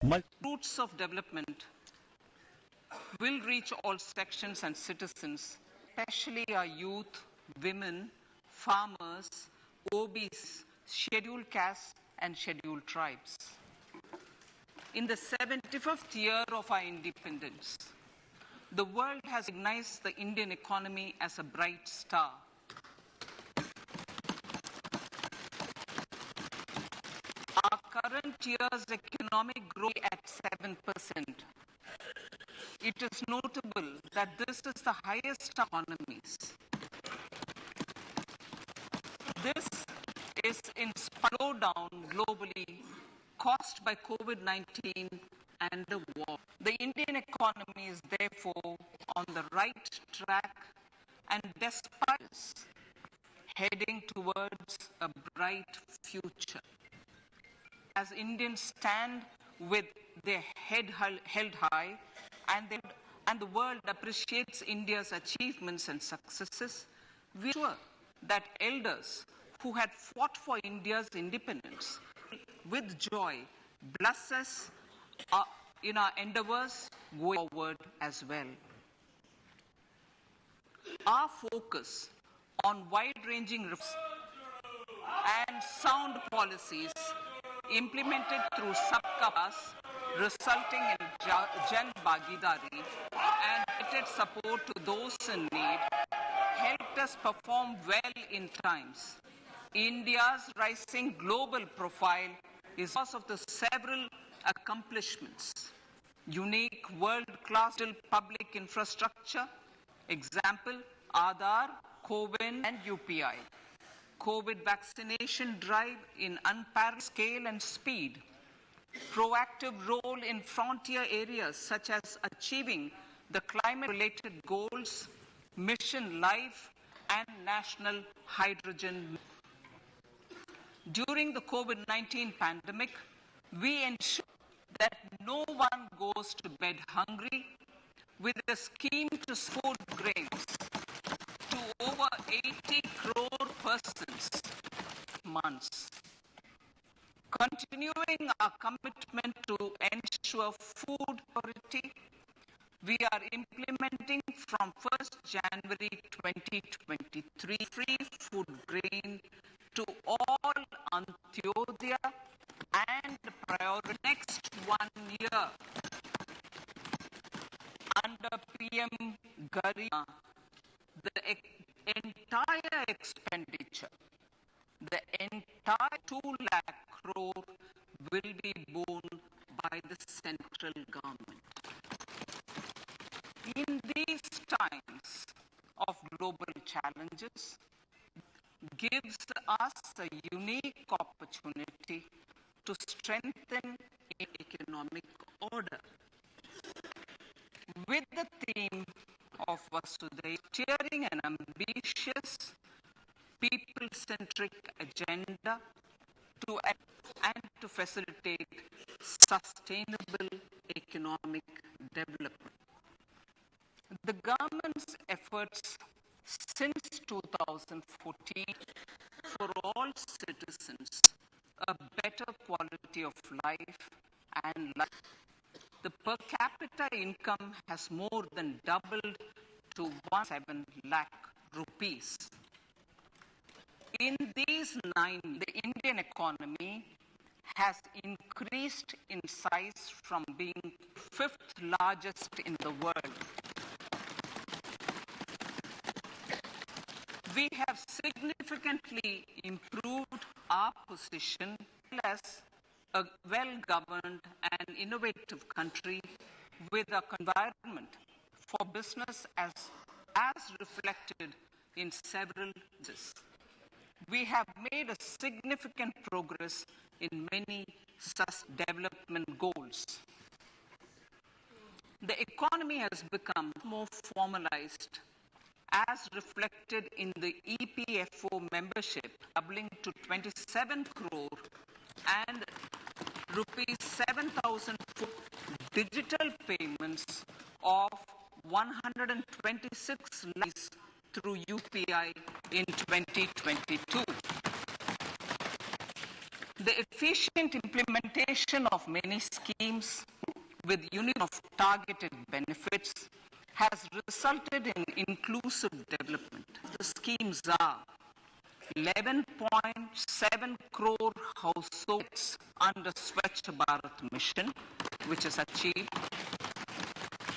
Roots of development will reach all sections and citizens, especially our youth, women, farmers, OBs, scheduled castes and scheduled tribes. In the 75th year of our independence, the world has recognized the Indian economy as a bright star. Our current year's economic growth at 7%. It is notable that this is the highest economies. This is in slowdown globally caused by COVID-19 and the war. The Indian economy is therefore on the right track and despite this, heading towards a bright future. As Indians stand with their head held high and the world appreciates India's achievements and successes, we are sure that elders who had fought for India's independence with joy bless us in our endeavors going forward as well. Our focus on wide-ranging reforms and sound policies implemented through Sabka Pass, resulting in Jan Bhagidari and committed support to those in need, helped us perform well in times. India's rising global profile is because of the several accomplishments. Unique world-class public infrastructure, example, Aadhaar, COVID and UPI. COVID vaccination drive in unparalleled scale and speed. Proactive role in frontier areas such as achieving the climate-related goals, Mission Life and National Hydrogen. During the COVID-19 pandemic, we ensure that no one goes to bed hungry with a scheme to food grains to over 80 crore persons months. Continuing our commitment to ensure food security, we are implementing from 1st January 2023 free food grain to all Antyodaya and priority next 1 year under PM Garima. The entire expenditure, the entire 2 lakh crore will be borne by the central government. In these times of global challenges, gives us a unique opportunity to strengthen economic order. With the theme of Vasudhaiva, steering an ambitious, people-centric agenda to facilitate sustainable economic development. The government's efforts since 2014 for all citizens a better quality of life and life. The per capita income has more than doubled to 1.7 lakh rupees. In these 9, the Indian economy has increased in size from being 5th largest in the world. We have significantly improved our position as a well-governed and innovative country with an environment for business as reflected in several cases. We have made a significant progress in many such development goals. The economy has become more formalized as reflected in the EPFO membership, doubling to 27 crore and rupees 7,000 for digital payments of 126 lakhs through UPI in 2022. The efficient implementation of many schemes with union of targeted benefits has resulted in inclusive development. The schemes are 11.7 crore households under Swachh Bharat mission, which is achieved.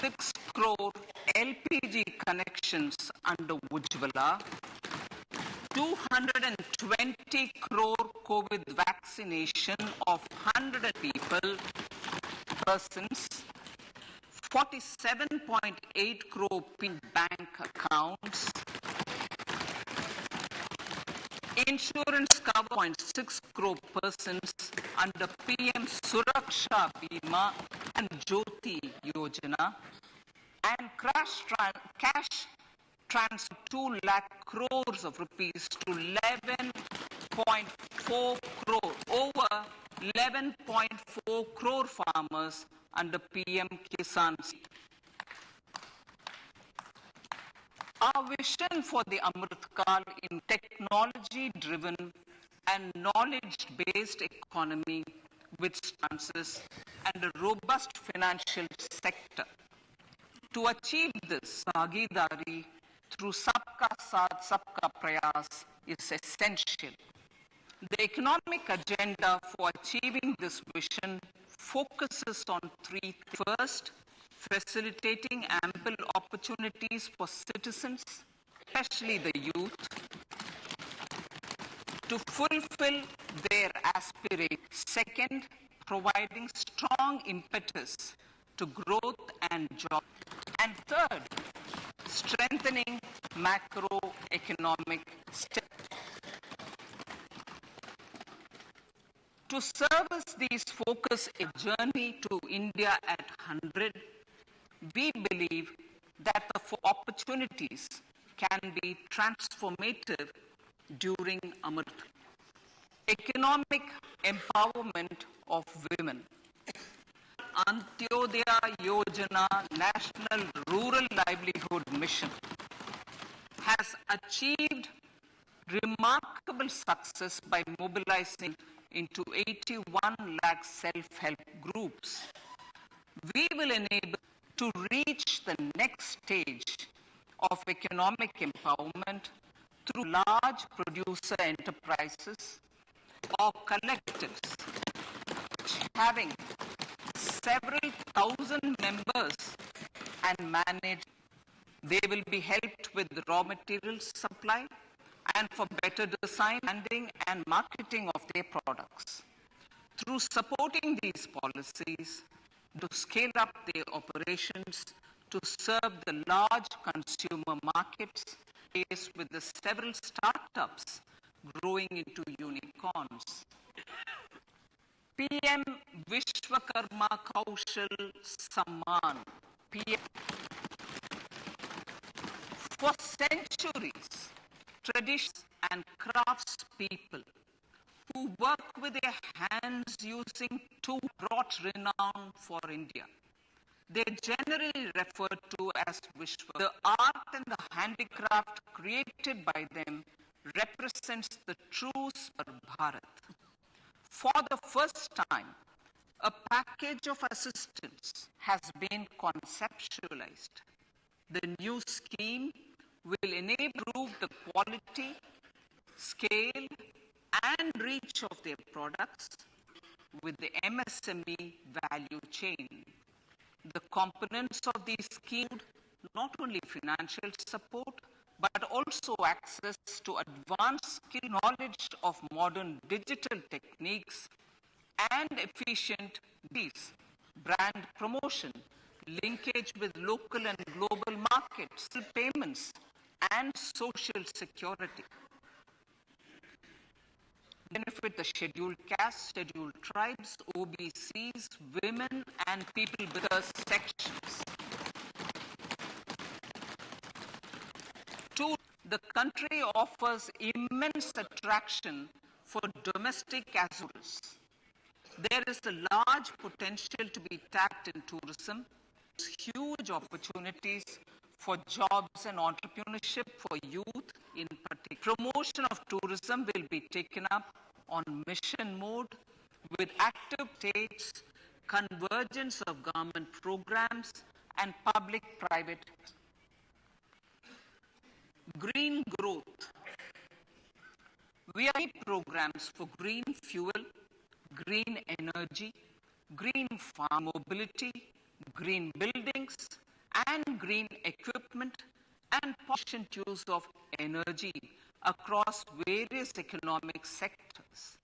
6 crore LPG connections under Ujjwala. 220 crore COVID vaccination of 100 persons. 47.8 crore bank accounts. Insurance cover 0.6 crore persons under PM Suraksha Bima and Jyoti Yojana, and cash transfer 2 lakh crores of rupees to 11.4 crore, over 11.4 crore farmers under PM Kisan. Our vision for the Amrit Kaal in technology-driven and knowledge-based economy with stances and a robust financial sector. To achieve this, Bhagidari through Sabka Saath, Sabka Prayas is essential. The economic agenda for achieving this vision focuses on 3 things. First, facilitating ample opportunities for citizens, especially the youth, to fulfill their aspirations. Second, providing strong impetus to growth and jobs. And third, strengthening macroeconomic stability. To service these focus a journey to India at 100, we believe that the opportunities can be transformative during Amrit. Economic empowerment of women. Antyodaya Yojana National Rural Livelihood Mission has achieved remarkable success by mobilizing into 81 lakh self-help groups. We will enable to reach the next stage of economic empowerment through large producer enterprises or collectives having several thousand members and managed. They will be helped with the raw materials supply and for better design, branding and marketing of their products. Through supporting these policies, to scale up their operations to serve the large consumer markets, faced with the several startups growing into unicorns. PM Vishwakarma Kaushal Samman. PM. For centuries, traditions and crafts people who work with their hands using tools brought renown for India. They're generally referred to as Vishwa. The art and the handicraft created by them represents the true Swar Bharat. For the first time, a package of assistance has been conceptualized. The new scheme will enable the quality, scale, and reach of their products with the MSME value chain. The components of these schemes not only financial support, but also access to advanced skill knowledge of modern digital techniques and efficient brand promotion, linkage with local and global markets, payments, and social security. Benefit the scheduled castes, scheduled tribes, OBCs, women, and people with other sections. Two, the country offers immense attraction for domestic as well as there is a large potential to be tapped in tourism, huge opportunities for jobs and entrepreneurship for youth in particular. Promotion of tourism will be taken up on mission mode with active states, convergence of government programs and public-private. Green growth. We have programs for green fuel, green energy, green farm mobility, green buildings, and green equipment, and efficient use of energy across various economic sectors.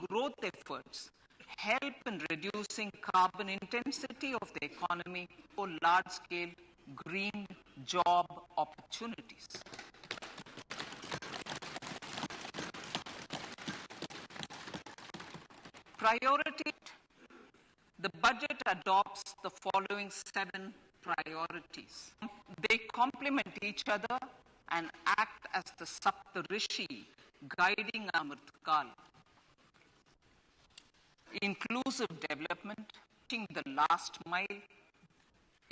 Growth efforts help in reducing carbon intensity of the economy for large-scale green job opportunities. Priority. The budget adopts the following 7 priorities. They complement each other and act as the Saptarishi guiding Amritkal. Inclusive development, reaching the last mile,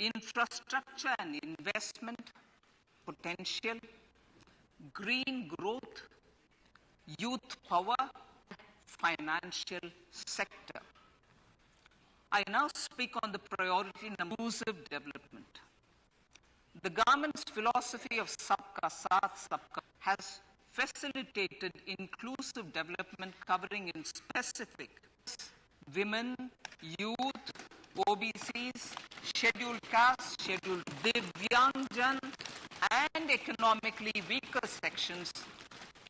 infrastructure and investment potential, green growth, youth power, financial sector. I now speak on the priority inclusive development. The government's philosophy of Sabka Saath Sabka has facilitated inclusive development covering in specific women, youth, OBCs, scheduled castes, scheduled Divyangjan, and economically weaker sections,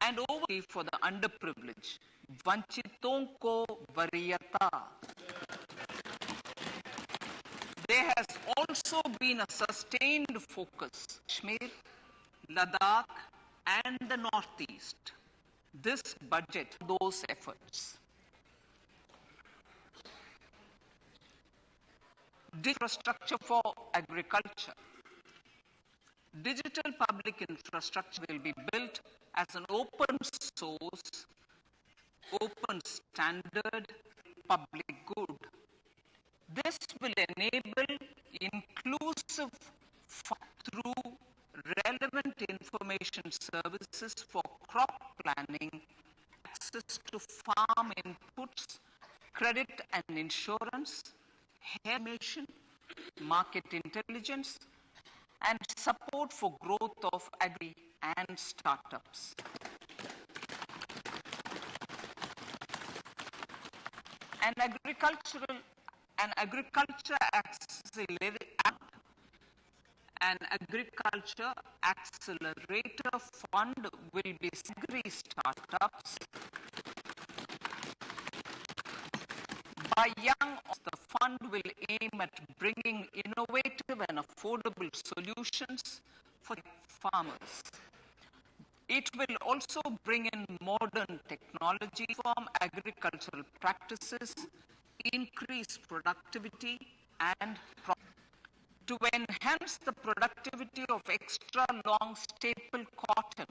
and overly for the underprivileged. Vanchiton ko variyata. There has also been a sustained focus on Kashmir, Ladakh, and the Northeast. This budget, those efforts. Infrastructure for agriculture. Digital public infrastructure will be built as an open source, open standard public good. This will enable inclusive through relevant information services for crop planning, access to farm inputs, credit and insurance, information, market intelligence, and support for growth of agri and startups. An agriculture accelerator fund will be agri startups by young. The fund will aim at bringing innovative and affordable solutions for farmers. It will also bring in modern technology from agricultural practices, increase productivity and to enhance the productivity of extra long staple cotton.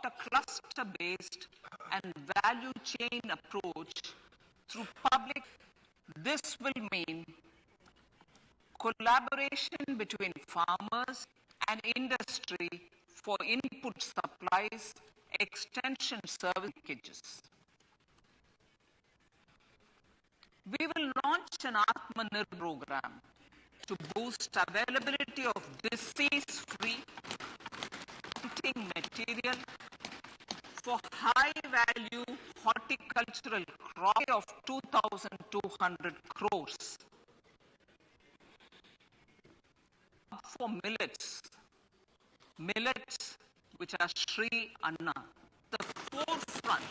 A cluster-based and value chain approach through public. This will mean collaboration between farmers and industry for input supplies, extension services. We will launch an Atmanirbhar program to boost availability of disease-free planting material for high-value horticultural crop of 2,200 crores. For millets, which are Sri Anna, the forefront.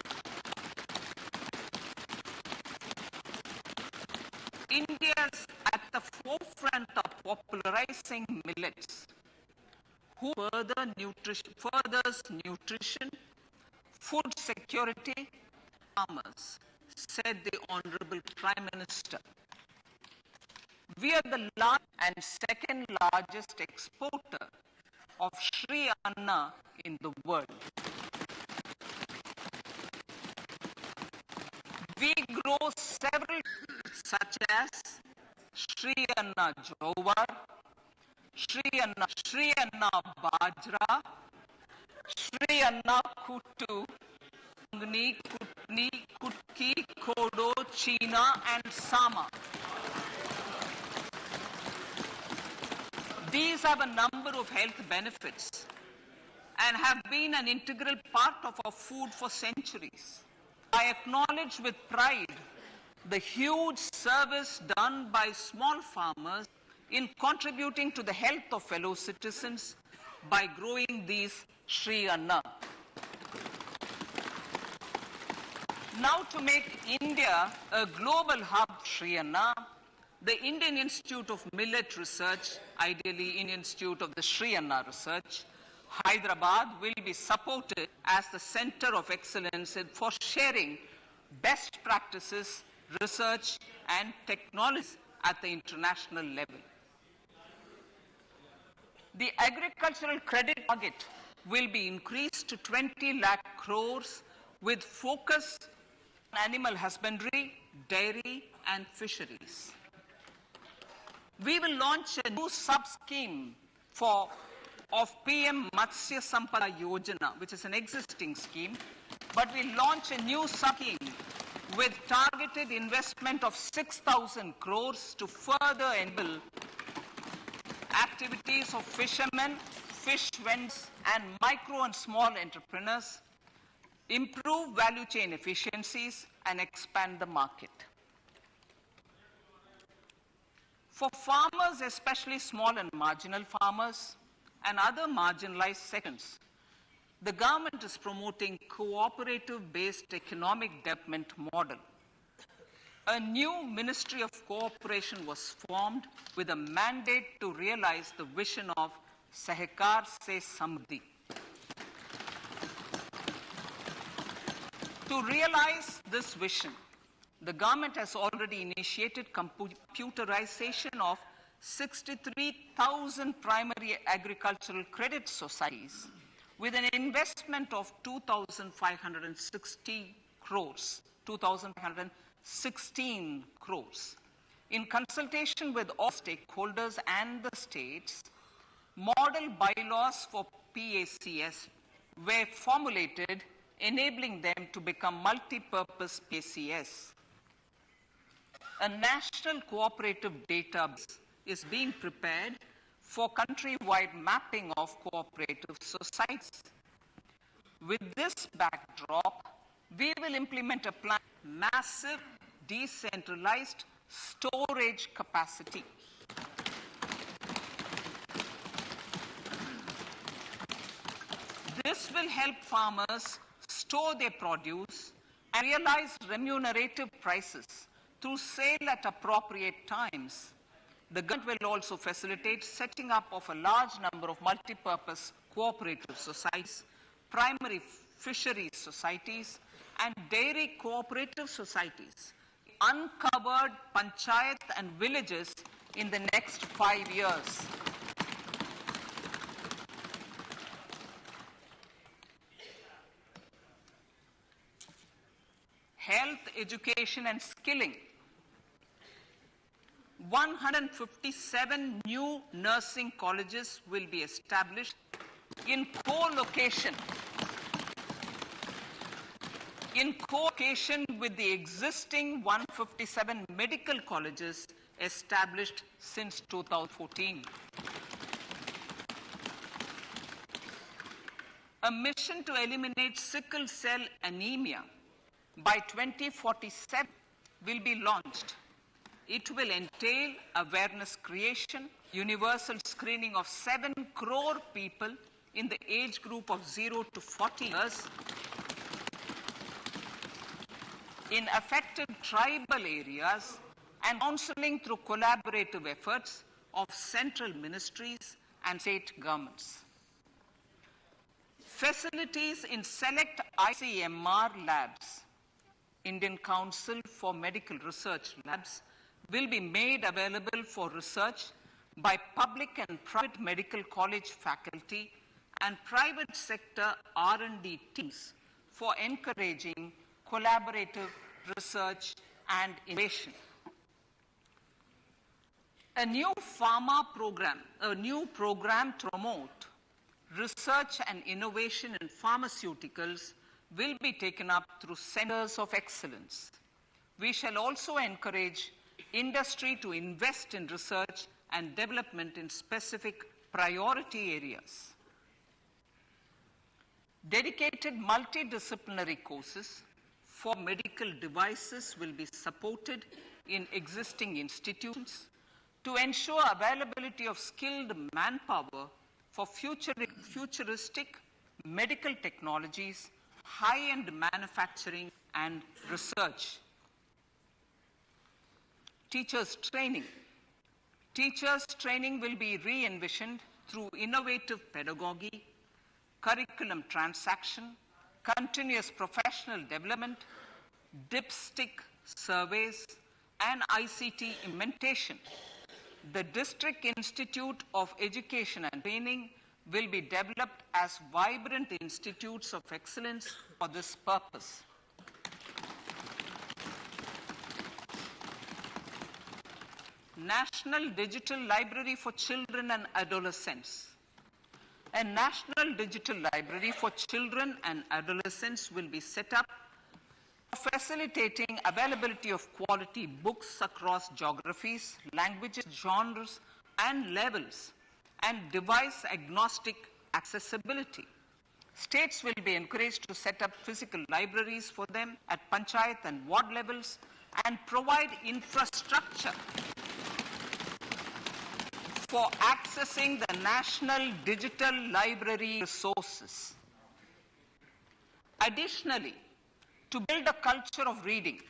India's at the forefront of popularizing millets, who furthers nutrition, food security, farmers, said the Honorable Prime Minister. We are the largest and second largest exporter of Sri Anna in the world. We grow several such as Sri Anna ज़ऑवर, Sri Anna Bajra, Sri Anna Kuttu, Kutki, Kodo, China, and Sama. These have a number of health benefits and have been an integral part of our food for centuries. I acknowledge with pride the huge service done by small farmers in contributing to the health of fellow citizens by growing these Sri Anna. Now, to make India a global hub Sri Anna, the Indian Institute of Millet Research, ideally Indian Institute of the Sri Anna Research, Hyderabad, will be supported as the center of excellence for sharing best practices, research and technology at the international level. The agricultural credit target will be increased to 20 lakh crores with focus on animal husbandry, dairy and fisheries. We will launch a new sub-scheme of PM Matsya Sampada Yojana, which is an existing scheme, but we launch a new sub-scheme with targeted investment of 6,000 crores to further enable activities of fishermen, fish vendors, and micro and small entrepreneurs, improve value chain efficiencies, and expand the market. For farmers, especially small and marginal farmers and other marginalized sections, the government is promoting cooperative-based economic development model. A new Ministry of Cooperation was formed with a mandate to realize the vision of Sahakar Se Samriddhi. To realize this vision, the government has already initiated computerization of 63,000 primary agricultural credit societies with an investment of 2,560 crores, 2,516 crores. In consultation with all stakeholders and the states, model bylaws for PACS were formulated, enabling them to become multi-purpose PACS. A national cooperative database is being prepared for countrywide mapping of cooperative societies. With this backdrop, we will implement a plan massive decentralized storage capacity. This will help farmers store their produce and realize remunerative prices through sale at appropriate times. The government will also facilitate setting up of a large number of multi-purpose cooperative societies, primary fisheries societies, and dairy cooperative societies, uncovered panchayat and villages in the next 5 years. Health, education, and skilling. 157 new nursing colleges will be established in co-location with the existing 157 medical colleges established since 2014. A mission to eliminate sickle cell anemia by 2047 will be launched. It will entail awareness creation, universal screening of 7 crore people in the age group of 0 to 40 years in affected tribal areas, and counseling through collaborative efforts of central ministries and state governments. Facilities in select ICMR labs, Indian Council for Medical Research labs, will be made available for research by public and private medical college faculty and private sector R&D teams for encouraging collaborative research and innovation. A new program to promote research and innovation in pharmaceuticals will be taken up through centers of excellence. We shall also encourage industry to invest in research and development in specific priority areas. Dedicated multidisciplinary courses for medical devices will be supported in existing institutions to ensure availability of skilled manpower for futuristic medical technologies, high-end manufacturing and research. Teachers training. Teachers training will be re-envisioned through innovative pedagogy, curriculum transaction, continuous professional development, dipstick surveys, and ICT implementation. The District Institute of Education and Training will be developed as vibrant institutes of excellence for this purpose. National Digital Library for Children and Adolescents. A National Digital Library for Children and Adolescents will be set up, facilitating availability of quality books across geographies, languages, genres, and levels, and device-agnostic accessibility. States will be encouraged to set up physical libraries for them at panchayat and ward levels and provide infrastructure for accessing the National Digital Library resources. Additionally, to build a culture of reading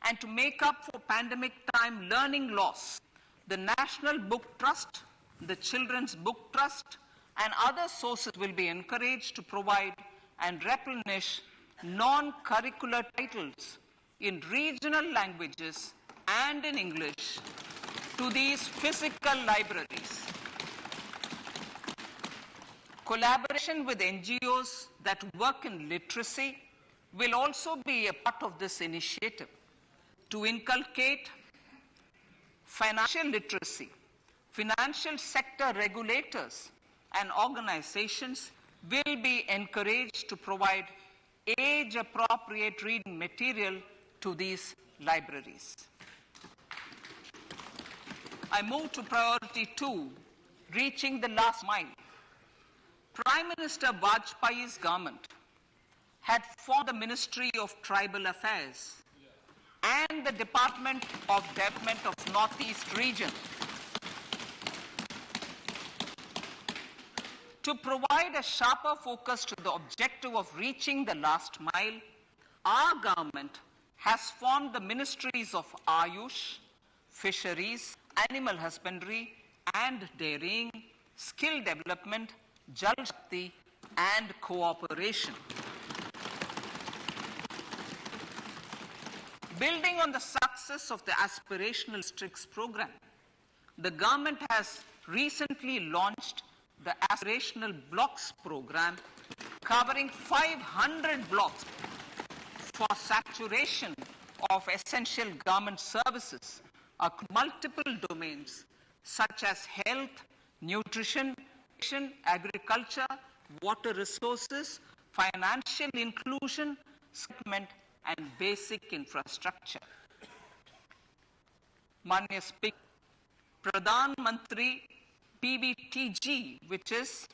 and to make up for pandemic time learning loss, the National Book Trust, the Children's Book Trust, and other sources will be encouraged to provide and replenish non-curricular titles in regional languages and in English to these physical libraries. Collaboration with NGOs that work in literacy will also be a part of this initiative. To inculcate financial literacy, financial sector regulators and organizations will be encouraged to provide age-appropriate reading material to these libraries. I move to priority 2, reaching the last mile. Prime Minister Vajpayee's government had formed the Ministry of Tribal Affairs and the Department of Development of Northeast Region to provide a sharper focus to the objective of reaching the last mile. Our government has formed the Ministries of Ayush, Fisheries, Animal Husbandry and Dairying, Skill Development, Jal Shakti and Cooperation. Building on the success of the Aspirational Districts program, the government has recently launched the Aspirational Blocks program, covering 500 blocks for saturation of essential government services across multiple domains such as health, nutrition, agriculture, water resources, financial inclusion, settlement, and basic infrastructure. Manya Speaker, Pradhan Mantri PBTG, which is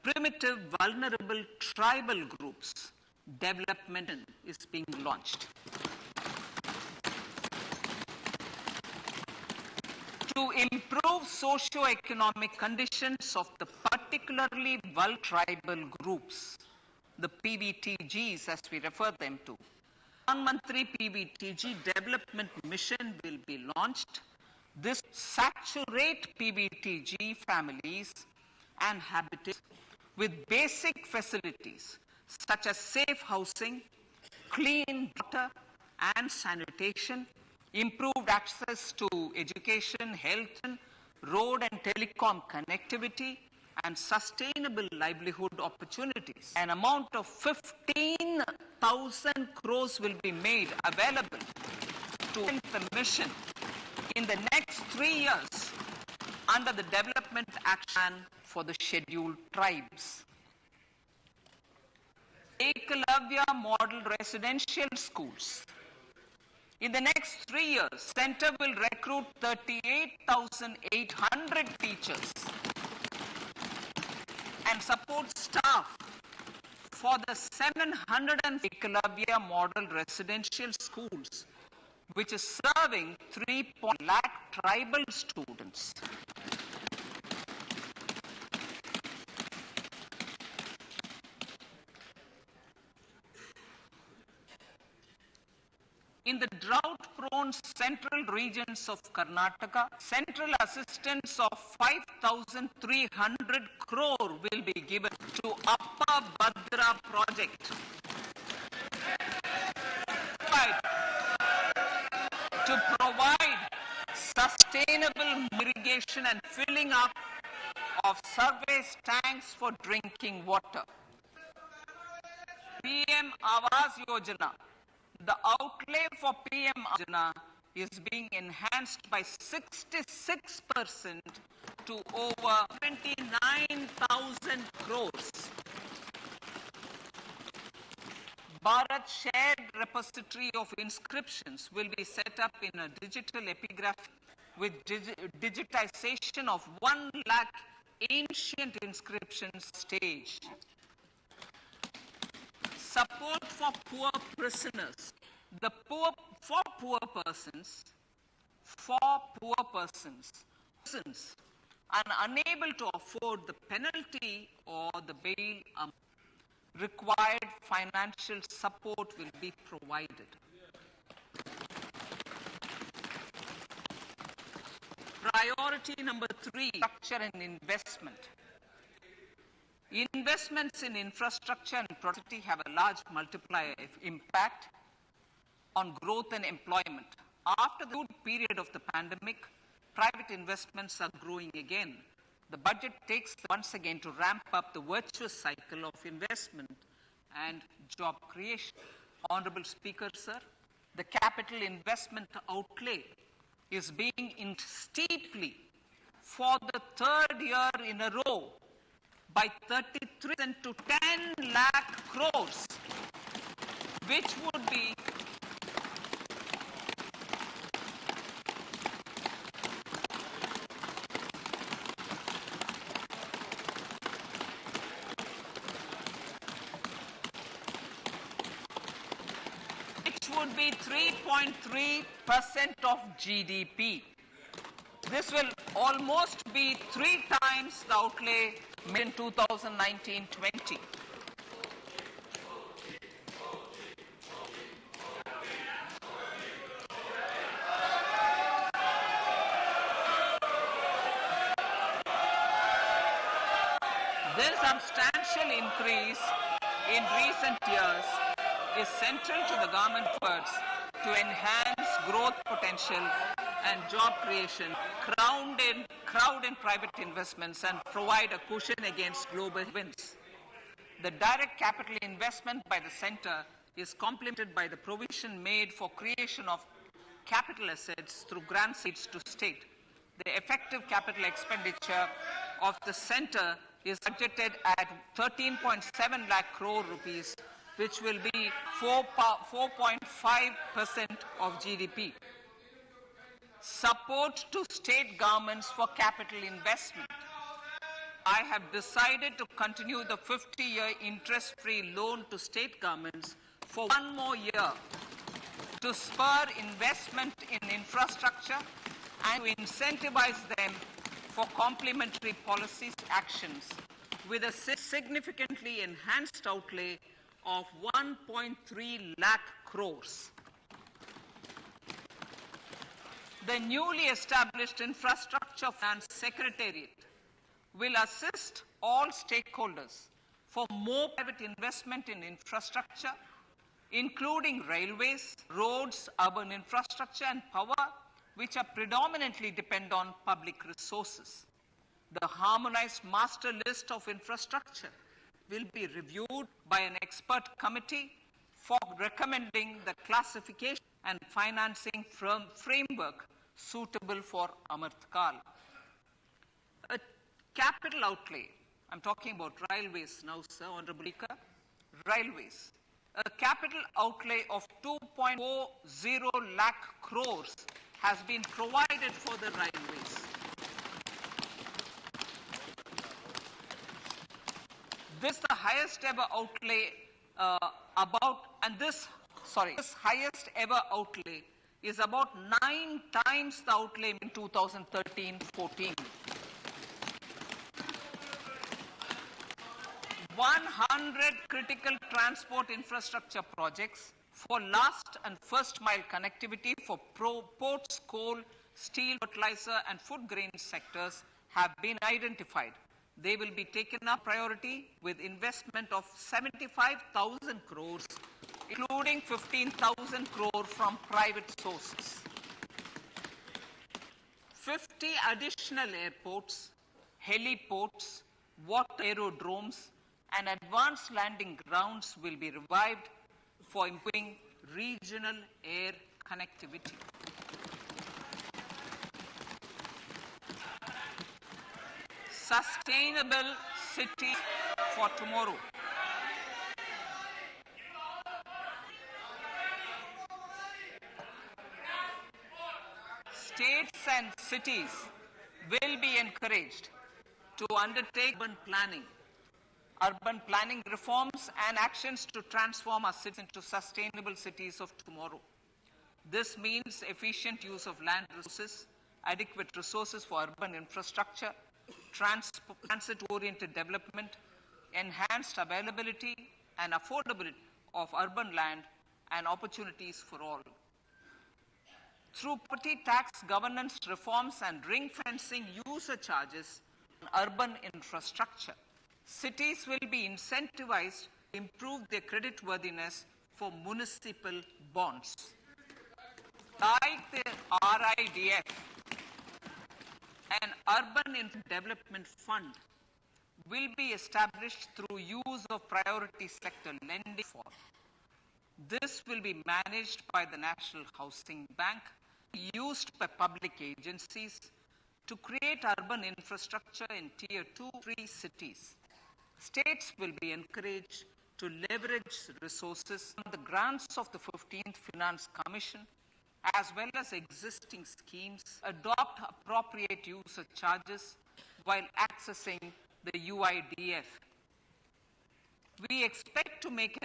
Primitive Vulnerable Tribal Groups Development, is being launched. To improve socio-economic conditions of the particularly vulnerable tribal groups, the PBTGs as we refer them to, Pradhan Mantri PBTG Development Mission will be launched. This saturate PBTG families and habitats with basic facilities such as safe housing, clean water and sanitation, improved access to education, health, road and telecom connectivity, and sustainable livelihood opportunities. An amount of 15,000 crores will be made available to the mission in the next 3 years under the Development Action for the Scheduled Tribes. Ekalavya Model Residential Schools. In the next 3 years, Center will recruit 38,800 teachers and support staff for the 700 Ekalavya Model Residential Schools, which is serving 3 lakh tribal students. In the drought-prone central regions of Karnataka, central assistance of 5,300 crore will be given to Upper Bhadra project to provide sustainable irrigation and filling up of surface tanks for drinking water. PM Awas Yojana. The outlay for PM Yojana is being enhanced by 66% to over 29,000 crores. Bharat Shared Repository of Inscriptions will be set up in a digital epigraph with digitization of 1 lakh ancient inscriptions staged. Support for poor prisoners. The poor persons are unable to afford the penalty or the bail required financial support will be provided. Priority number 3, structure and investment. Investments in infrastructure and productivity have a large multiplier impact on growth and employment. After the good period of the pandemic, private investments are growing again. The budget takes once again to ramp up the virtuous cycle of investment and job creation. Honorable Speaker, sir, the capital investment outlay is being increased steeply for the 3rd year in a row by 33% to 10 lakh crores, which would be would be 3.3% of GDP. This will almost be 3 times the outlay in 2019-20. This substantial increase in recent years is central to the government efforts to enhance growth potential and job creation, crowd in private investments, and provide a cushion against global headwinds. The direct capital investment by the center is complemented by the provision made for creation of capital assets through grant seats to state. The effective capital expenditure of the center is budgeted at 13.7 lakh crore rupees, which will be 4.5% of GDP. Support to state governments for capital investment. I have decided to continue the 50-year interest-free loan to state governments for 1 more year to spur investment in infrastructure and to incentivize them for complementary policy actions with a significantly enhanced outlay of 1.3 lakh crores. The newly established Infrastructure Finance Secretariat will assist all stakeholders for more private investment in infrastructure, including railways, roads, urban infrastructure, and power, which are predominantly depend on public resources. The harmonized master list of infrastructure will be reviewed by an expert committee for recommending the classification and financing framework suitable for Amartkal. A capital outlay, I'm talking about railways now, sir, Honorable Speaker. Railways. A capital outlay of 2.40 lakh crores has been provided for the railways. This is the highest ever outlay this highest ever outlay is about 9 times the outlay in 2013-14. 100 critical transport infrastructure projects for last and first mile connectivity for ports, coal, steel, fertilizer and food grain sectors have been identified. They will be taken up priority with investment of 75,000 crores, including 15,000 crore from private sources. 50 additional airports, heliports, water aerodromes, and advanced landing grounds will be revived for improving regional air connectivity. Sustainable city for tomorrow. States and cities will be encouraged to undertake urban planning reforms and actions to transform our cities into sustainable cities of tomorrow. This means efficient use of land resources, adequate resources for urban infrastructure, transit-oriented development, enhanced availability and affordability of urban land and opportunities for all. Through property tax governance reforms and ring-fencing user charges on urban infrastructure, cities will be incentivized to improve their creditworthiness for municipal bonds. Like the RIDF, an Urban Development Fund will be established through use of priority sector lending. This will be managed by the National Housing Bank, used by public agencies to create urban infrastructure in Tier 2-3 cities. States will be encouraged to leverage resources from the grants of the 15th Finance Commission as well as existing schemes, adopt appropriate user charges while accessing the UIDF. We expect to make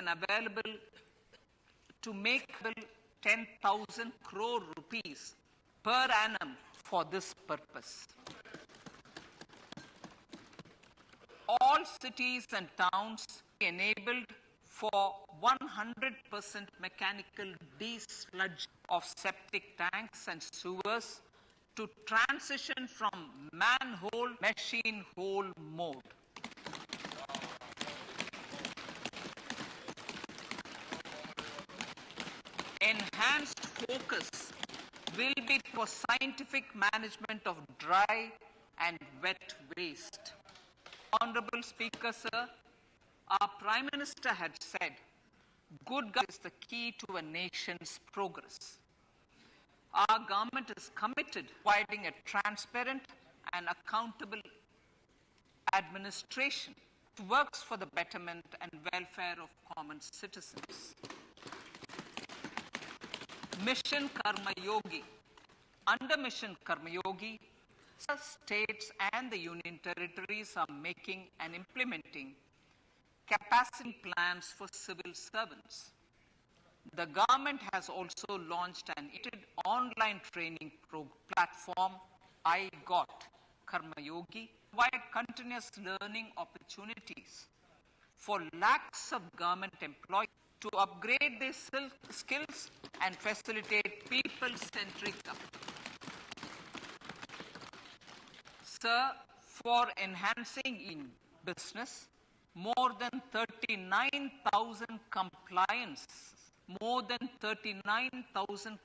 10,000 crore rupees per annum for this purpose. All cities and towns enabled for 100% mechanical desludge of septic tanks and sewers to transition from manhole machine hole mode. Enhanced focus will be for scientific management of dry and wet waste. Honorable Speaker, sir, our Prime Minister had said, good government is the key to a nation's progress. Our government is committed to providing a transparent and accountable administration that works for the betterment and welfare of common citizens. Mission Karma Yogi. Under Mission Karma Yogi, states and the union territories are making and implementing capacity plans for civil servants. The government has also launched an online training platform, I Got Karma Yogi, provide continuous learning opportunities for lakhs of government employees to upgrade their skills and facilitate people-centric. Sir, for enhancing in business, more than 39,000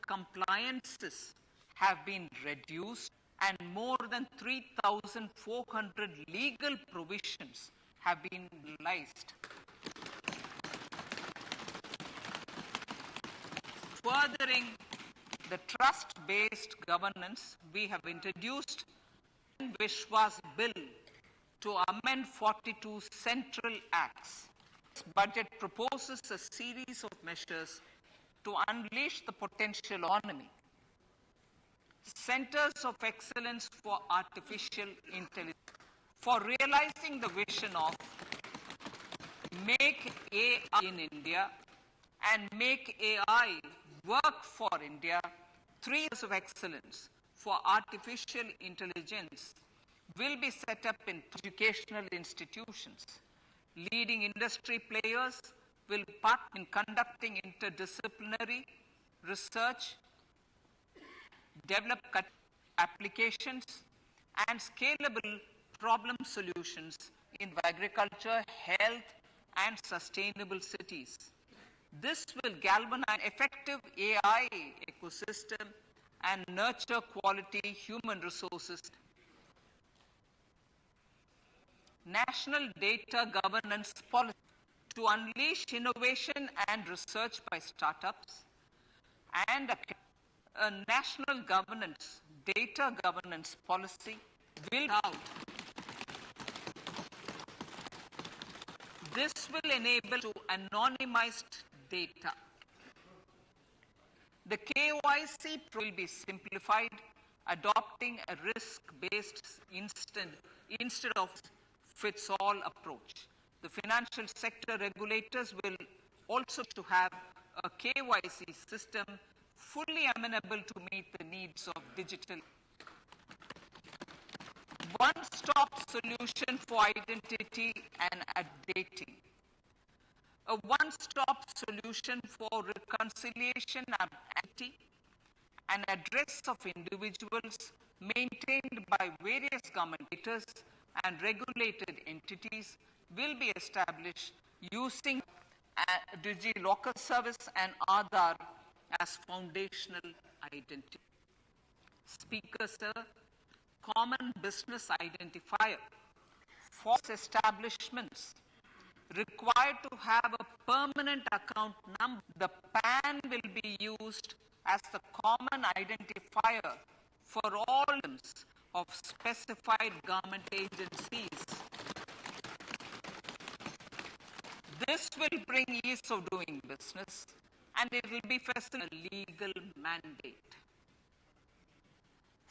compliances have been reduced and more than 3,400 legal provisions have been realized. Furthering the trust-based governance, we have introduced Vishwas Bill to amend 42 central acts budget proposes a series of measures to unleash the potential economy. Centers of Excellence for Artificial Intelligence. For realizing the vision of Make AI in India and Make AI Work for India, 3 years of excellence for artificial intelligence will be set up in educational institutions. Leading industry players will partner in conducting interdisciplinary research, develop applications, and scalable problem solutions in agriculture, health, and sustainable cities. This will galvanize an effective AI ecosystem and nurture quality human resources. National Data Governance Policy to unleash innovation and research by startups, and a national data governance policy will out. This will enable to anonymized data. The KYC will be simplified, adopting a risk-based instead of fits-all approach. The financial sector regulators will also to have a KYC system fully amenable to meet the needs of digital. One-stop solution for identity and dating. A one-stop solution for reconciliation and identity and address of individuals maintained by various government and regulated entities will be established using DigiLocker service and Aadhaar as foundational identity. Speaker, sir, common business identifier for establishments required to have a permanent account number. The PAN will be used as the common identifier for all of specified government agencies. This will bring ease of doing business, and it will be a legal mandate.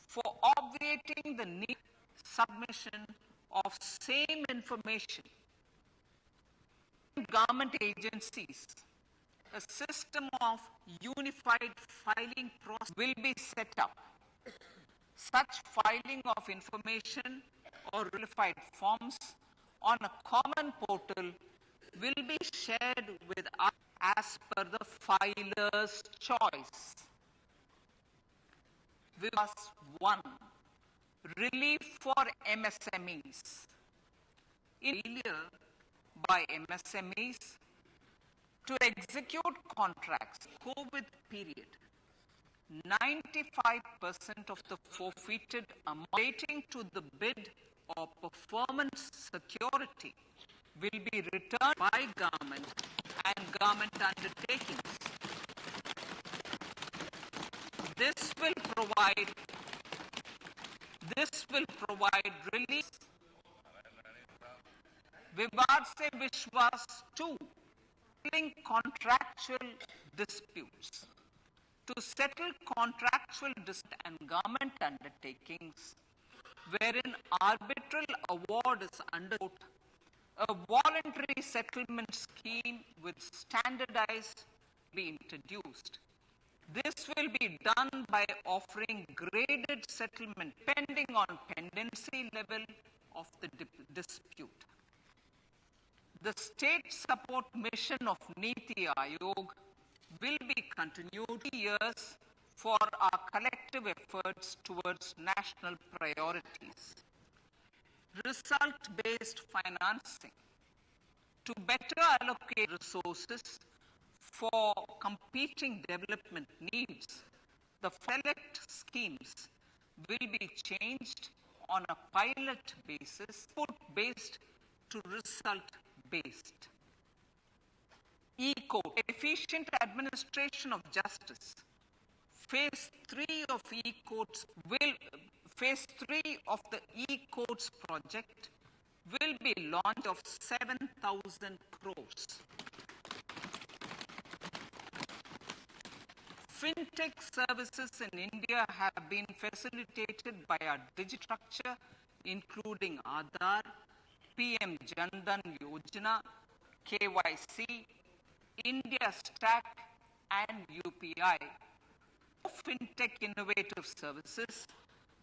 For obviating the need submission of same information government agencies, a system of unified filing process will be set up. Such filing of information or unified forms on a common portal will be shared with us as per the filer's choice. Verse 1. Relief for MSMEs. In failure by MSMEs to execute contracts COVID period, 95% of the forfeited amount relating to the bid or performance security will be returned by government and government undertakings. This will provide release. Vivad se Vishwas 2, settling contractual disputes. To settle contractual disputes and government undertakings, wherein arbitral award is understood, a voluntary settlement scheme with standardized be introduced. This will be done by offering graded settlement pending on pendency level of the dispute. The state support mission of Niti Aayog will be continued years for our collective efforts towards national priorities. Result-based financing. To better allocate resources for competing development needs, the select schemes will be changed on a pilot basis, input-based to result-based. E-court, efficient administration of justice. Phase 3 of Phase 3 of the e-courts project will be launched of 7,000 crores. Fintech services in India have been facilitated by our digital structure, including Aadhaar, PM Jandan Yojana, KYC, India Stack, and UPI. For fintech innovative services,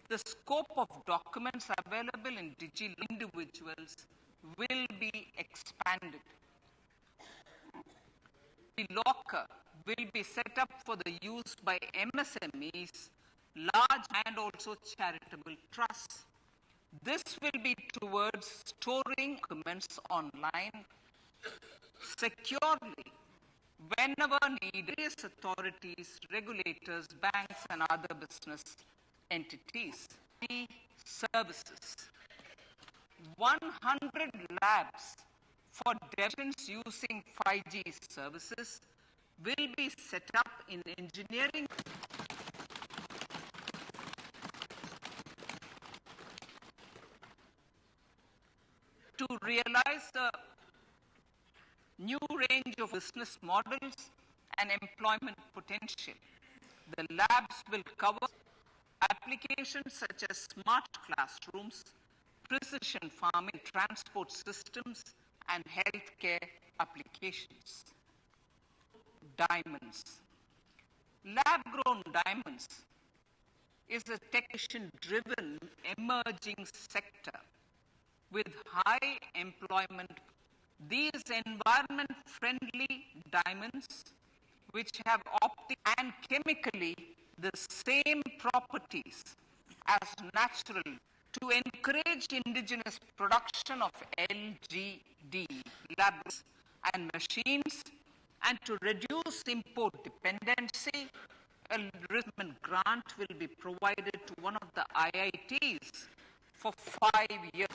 the scope of documents available in digital individuals will be expanded. The locker will be set up for the use by MSMEs, large and also charitable trusts. This will be towards storing documents online securely whenever needed. Various authorities, regulators, banks, and other business entities. Services. 100 labs for deviations using 5G services will be set up in engineering. To realize the new range of business models and employment potential, the labs will cover applications such as smart classrooms, precision farming, transport systems, and healthcare applications. Diamonds. Lab-grown diamonds is a technician-driven emerging sector with high employment. These environment-friendly diamonds, which have optic and chemically the same properties as natural, to encourage indigenous production of LGD labs and machines, and to reduce import dependency, a enrichment grant will be provided to one of the IITs for 5 years.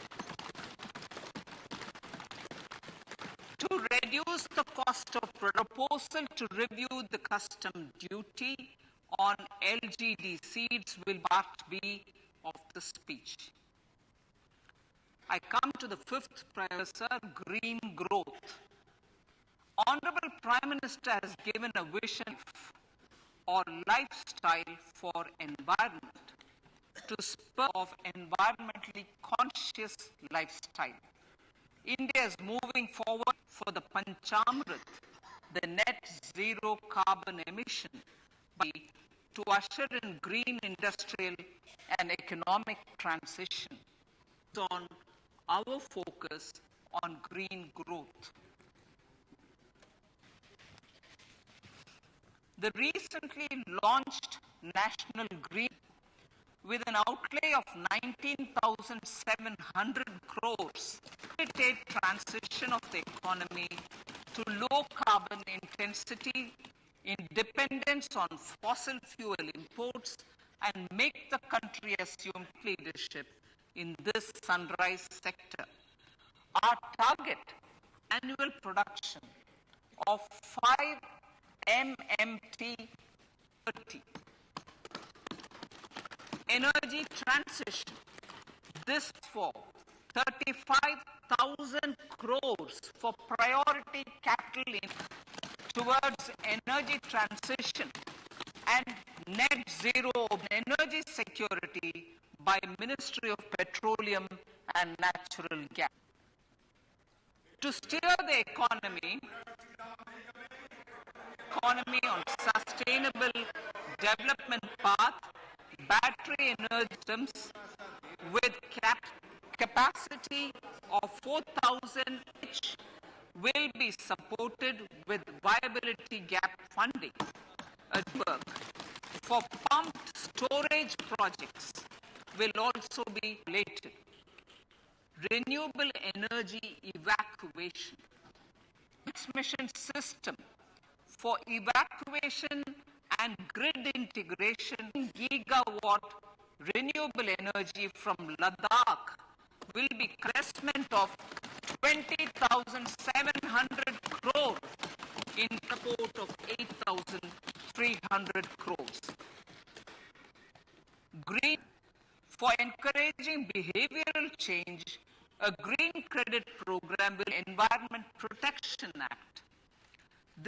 To reduce the cost of proposal to review the custom duty on LGD seeds will part B of the speech. I come to the fifth priority, green growth. Honorable Prime Minister has given a vision or lifestyle for environment to spur of environmentally conscious lifestyle. India is moving forward for the Panchamrit, the net zero carbon emission, to usher in green industrial and economic transition. On our focus on green growth. The recently launched National Green, with an outlay of 19,700 crores, facilitate transition of the economy to low carbon intensity, independence on fossil fuel imports, and make the country assume leadership in this sunrise sector. Our target annual production of 5 MMT 30. Energy transition. This for 35,000 crores for priority capital towards energy transition and net zero energy security by Ministry of Petroleum and Natural Gas. To steer the economy on sustainable development path, battery energy systems with capacity of 4,000 each will be supported with viability gap funding. A work for pumped storage projects will also be related. Renewable energy evacuation. Transmission system for evacuation and grid integration, gigawatt renewable energy from Ladakh will be investment of 20,700 crore in support of 8,300 crores. Green for encouraging behavioral change A green credit program will Environment Protection Act.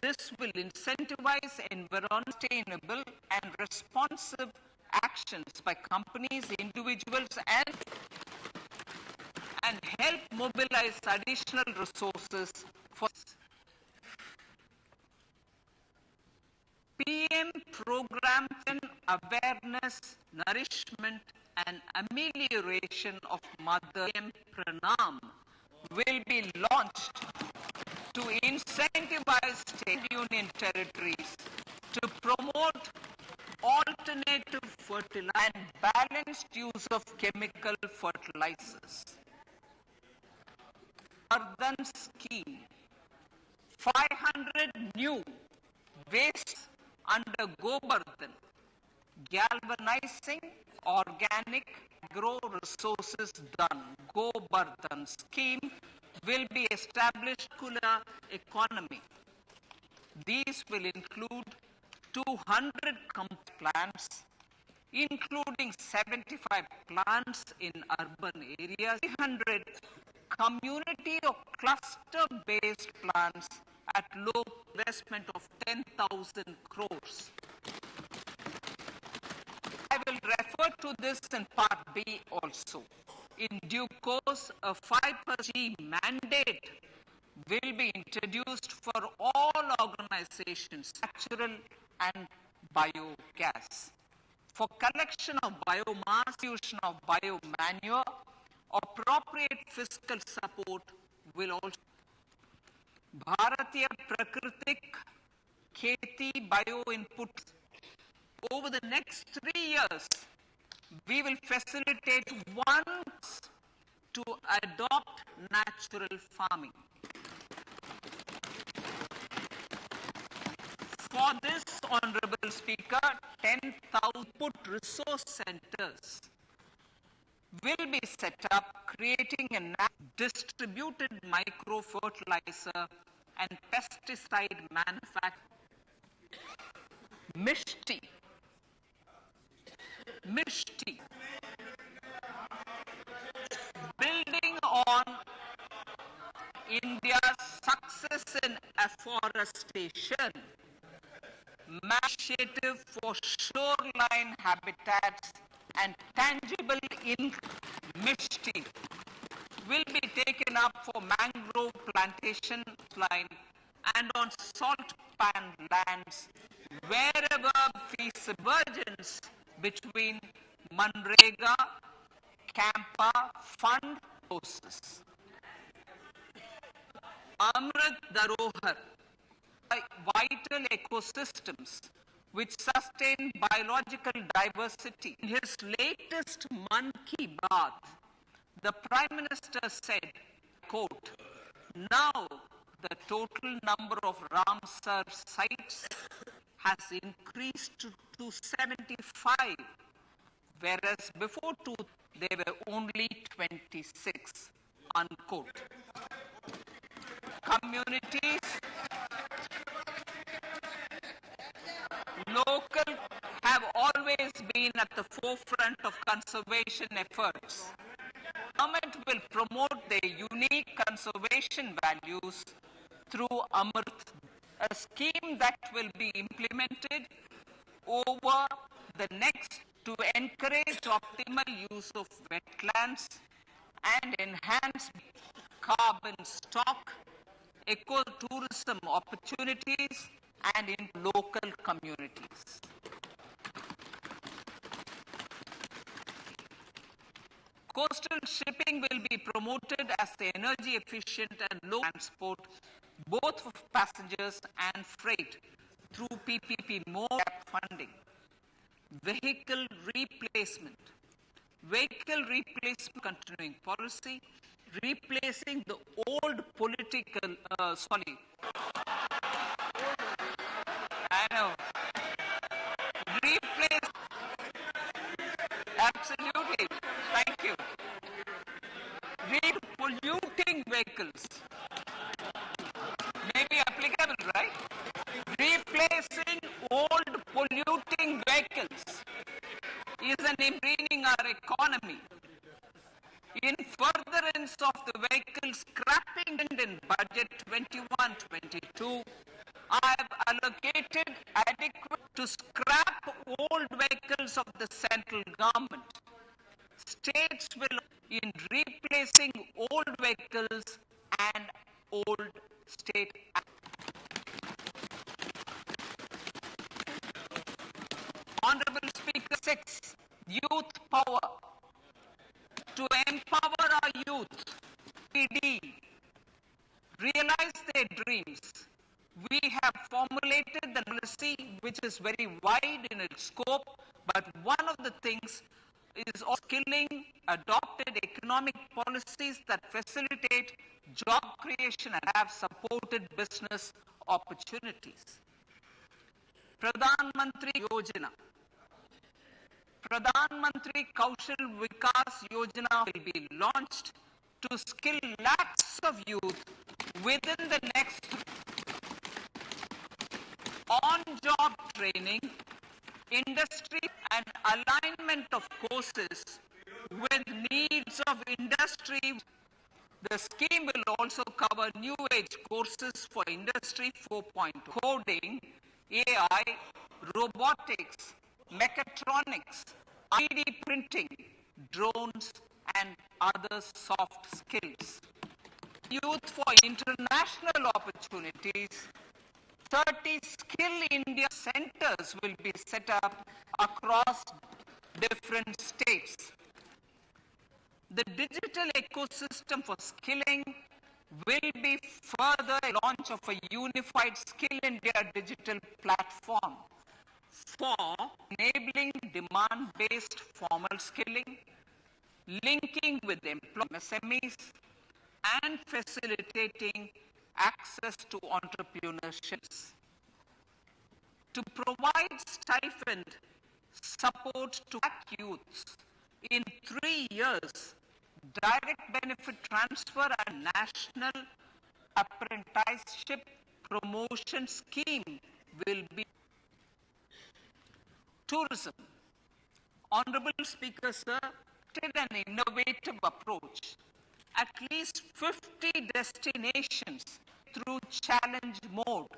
This will incentivize environmental, sustainable and responsive actions by companies, individuals and help mobilize additional resources for PM programs in awareness, nourishment and amelioration of Mother Pranam will be launched to incentivize state union territories to promote alternative fertilizer and balanced use of chemical fertilizers. Ardhan scheme, 500 new waste under Gobardhan, galvanizing organic agro-resources done. Gobardhan scheme will be established Kula economy. These will include 200 plants, including 75 plants in urban areas, 300 community or cluster-based plants at low investment of 10,000 crores. I will refer to this in Part B also. In due course, a 5% mandate will be introduced for all organizations, natural and biogas. For collection of biomass, distribution of biomanure, appropriate fiscal support will also. Bharatiya Prakritik Kheti bio inputs. Over the next 3 years, we will facilitate once to adopt natural farming. For this, Honorable Speaker, 10,000 resource centers will be set up, creating a distributed micro-fertilizer and pesticide manufacturing. Mishti. Building on India's success in afforestation, initiative for shoreline habitats and tangible Mishti will be taken up for mangrove plantation line and on salt pan lands wherever feasible convergence between Manrega, Campa fund sources. Amrit Dharohar, vital ecosystems which sustain biological diversity. In his latest Mann Ki Baat, the Prime Minister said, quote, now the total number of Ramsar sites has increased to 75, whereas before they were only 26, unquote. Communities, local have always been at the forefront of conservation efforts. Government will promote their unique conservation values through Amrit, a scheme that will be implemented over the next to encourage optimal use of wetlands and enhance carbon stock, ecotourism opportunities, and in local communities. Coastal shipping will be promoted as the energy efficient and low transport, both for passengers and freight, through PPP more funding. Vehicle replacement continuing policy, replacing the old political, I know, replace, absolutely, thank you. Polluting vehicles may be applicable, right? Replacing old polluting vehicles is an improving our economy. In further of the vehicle scrapping in budget 21-22. I have allocated adequate to scrap old vehicles of the central government. States will in replacing old vehicles and old state. Honorable Speaker, 6. Youth power. To empower our youth, PD, realize their dreams. We have formulated the policy which is very wide in its scope, but one of the things is skilling, adopted economic policies that facilitate job creation and have supported business opportunities. Pradhan Mantri Yojana. Pradhan Mantri Kaushal Vikas Yojana will be launched to skill lakhs of youth within the next on-job training, industry and alignment of courses with needs of industry. The scheme will also cover new age courses for Industry 4.0, coding, AI, robotics, mechatronics, 3D printing, drones, and other soft skills. Youth for international opportunities. 30 Skill India centers will be set up across different states. The digital ecosystem for skilling will be further launch of a unified Skill India digital platform for enabling demand-based formal skilling, linking with SMEs, and facilitating access to entrepreneurships. To provide stipend support to youths in 3 years, direct benefit transfer and national apprenticeship promotion scheme will be. Tourism. Honorable Speaker, sir, did an innovative approach. At least 50 destinations through challenge mode.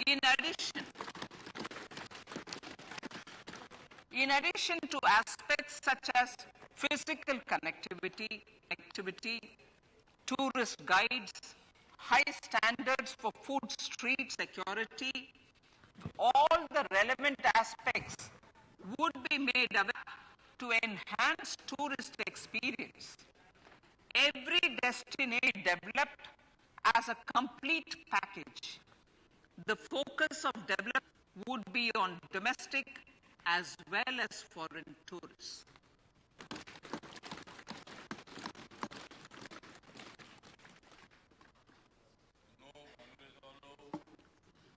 In addition to aspects such as physical connectivity, tourist guides, high standards for food street security, all the relevant aspects would be made available to enhance tourist experience. Every destination developed as a complete package. The focus of development would be on domestic as well as foreign tourists.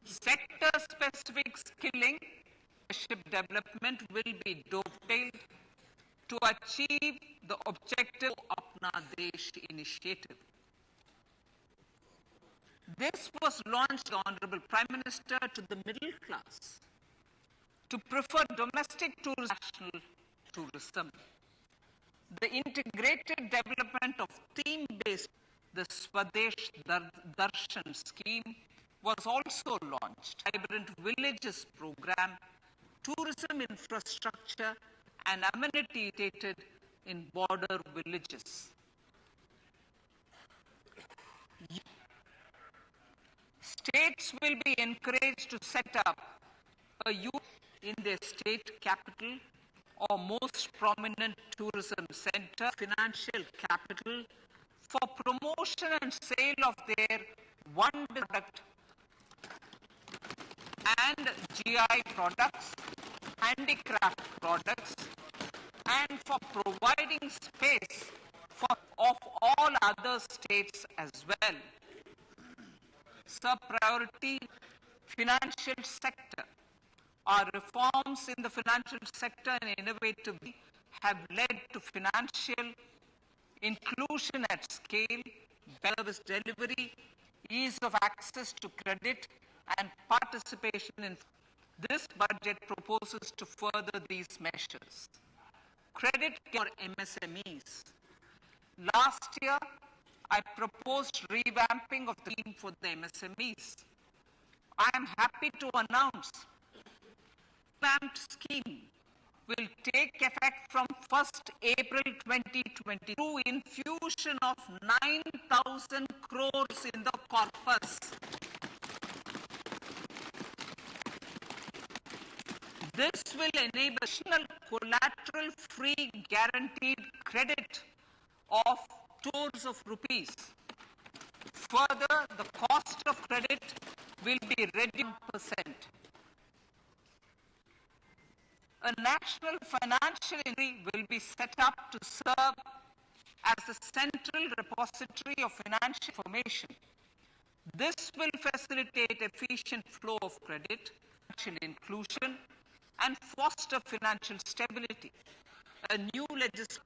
Sector-specific skilling development will be dovetailed to achieve the objective of Apna Desh initiative. This was launched by the Honorable Prime Minister to the middle class to prefer domestic tourism, national tourism. The integrated development of theme-based, the Swadesh Darshan scheme was also launched. Vibrant Villages program, tourism infrastructure and amenity in border villages. States will be encouraged to set up a youth in their state capital or most prominent tourism center, financial capital for promotion and sale of their one product and GI products, handicraft products, and for providing space of all other states as well. Sub-priority financial sector. Our reforms in the financial sector and innovative have led to financial inclusion at scale, service delivery, ease of access to credit, and participation in. This budget proposes to further these measures. Credit for MSMEs. Last year, I proposed revamping of the scheme for the MSMEs. I am happy to announce the revamped scheme will take effect from 1st April 2020 through infusion of 9,000 crores in the corpus. This will enable additional collateral-free guaranteed credit of crores of rupees. Further, the cost of credit will be reduced 1%. A national financial entity will be set up to serve as a central repository of financial information. This will facilitate efficient flow of credit, financial inclusion, and foster financial stability. A new legislation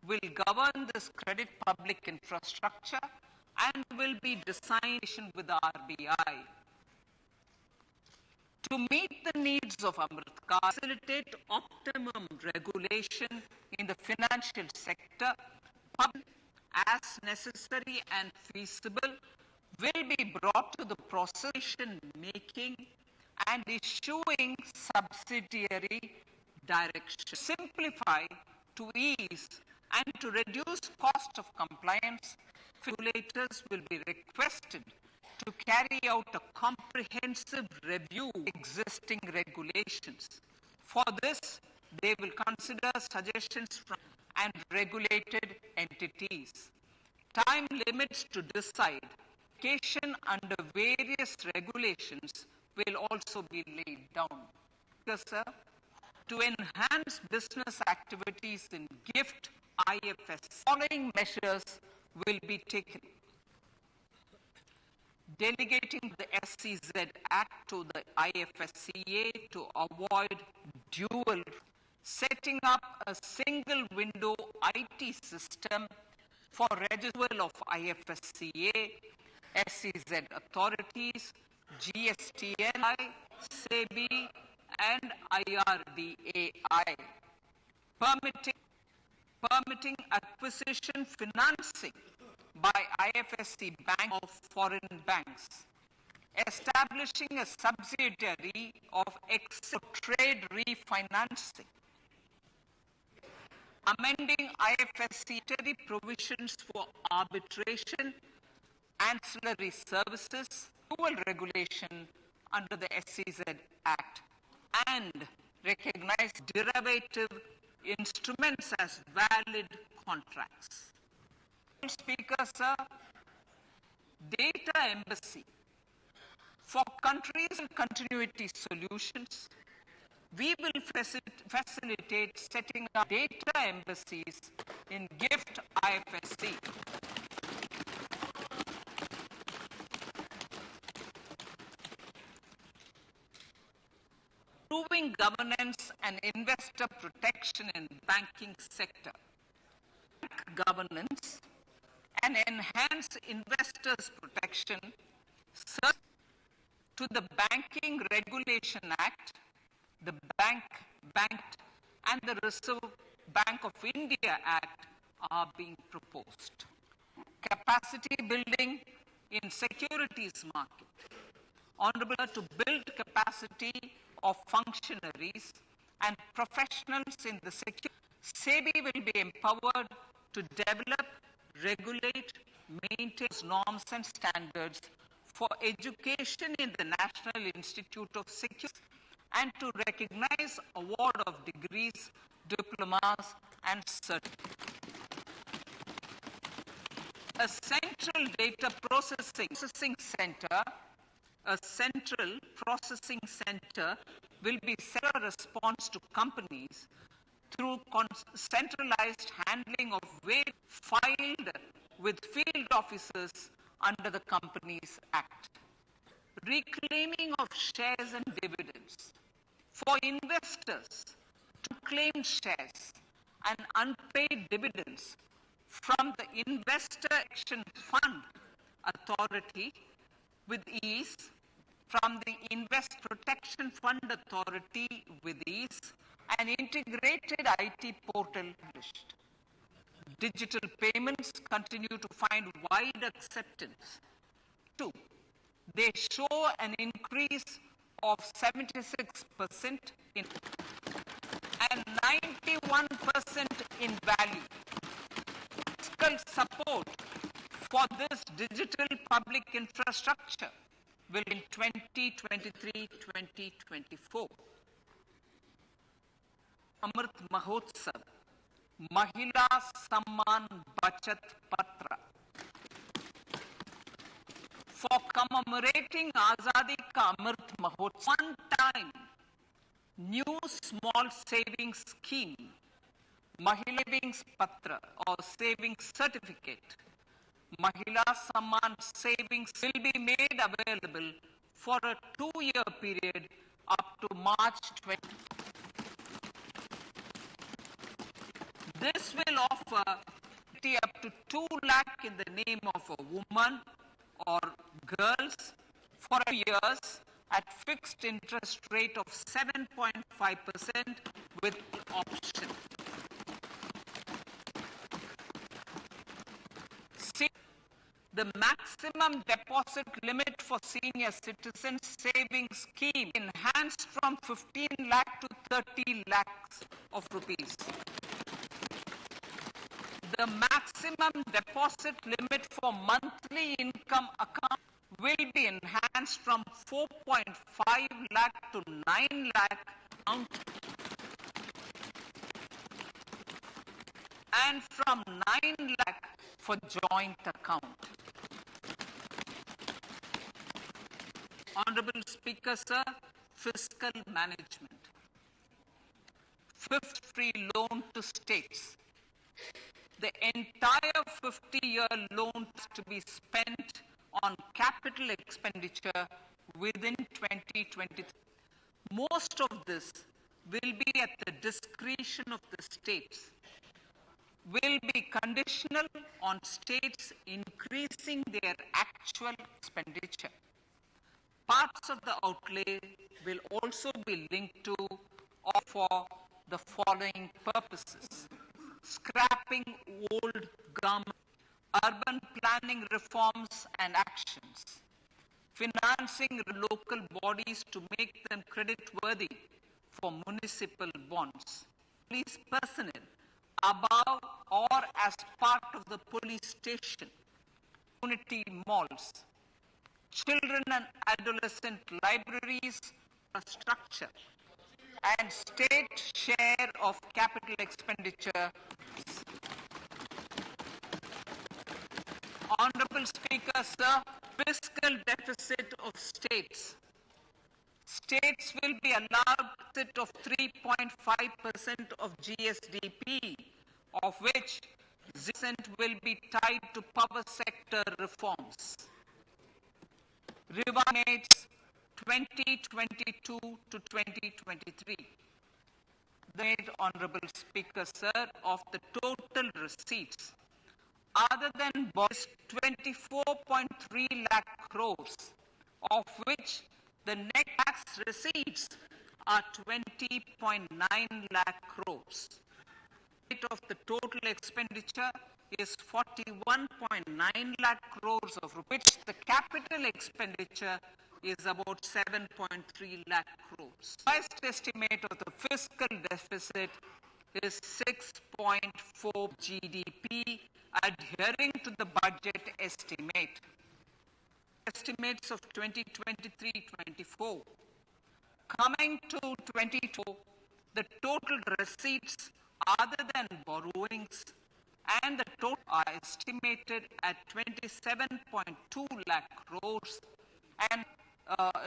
will govern this credit public infrastructure and will be designed with the RBI. To meet the needs of Amrit Kaal, facilitate optimum regulation in the financial sector, as necessary and feasible, will be brought to the process making and issuing subsidiary direction. Simplify, to ease, and to reduce cost of compliance, regulators will be requested to carry out a comprehensive review of existing regulations. For this, they will consider suggestions from and regulated entities. Time limits to decide application under various regulations will also be laid down. Yes, sir. To enhance business activities in GIFT IFS, following measures will be taken. Delegating the SEZ Act to the IFSCA to avoid dual, setting up a single window IT system for renewal of IFSCA, SEZ authorities, GSTNI, SEBI, and IRDAI, permitting acquisition financing by IFSC Bank of foreign banks, establishing a subsidiary of Exim Trade Refinancing, amending IFSC provisions for arbitration, ancillary services, dual regulation under the SEZ Act, and recognize derivative instruments as valid contracts. Speaker, sir, data embassy for countries and continuity solutions. We will facilitate setting up data embassies in GIFT IFSC. Improving governance and investor protection in the banking sector. Governance and enhance investors' protection to the Banking Regulation Act, the Bank and the Reserve Bank of India Act are being proposed. Capacity building in securities market. Honorable to build capacity of functionaries and professionals in the security. SEBI will be empowered to develop, regulate, maintain norms and standards for education in the National Institute of Security and to recognize award of degrees, diplomas, and certificates. A central data processing center, a central processing center will be set a response to companies through centralized handling of weight filed with field officers under the Companies Act. Reclaiming of shares and dividends. For investors to claim shares and unpaid dividends from the Investor Action Fund Authority with ease, from the Invest Protection Fund Authority with ease, an integrated IT portal published. Digital payments continue to find wide acceptance. 2. They show an increase of 76% in and 91% in value. Fiscal support for this digital public infrastructure will in 2023-2024. Amrit Mahotsav, Mahila Samman Bachat Patra. For commemorating Azadi Ka Amrit Mahotsav, one-time new small savings scheme, Mahila Savings Patra or Savings Certificate, Mahila Samman Savings will be made available for a 2-year period up to March 20. This will offer up to 2 lakh in the name of a woman or girls for years at fixed interest rate of 7.5% with option. The maximum deposit limit for senior citizens savings scheme enhanced from 15 lakh to 30 lakhs of rupees. The maximum deposit limit for monthly income account will be enhanced from 4.5 lakh to 9 lakh account and from 9 lakh for joint account. Honorable Speaker, sir, fiscal management. 5th free loan to states. The entire 50-year loan to be spent on capital expenditure within 2020. Most of this will be at the discretion of the states, will be conditional on states increasing their actual expenditure. Parts of the outlay will also be linked to or for the following purposes: scrapping old government, urban planning reforms and actions, financing local bodies to make them creditworthy for municipal bonds, police personnel above or as part of the police station, community malls, children and adolescent libraries, structure, and state share of capital expenditure. Honorable Speaker, sir, fiscal deficit of states. States will be allowed a deficit of 3.5% of GSDP, of which 0% will be tied to power sector reforms. Revaluates 2022 to 2023. The Honorable Speaker, sir, of the total receipts other than bonds 24.3 lakh crores, of which the net tax receipts are 20.9 lakh crores. The rate of the total expenditure is 41.9 lakh crores, of which the capital expenditure is about 7.3 lakh crores. The revised estimate of the fiscal deficit is 6.4 GDP, adhering to the budget estimate. Estimates of 2023-24. Coming to 22, the total receipts other than borrowings and the total are estimated at 27.2 lakh crores and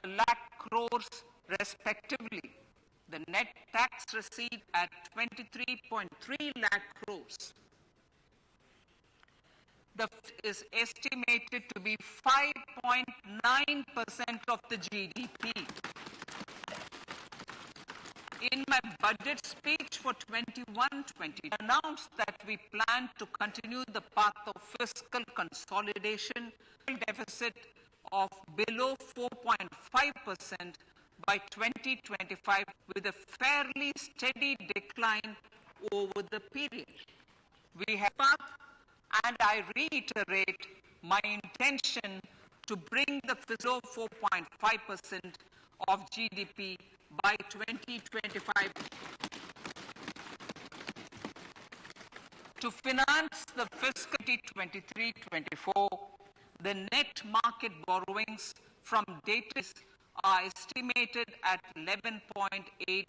lakh crores respectively. The net tax receipt at 23.3 lakh crores. The is estimated to be 5.9% of the GDP. In my budget speech for 21-20, announced that we plan to continue the path of fiscal consolidation, deficit of below 4.5% by 2025, with a fairly steady decline over the period. We have up, and I reiterate my intention to bring the below 4.5% of GDP by 2025 to finance the fiscal 2023-24. The net market borrowings from data are estimated at 11.8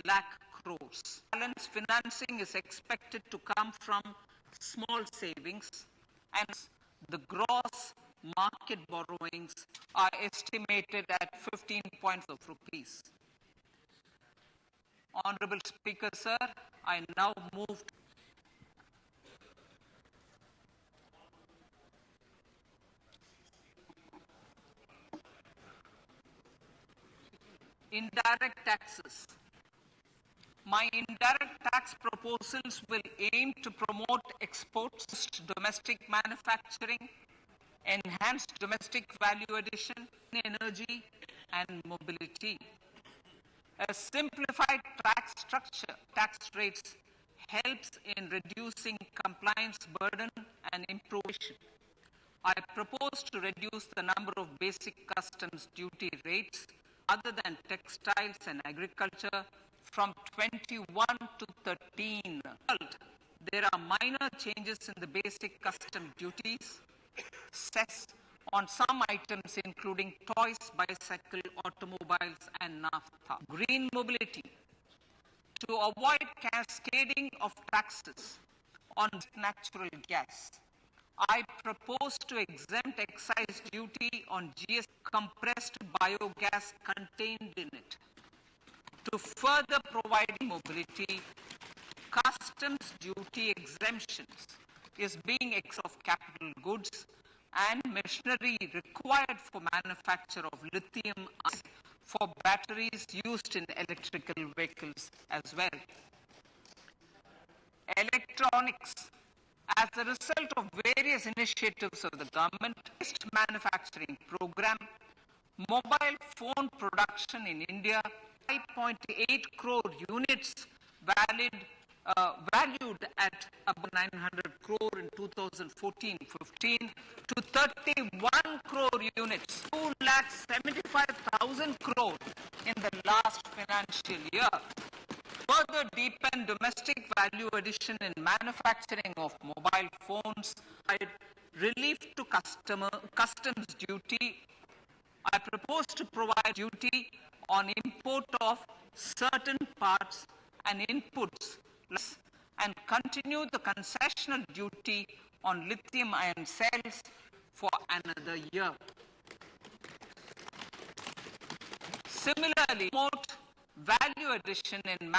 lakh crores. Balance financing is expected to come from small savings, and the gross market borrowings are estimated at 15 points of rupees. Honorable Speaker, sir, I now move to indirect taxes. My indirect tax proposals will aim to promote exports, domestic manufacturing, enhance domestic value addition, energy and mobility. A simplified tax structure, tax rates helps in reducing compliance burden and improvement. I propose to reduce the number of basic customs duty rates other than textiles and agriculture from 21 to 13. There are minor changes in the basic custom duties cess on some items including toys, bicycle, automobiles and naphtha. Green mobility. To avoid cascading of taxes on natural gas, I propose to exempt excise duty on GS compressed biogas contained in it. To further provide mobility, customs duty exemptions is being of capital goods and machinery required for manufacture of lithium for batteries used in electrical vehicles as well. Electronics. As a result of various initiatives of the government-based manufacturing program, mobile phone production in India, 5.8 crore units valued at about 900 crore in 2014-15 to 31 crore units, 2,75,000 crore in the last financial year. Further deepen domestic value addition in manufacturing of mobile phones, relief to customs duty. I propose to provide duty on import of certain parts and inputs and continue the concessional duty on lithium-ion cells for another year. Similarly, promote value addition in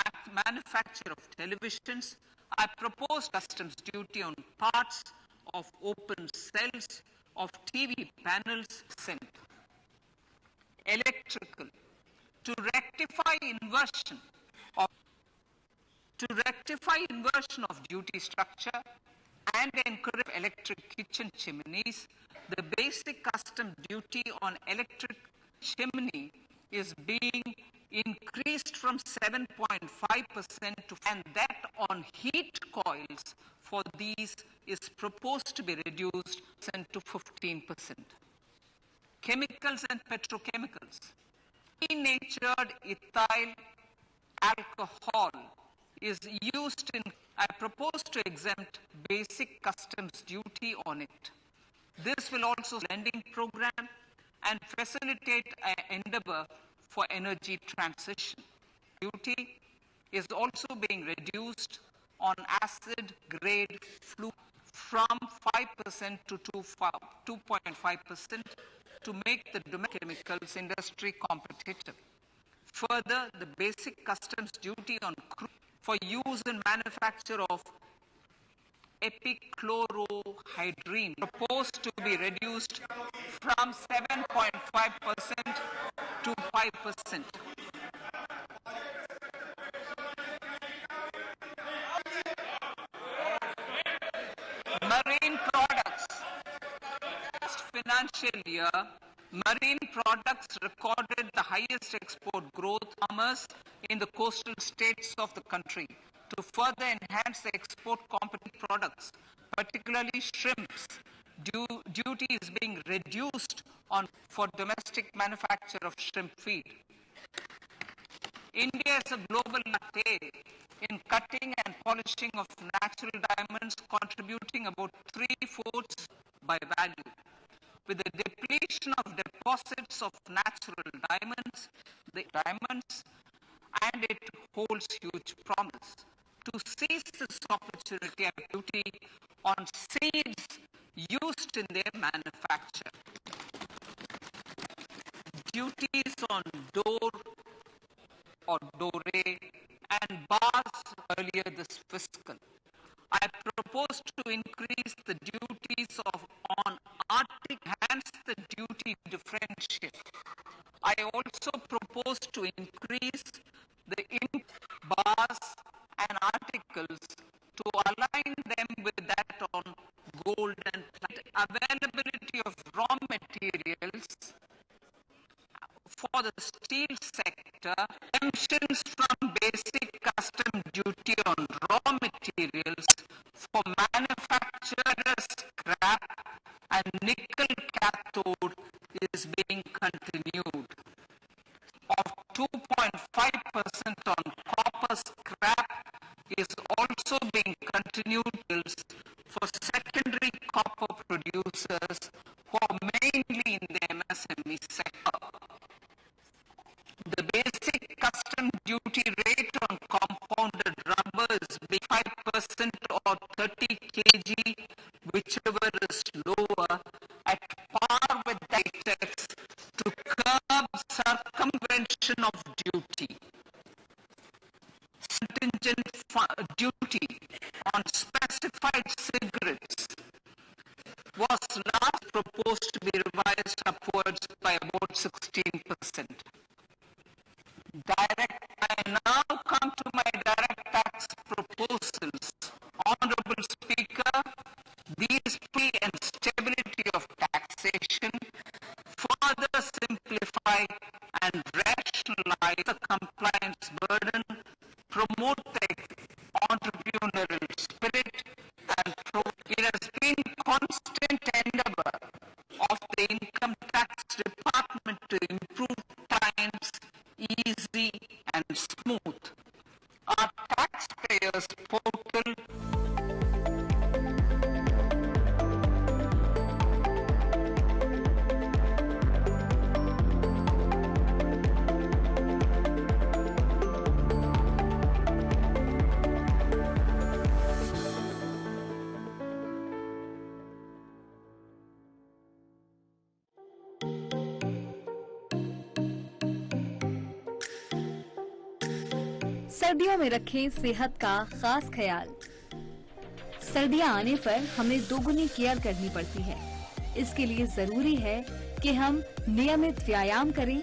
manufacture of televisions. I propose customs duty on parts of open cells of TV panels sent. Electrical. To rectify inversion of duty structure and encourage electric kitchen chimneys, the basic custom duty on electric chimney is being increased from 7.5% to, and that on heat coils for these is proposed to be reduced to 15%. Chemicals and petrochemicals. Denatured ethyl alcohol is used in, I propose to exempt basic customs duty on it. This will also lending program and facilitate an endeavor for energy transition. Duty is also being reduced on acid grade flue from 5% to 2.5% to make the domestic chemicals industry competitive. Further, the basic customs duty on crude for use in manufacture of epichlorohydrin proposed to be reduced from 7.5% to 5%. Marine products. Last financial year, marine products recorded the highest export growth commerce in the coastal states of the country. to further enhance the export competent products, particularly shrimps. Duty is being reduced on for domestic manufacture of shrimp feed. India is a global market in cutting and polishing of natural diamonds, contributing about 3/4 by value. With the depletion of deposits of natural diamonds, and it holds huge promise. To seize this opportunity and duty on seeds used in their manufacture. Duties on door or dore and bars earlier this fiscal. I propose to increase the duties on Arctic, hence the duty differential. I also propose to increase the bars and articles to align them with that on gold and platinum. Availability of raw materials for the steel sector, exemptions from basic custom duty on raw materials for manufacturers scrap and nickel cathode is being continued. Of 2.5% on copper scrap is also being continued for secondary copper producers who are mainly in the MSME sector. The basic custom duty rate on compounded rubbers be 5% or 30 kg, whichever is lower, at par with the latex to curb circumvention of duty. Contingent duty on specified cigarettes was last proposed to be revised upwards by about 16%. I now come to my direct tax proposals. Honorable Speaker, these free and stability of taxation further simplify and rationalize the compliance burden, promote the entrepreneurial spirit, and it has been constant endeavor of the Income Tax Department to improve times easy and smooth. Our taxpayers portal सर्दियों में रखें सेहत का खास ख्याल। सर्दियां आने पर हमें दोगुनी केयर करनी पड़ती है। इसके लिए जरूरी है कि हम नियमित व्यायाम करें,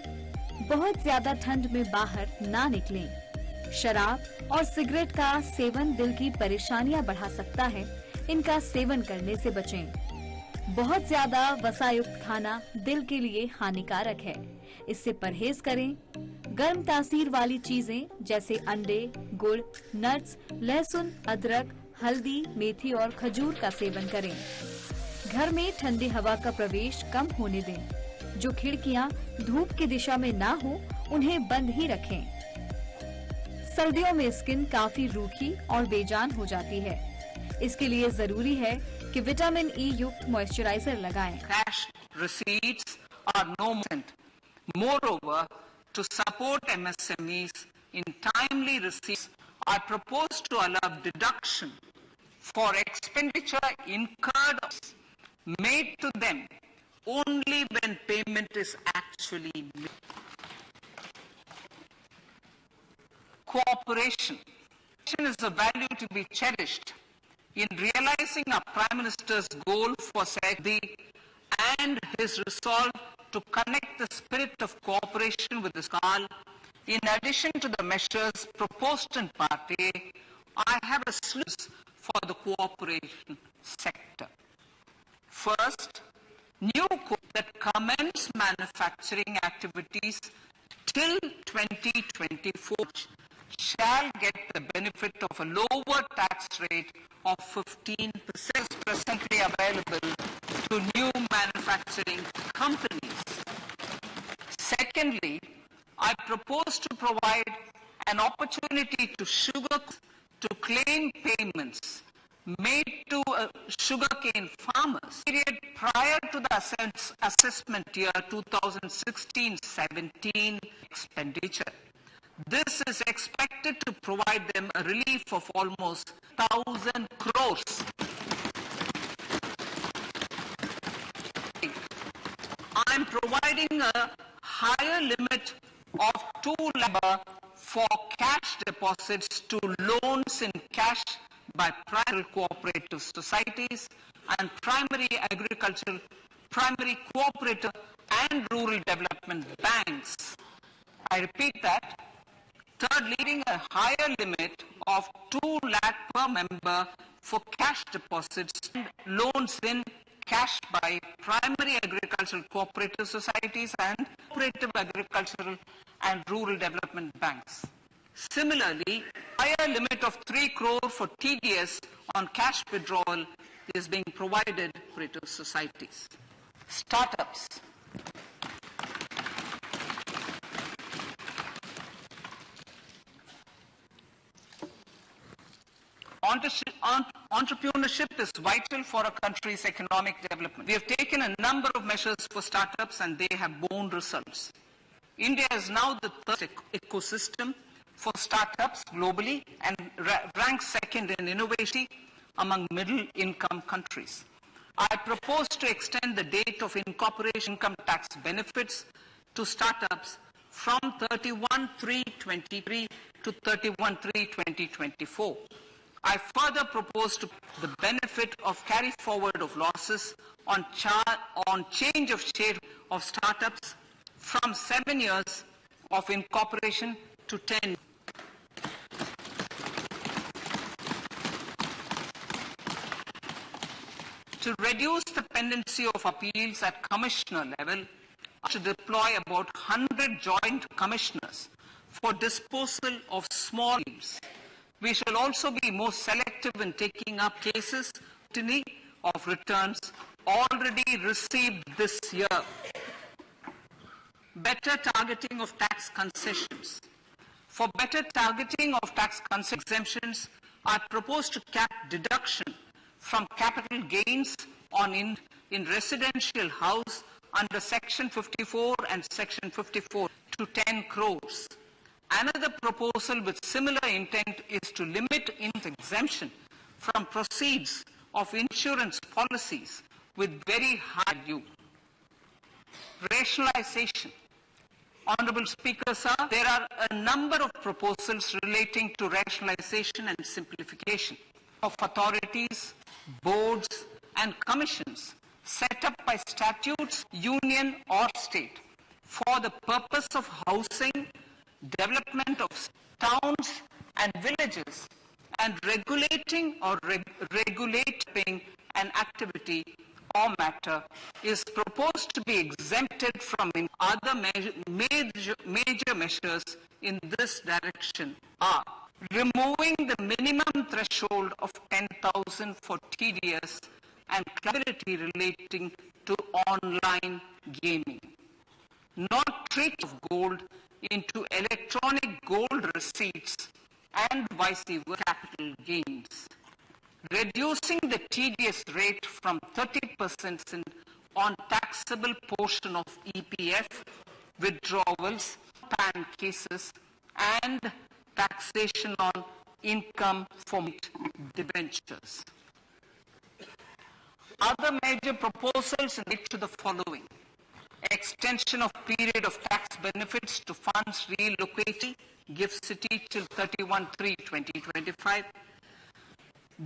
बहुत ज्यादा ठंड में बाहर ना निकलें। शराब और सिगरेट का सेवन दिल की परेशानियां बढ़ा सकता है, इनका सेवन करने से बचें। बहुत ज्यादा वसायुक्त खाना दिल के लिए हानिकारक है, इससे परहेज करें। गर्म तासीर वाली चीजें जैसे अंडे, गुड़, नट्स, लहसुन, अदरक, हल्दी, मेथी और खजूर का सेवन करें। घर में ठंडी हवा का प्रवेश कम होने दें। जो खिड़कियां धूप की दिशा में ना हो, उन्हें बंद ही रखें। सर्दियों में स्किन काफी रूखी और बेजान हो जाती है। इसके लिए जरूरी है कि विटामिन ई युक्त मॉइस्चराइजर लगाएं। Cash receipts are no more. Moreover, to support MSMEs in timely receipts, I propose to allow deduction for expenditure incurred made to them only when payment is actually made. Cooperation is a value to be cherished. In realizing our Prime Minister's goal for SAGDI and his resolve to connect the spirit of cooperation with this call, in addition to the measures proposed in Part A, I have a solution for the cooperation sector. First, new code that commence manufacturing activities till 2024 shall get the benefit of a lower tax rate of 15% presently available to new manufacturing companies. Secondly, I propose to provide an opportunity to sugar to claim payments made to sugarcane farmers period prior to the assessment year 2016-17 expenditure. This is expected to provide them a relief of almost 1,000 crores. I am providing a higher limit of 2 lakh for cash deposits to loans in cash by primary cooperative societies and primary cooperative and rural development banks. I repeat that. Third, leading a higher limit of 2 lakh per member for cash deposits and loans in cash by primary agricultural cooperative societies and cooperative agricultural and rural development banks. Similarly, higher limit of 3 crore for TDS on cash withdrawal is being provided to cooperative societies. Startups. Entrepreneurship is vital for a country's economic development. We have taken a number of measures for startups and they have borne results. India is now the third ecosystem for startups globally and ranks second in innovation among middle-income countries. I propose to extend the date of incorporation income tax benefits to startups from 31/3/23 to 31/3/2024. I further propose to the benefit of carry forward of losses on change of share of startups from 7 years of incorporation to 10. To reduce the pendency of appeals at commissioner level, to deploy about 100 joint commissioners for disposal of small claims. We shall also be more selective in taking up cases of returns already received this year. Better targeting of tax concessions. For better targeting of tax exemptions, I propose to cap deduction from capital gains on in residential house under Section 54 and Section 54 to 10 crores. Another proposal with similar intent is to limit exemption from proceeds of insurance policies with very high value. Rationalization. Honorable Speaker, sir, there are a number of proposals relating to rationalization and simplification of authorities, boards, and commissions set up by statutes, union or state for the purpose of housing, development of towns and villages, and regulating or regulating an activity or matter is proposed to be exempted from other major measures in this direction are removing the minimum threshold of 10,000 for TDS and liability relating to online gaming, not treat of gold into electronic gold receipts and vice versa capital gains, reducing the TDS rate from 30% on taxable portion of EPF, withdrawals, PAN cases, and taxation on income from debentures. Other major proposals relate to the following: extension of period of tax benefits to funds relocated, GIFT City till 31/3/2025,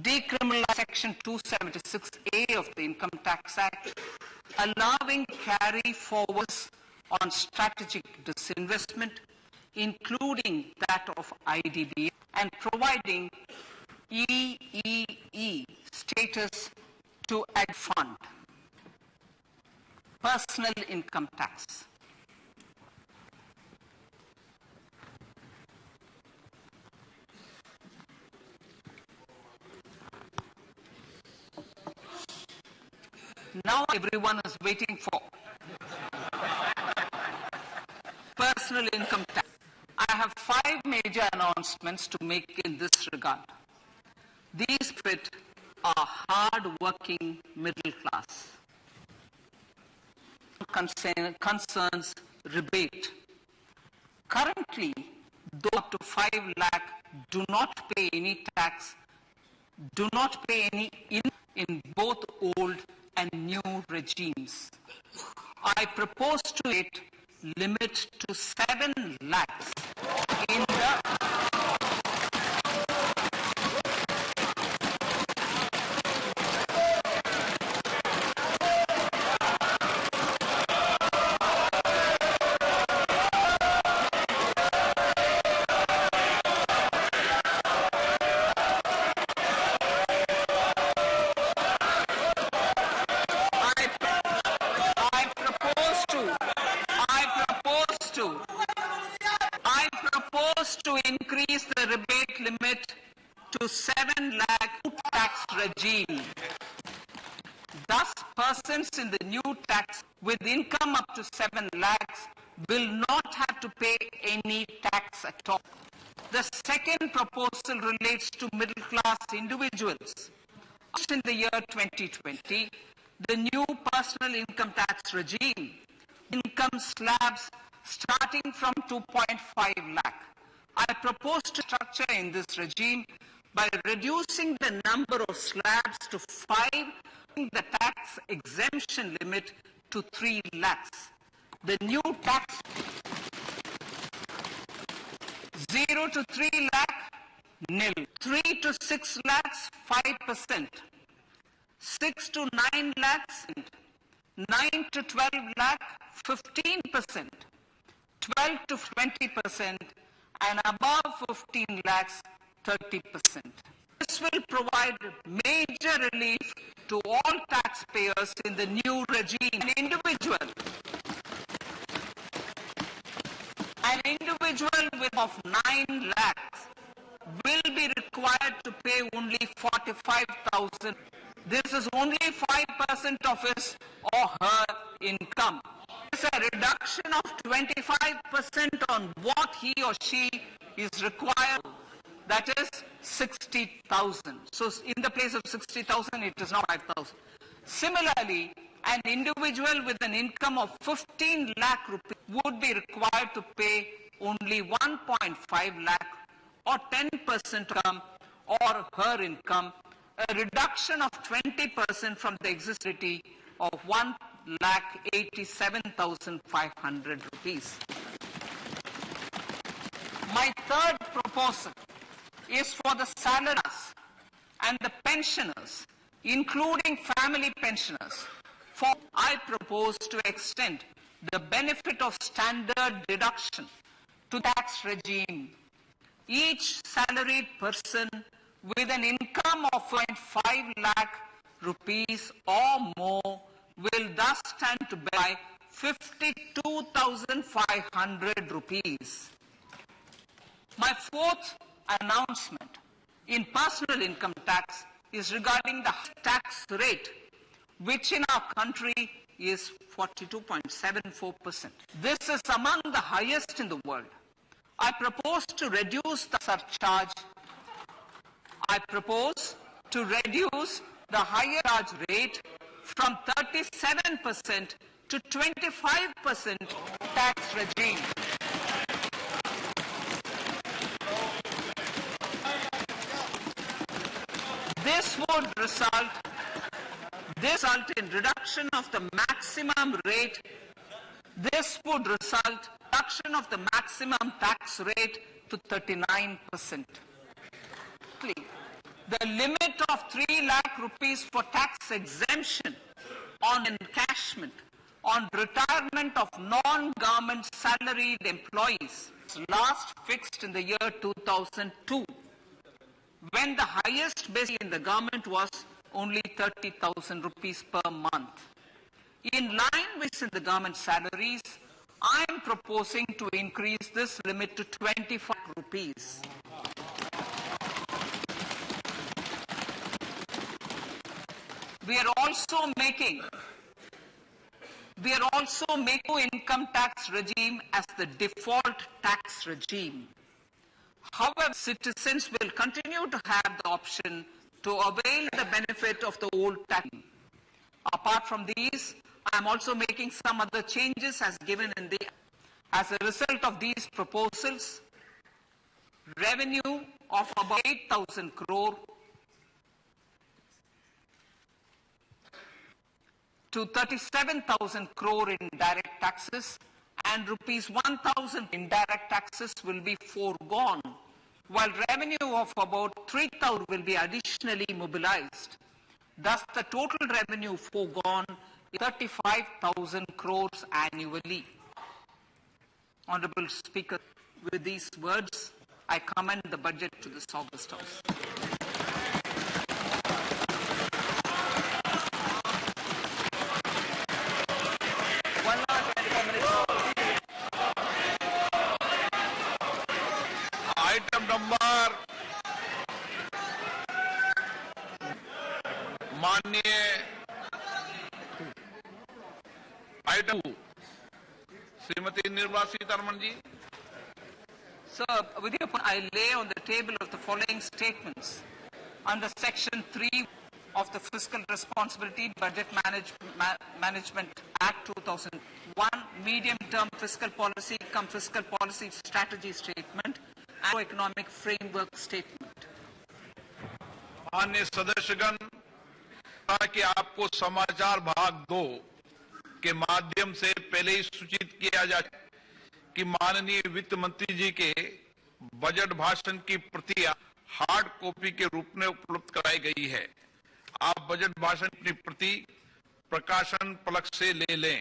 decriminalize Section 276A of the Income Tax Act, allowing carry forwards on strategic disinvestment, including that of IDB, and providing EEE status to add fund. Personal income tax. now everyone is waiting for. Personal income tax. I have 5 major announcements to make in this regard. These fit our hard-working middle class. Concerns rebate. Currently, those up to 5 lakh do not pay any tax, do not pay any in both old and new regimes. I propose to limit to 7 lakhs in the I propose to increase the rebate limit to 7 lakh tax regime. Thus, persons in the new tax with income up to 7 lakhs will not have to pay any tax at all. The second proposal relates to middle class individuals. In the year 2020, the new personal income tax regime, income slabs starting from 2.5 lakh. I propose to structure in this regime by reducing the number of slabs to 5, the tax exemption limit to 3 lakhs. The new tax 0 to 3 lakh, nil. 3 to 6 lakhs, 5%. 6 to 9 lakhs, 9 to 12 lakh, 15%. 12 to 20%, and above 15 lakhs, 30%. This will provide major relief to all taxpayers in the new regime. An individual with of 9 lakhs will be required to pay only 45,000. This is only 5% of his or her income. It's a reduction of 25% on what he or she is required. That is 60,000. So in the place of 60,000, it is now 5,000. Similarly, an individual with an income of 15 lakh rupees would be required to pay only 1.5 lakh or 10% income or her income, a reduction of 20% from the existing of 1,87,500 rupees. My third proposal is for the salaries and the pensioners, including family pensioners. For I propose to extend the benefit of standard deduction to tax regime. Each salaried person with an income of 0.5 lakh rupees or more will thus stand to pay 52,500 rupees. My fourth announcement in personal income tax is regarding the tax rate, which in our country is 42.74%. This is among the highest in the world. I propose to reduce the surcharge. I propose to reduce the higher charge rate from 37% to 25% tax regime. This would result in reduction of the maximum rate. This would result reduction of the maximum tax rate to 39%. The limit of 3 lakh rupees for tax exemption on encashment on retirement of non-government salaried employees was last fixed in the year 2002, when the highest base in the government was only 30,000 rupees per month. In line with the government salaries, I am proposing to increase this limit to 25 rupees. We are also making We are also making income tax regime as the default tax regime. However, citizens will continue to have the option to avail the benefit of the old tax. Apart from these, I am also making some other changes as given in the. As a result of these proposals, revenue of about 8,000 crore to 37,000 crore in direct taxes and rupees 1,000 indirect taxes will be foregone, while revenue of about 3,000 will be additionally mobilized. Thus, the total revenue foregone is 35,000 crores annually. Honorable Speaker, with these words, I commend the budget to this August House. Item number माननीय item Shrimati Nirmala Sitharaman ji. Sir, with your permission, I lay on the table of the following statements. Under Section 3 of the Fiscal Responsibility Budget Management Act 2001, Medium-Term Fiscal Policy cum Fiscal Policy Strategy Statement and Economic Framework Statement. माननीय सदस्यगण, कि आपको समाचार भाग 2 के माध्यम से पहले ही सूचित किया जाए कि माननीय वित्त मंत्री जी के बजट भाषण की प्रतियां हार्ड कॉपी के रूप में उपलब्ध कराई गई है. आप बजट भाषण की प्रति प्रकाशन पलक से ले लें.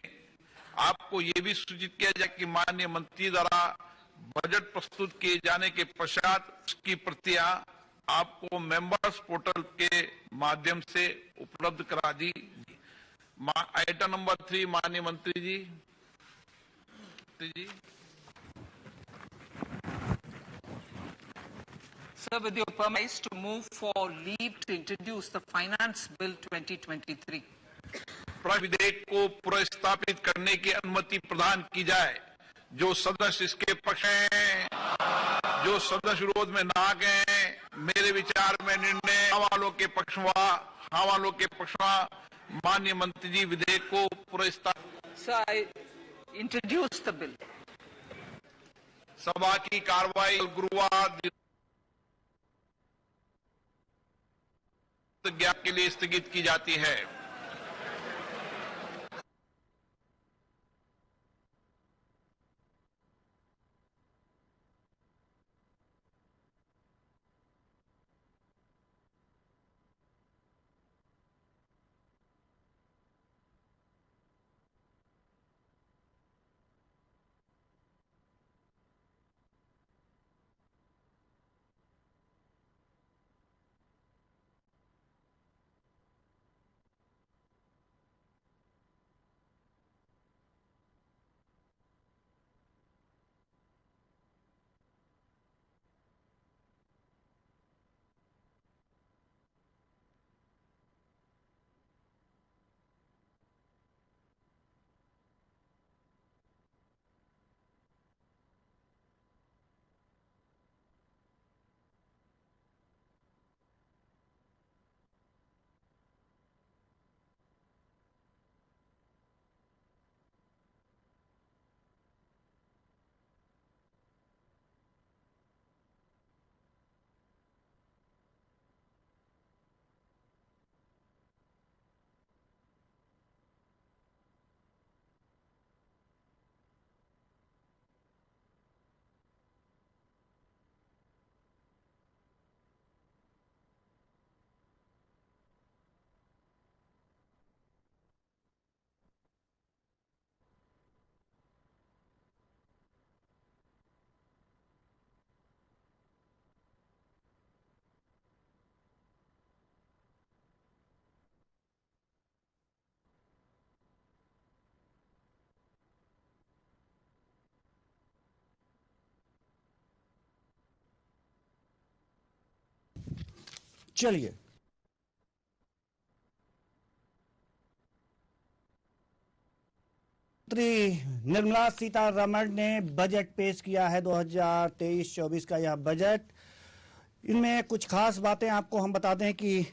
आपको ये भी सूचित किया जाए कि माननीय मंत्री द्वारा बजट प्रस्तुत किए जाने के पश्चात उसकी प्रतियां आपको मेंबर्स पोर्टल के माध्यम से उपलब्ध करा दी. आइटम नंबर 3 माननीय मंत्री जी. Sir, with your permission to move for leave to introduce the Finance Bill 2023. विधेयक को पुनर्स्थापित करने की अनुमति प्रदान की जाए. जो सदस्य इसके पक्ष हैं, जो सदस्य विरोध में ना गए, मेरे विचार में निर्णय वालों के पक्ष वालों के पक्ष माननीय मंत्री जी विधेयक को पुनर्स्थापित. Sir, I introduce the bill. सभा की कार्रवाई गुरुवार के लिए स्थगित की जाती है. चलिए मंत्री निर्मला सीतारमण ने बजट पेश किया है 2023-24 का यह बजट। इनमें कुछ खास बातें आपको हम बता दें कि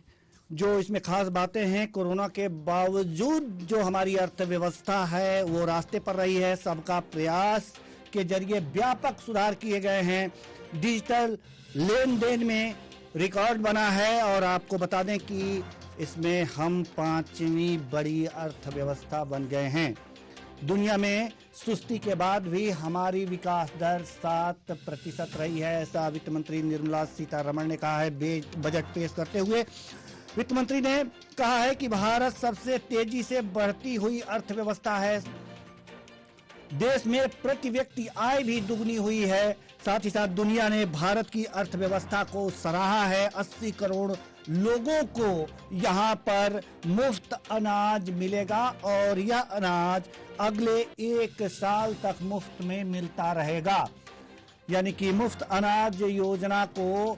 जो इसमें खास बातें हैं, कोरोना के बावजूद जो हमारी अर्थव्यवस्था है वो रास्ते पर रही है। सबका प्रयास के जरिए व्यापक सुधार किए गए हैं। डिजिटल लेन देन में रिकॉर्ड बना है और आपको बता दें कि इसमें हम 5वीं बड़ी अर्थव्यवस्था बन गए हैं। दुनिया में सुस्ती के बाद भी हमारी विकास दर 7% रही है, ऐसा वित्त मंत्री निर्मला सीतारमण ने कहा है। बजट पेश करते हुए वित्त मंत्री ने कहा है कि भारत सबसे तेजी से बढ़ती हुई अर्थव्यवस्था है। देश में प्रति व्यक्ति आय भी दुगनी हुई है। साथ ही साथ दुनिया ने भारत की अर्थव्यवस्था को सराहा है। 80 करोड़ लोगों को यहाँ पर मुफ्त अनाज मिलेगा और यह अनाज अगले 1 साल तक मुफ्त में मिलता रहेगा। यानी कि मुफ्त अनाज योजना को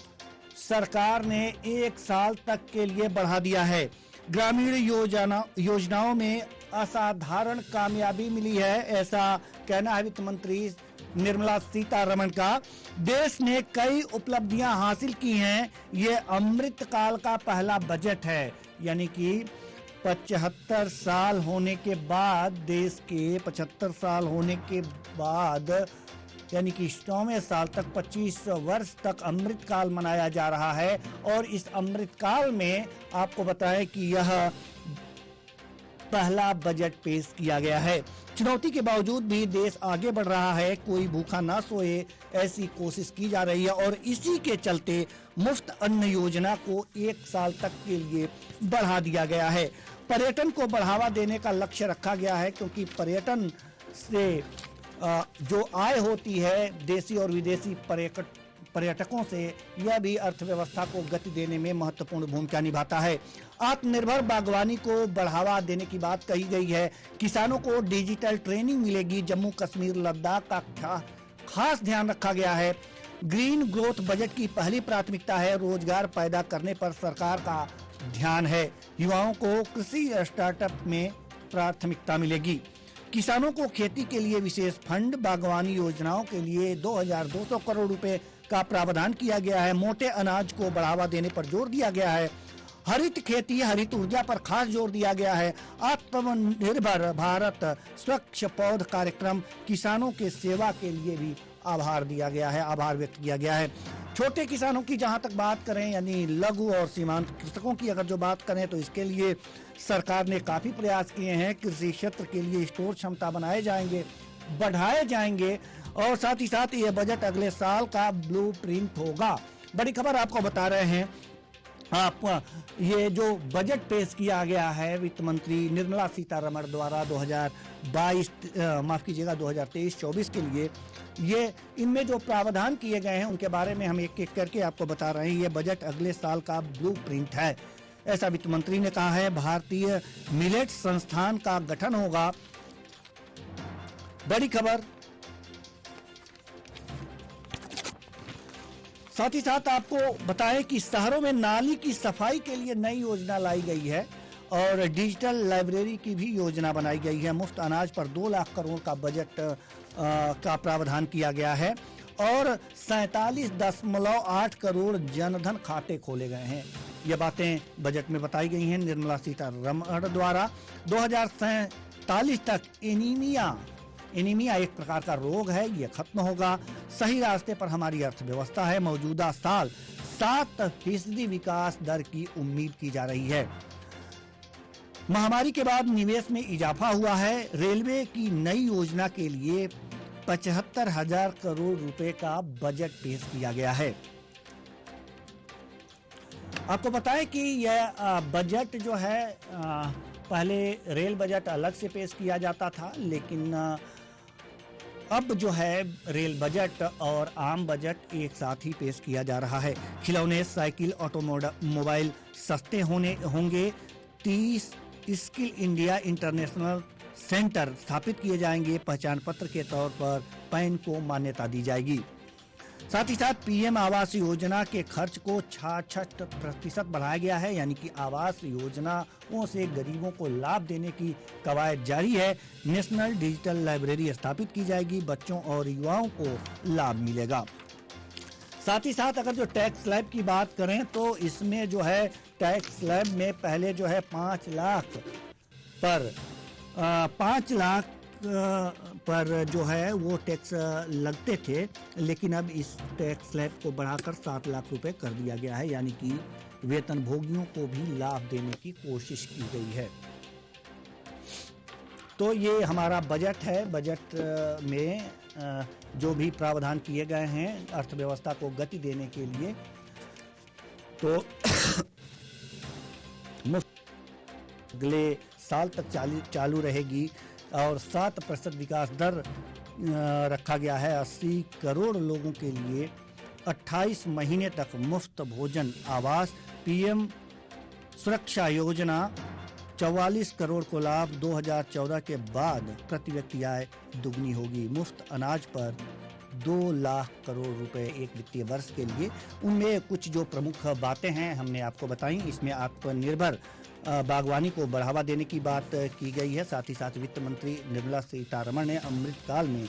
सरकार ने 1 साल तक के लिए बढ़ा दिया है। ग्रामीण योजनाओं में असाधारण कामयाबी मिली है, ऐसा कहना है वित्त मंत्री निर्मला सीतारमण का। देश ने कई उपलब्धियां हासिल की हैं। ये अमृत काल का पहला बजट है, यानी कि 75 साल होने के बाद, देश के 75 साल होने के बाद, यानी कि 100वें साल तक 25 वर्ष तक अमृत काल मनाया जा रहा है। और इस अमृत काल में आपको बताएं कि यह पहला बजट पेश किया गया है। चुनौती के बावजूद भी देश आगे बढ़ रहा है। कोई भूखा ना सोए, ऐसी कोशिश की जा रही है और इसी के चलते मुफ्त अन्न योजना को 1 साल तक के लिए बढ़ा दिया गया है। पर्यटन को बढ़ावा देने का लक्ष्य रखा गया है, क्योंकि पर्यटन से जो आय होती है देशी और विदेशी पर्यटकों से, यह भी अर्थव्यवस्था को गति देने में महत्वपूर्ण भूमिका निभाता है। आत्मनिर्भर बागवानी को बढ़ावा देने की बात कही गई है। किसानों को डिजिटल ट्रेनिंग मिलेगी। जम्मू कश्मीर लद्दाख का खास ध्यान रखा गया है। ग्रीन ग्रोथ बजट की पहली प्राथमिकता है। रोजगार पैदा करने पर सरकार का ध्यान है। युवाओं को कृषि स्टार्टअप में प्राथमिकता मिलेगी। किसानों को खेती के लिए विशेष फंड, बागवानी योजनाओं के लिए 2200 करोड़ रुपए का प्रावधान किया गया है। मोटे अनाज को बढ़ावा देने पर जोर दिया गया है। हरित खेती, हरित ऊर्जा पर खास जोर दिया गया है। आत्मनिर्भर भारत स्वच्छ पौध कार्यक्रम, किसानों के सेवा के लिए भी आभार व्यक्त किया गया है। छोटे किसानों की जहां तक बात करें, यानी लघु और सीमांत कृषकों की अगर जो बात करें, तो इसके लिए सरकार ने काफी प्रयास किए हैं। कृषि क्षेत्र के लिए स्टोर क्षमता बढ़ाए जाएंगे और साथ ही साथ ये बजट अगले साल का ब्लूप्रिंट होगा। बड़ी खबर आपको बता रहे हैं ये जो बजट पेश किया गया है वित्त मंत्री निर्मला सीतारमण द्वारा 2023-24 के लिए, ये इनमें जो प्रावधान किए गए हैं उनके बारे में हम एक एक करके आपको बता रहे हैं। ये बजट अगले साल का ब्लूप्रिंट है, ऐसा वित्त मंत्री ने कहा है। भारतीय मिलेट संस्थान का गठन होगा। बड़ी खबर। साथ ही साथ आपको बताएं कि शहरों में नाली की सफाई के लिए नई योजना लाई गई है और डिजिटल लाइब्रेरी की भी योजना बनाई गई है। मुफ्त अनाज पर 2 लाख करोड़ का बजट का प्रावधान किया गया है और 47.8 करोड़ जनधन खाते खोले गए हैं। ये बातें बजट में बताई गई हैं निर्मला सीतारमण द्वारा। 2047 तक एनीमिया एक प्रकार का रोग है, ये खत्म होगा। सही रास्ते पर हमारी अर्थव्यवस्था है। मौजूदा साल 7% विकास दर की उम्मीद की जा रही है। महामारी के बाद निवेश में इजाफा हुआ है। रेलवे की नई योजना के लिए 75,000 करोड़ रुपए का बजट पेश किया गया है। आपको बताएं कि यह बजट जो है पहले रेल बजट अलग से पेश किया जाता था, लेकिन अब जो है रेल बजट और आम बजट एक साथ ही पेश किया जा रहा है। खिलौने, साइकिल, ऑटोमोबाइल सस्ते होंगे। 30 स्किल इंडिया इंटरनेशनल सेंटर स्थापित किए जाएंगे। पहचान पत्र के तौर पर पैन को मान्यता दी जाएगी। साथ ही साथ पीएम आवास योजना के खर्च को 66% बढ़ाया गया है, यानी कि आवास योजनाओं से गरीबों को लाभ देने की कवायद जारी है। नेशनल डिजिटल लाइब्रेरी स्थापित की जाएगी, बच्चों और युवाओं को लाभ मिलेगा। साथ ही साथ अगर जो टैक्स स्लैब की बात करें तो इसमें जो है टैक्स स्लैब में पहले जो है 5 लाख पर 5 लाख पर जो है वो टैक्स लगते थे, लेकिन अब इस टैक्स स्लैब को बढ़ाकर 7 लाख रुपए कर दिया गया है, यानी कि वेतनभोगियों को भी लाभ देने की कोशिश की गई है। तो ये हमारा बजट है। बजट में जो भी प्रावधान किए गए हैं अर्थव्यवस्था को गति देने के लिए, तो मुफ्त अगले साल तक चालू रहेगी और 7% विकास दर रखा गया है। 80 करोड़ लोगों के लिए 28 महीने तक मुफ्त भोजन, आवास, पीएम सुरक्षा योजना 44 करोड़ को लाभ। 2014 के बाद प्रति व्यक्ति आय दुगनी होगी। मुफ्त अनाज पर 2 लाख करोड़ रुपए एक वित्तीय वर्ष के लिए। उनमें कुछ जो प्रमुख बातें हैं हमने आपको बताई। इसमें आत्मनिर्भर बागवानी को बढ़ावा देने की बात की गई है। साथ ही साथ वित्त मंत्री निर्मला सीतारमण ने अमृतकाल में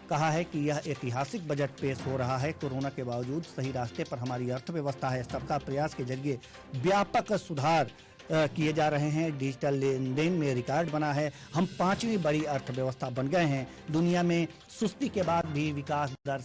कहा है कि यह ऐतिहासिक बजट पेश हो रहा है। कोरोना के बावजूद सही रास्ते पर हमारी अर्थव्यवस्था है। सबका प्रयास के जरिए व्यापक सुधार किए जा रहे हैं। डिजिटल लेन देन में रिकॉर्ड बना है। हम 5वीं बड़ी अर्थव्यवस्था बन गए हैं। दुनिया में सुस्ती के बाद भी विकास दर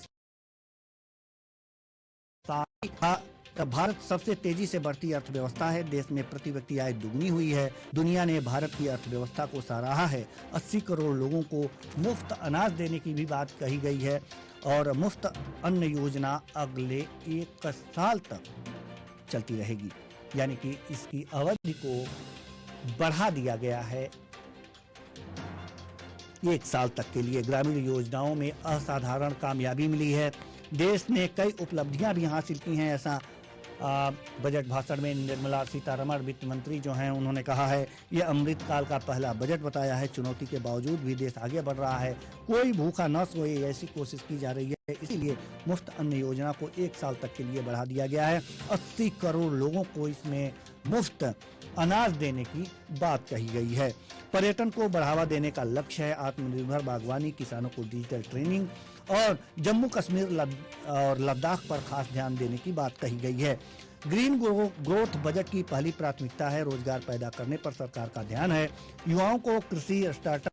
भारत सबसे तेजी से बढ़ती अर्थव्यवस्था है। देश में प्रति व्यक्ति आय दुगनी हुई है। दुनिया ने भारत की अर्थव्यवस्था को सराहा है। 80 करोड़ लोगों को मुफ्त अनाज देने की भी बात कही गई है और मुफ्त अन्न योजना अगले 1 साल तक चलती रहेगी, यानी कि इसकी अवधि को बढ़ा दिया गया है 1 साल तक के लिए। ग्रामीण योजनाओं में असाधारण कामयाबी मिली है। देश ने कई उपलब्धियां भी हासिल की हैं। ऐसा बजट भाषण में निर्मला सीतारमण वित्त मंत्री जो हैं उन्होंने कहा है। ये अमृतकाल का पहला बजट बताया है। चुनौती के बावजूद भी देश आगे बढ़ रहा है। कोई भूखा न सोए ऐसी कोशिश की जा रही है। इसीलिए मुफ्त अन्न योजना को 1 साल तक के लिए बढ़ा दिया गया है। 80 करोड़ लोगों को इसमें मुफ्त अनाज देने की बात कही गई है। पर्यटन को बढ़ावा देने का लक्ष्य है। आत्मनिर्भर बागवानी, किसानों को डिजिटल ट्रेनिंग और जम्मू कश्मीर और लद्दाख पर खास ध्यान देने की बात कही गई है। ग्रीन ग्रोथ बजट की पहली प्राथमिकता है। रोजगार पैदा करने पर सरकार का ध्यान है। युवाओं को कृषि, स्टार्टअप